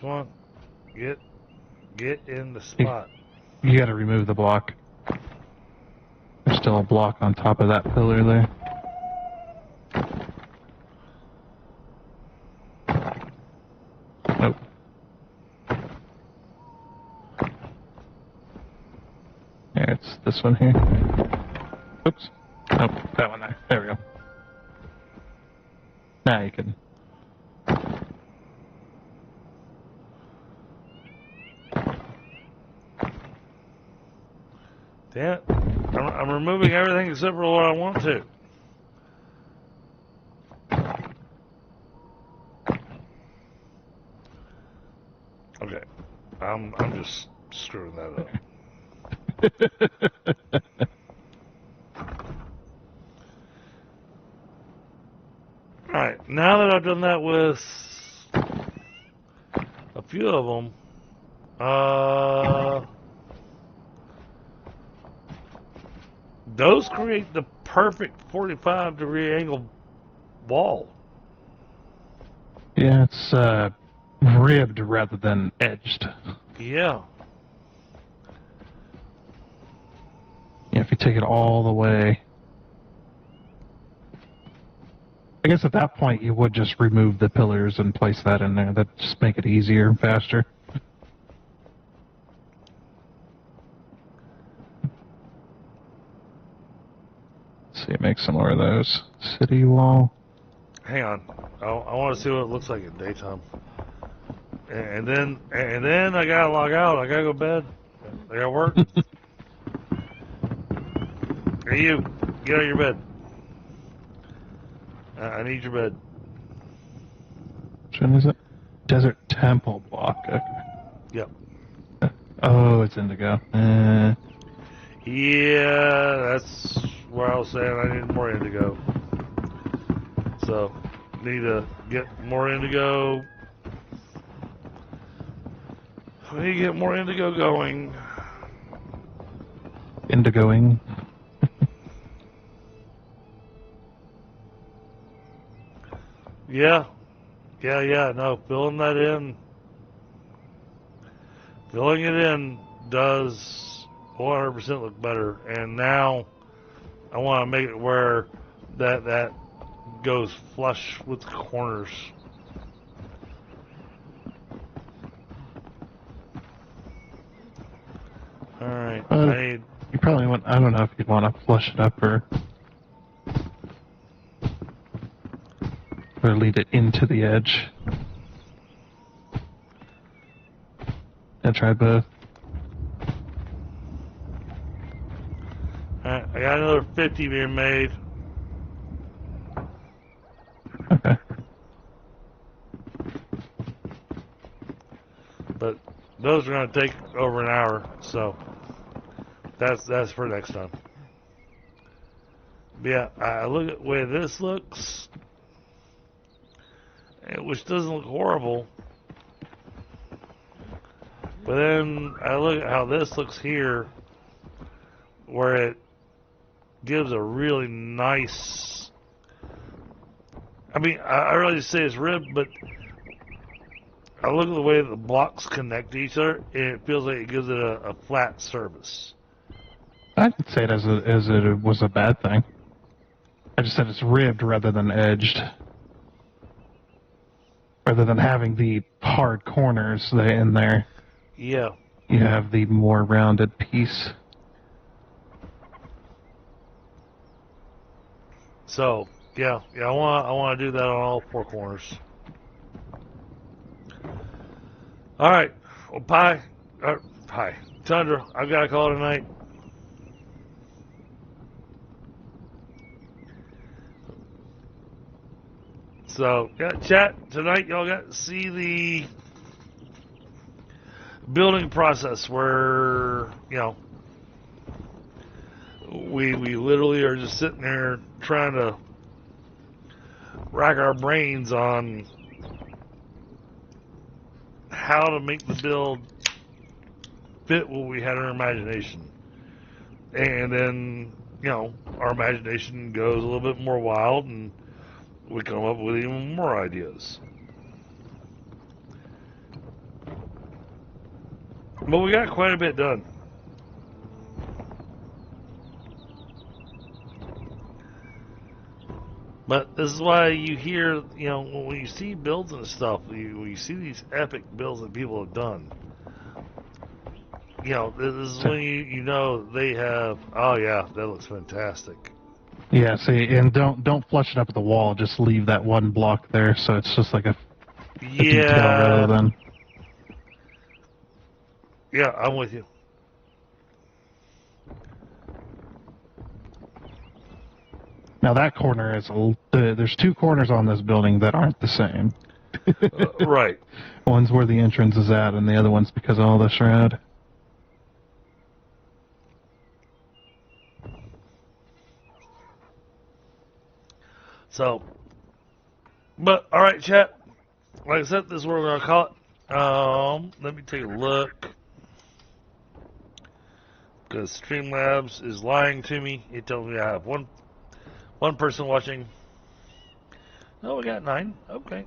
Speaker 2: Come on, get in the spot.
Speaker 3: You gotta remove the block. There's still a block on top of that pillar there. Nope. Yeah, it's this one here. Oops. Nope, that one there. There we go. Now you can...
Speaker 2: Damn it. I'm removing everything except for what I want to. Okay. I'm just screwing that up. Alright, now that I've done that with a few of them, those create the perfect 45-degree angle wall.
Speaker 3: Yeah, it's ribbed rather than edged.
Speaker 2: Yeah.
Speaker 3: Yeah, if you take it all the way... I guess at that point you would just remove the pillars and place that in there. That'd just make it easier and faster. Let's see, make some more of those. City wall.
Speaker 2: Hang on. I want to see what it looks like at daytime. And then I gotta log out. I gotta go to bed. I gotta work. Hey, you, get out of your bed. I need your bed.
Speaker 3: Which one is it? Desert Temple block. Okay.
Speaker 2: Yep.
Speaker 3: Oh, it's indigo.
Speaker 2: Yeah, that's where I was saying I need more indigo. So, need to get more indigo. We need to get more indigo going.
Speaker 3: Indigoing.
Speaker 2: Yeah. No, filling that in. Filling it in does 100% look better. And now I want to make it where that goes flush with the corners. Alright.
Speaker 3: You probably want... I don't know if you'd want to flush it up or lead it into the edge. And try both.
Speaker 2: Alright, I got another 50 being made.
Speaker 3: Okay.
Speaker 2: But those are going to take over an hour, so that's for next time. But yeah, I look at the way this looks, which doesn't look horrible. But then I look at how this looks here, where it gives a really nice. I mean, I really say it's ribbed, but I look at the way the blocks connect to each other, and it feels like it gives it a flat surface.
Speaker 3: I didn't say it as it was a bad thing. I just said it's ribbed rather than edged. Rather than having the hard corners in there.
Speaker 2: Yeah.
Speaker 3: You have the more rounded piece.
Speaker 2: So, yeah, I want to do that on all four corners. All right, well, Pie, Tundra, I've got to call it a night. So, yeah, chat tonight. Y'all got to see the building process where we literally are just sitting there trying to rack our brains on how to make the build fit what we had in our imagination. And then, our imagination goes a little bit more wild and we come up with even more ideas. But we got quite a bit done. But this is why you hear, when you see builds and stuff, when you see these epic builds that people have done, this is when you know they have, oh yeah, that looks fantastic.
Speaker 3: Yeah, see, and don't flush it up at the wall, just leave that one block there so it's just like a detail rather than...
Speaker 2: Yeah, I'm with you.
Speaker 3: Now that corner is there's two corners on this building that aren't the same.
Speaker 2: Right.
Speaker 3: One's where the entrance is at, and the other one's because of all the shroud.
Speaker 2: So, but all right, chat. Like I said, this is what we're gonna call it. Let me take a look. Because Streamlabs is lying to me. It tells me I have one person watching. Oh, we got 9. Okay.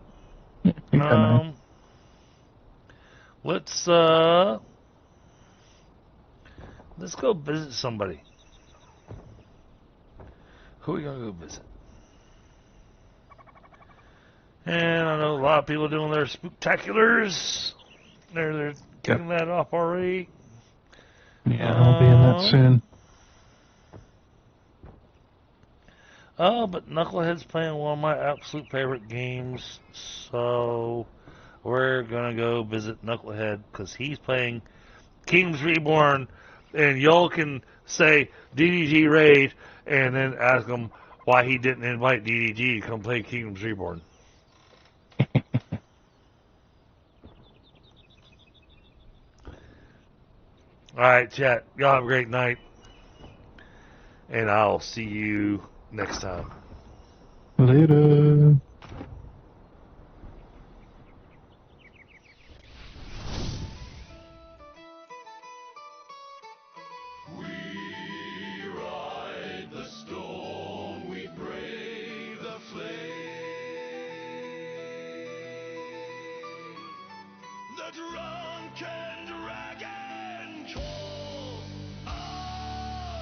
Speaker 2: Let's go visit somebody. Who are we gonna go visit? And I know a lot of people doing their spooktaculars. They're kicking that off already.
Speaker 3: Yeah, I'll be in that soon.
Speaker 2: Oh, but Knucklehead's playing one of my absolute favorite games, so we're gonna go visit Knucklehead because he's playing Kingdoms Reborn, and y'all can say DDG Raid, and then ask him why he didn't invite DDG to come play Kingdoms Reborn. Alright, chat. Y'all have a great night. And I'll see you next time.
Speaker 3: Later.
Speaker 1: We ride the storm, we brave the flame. The drunken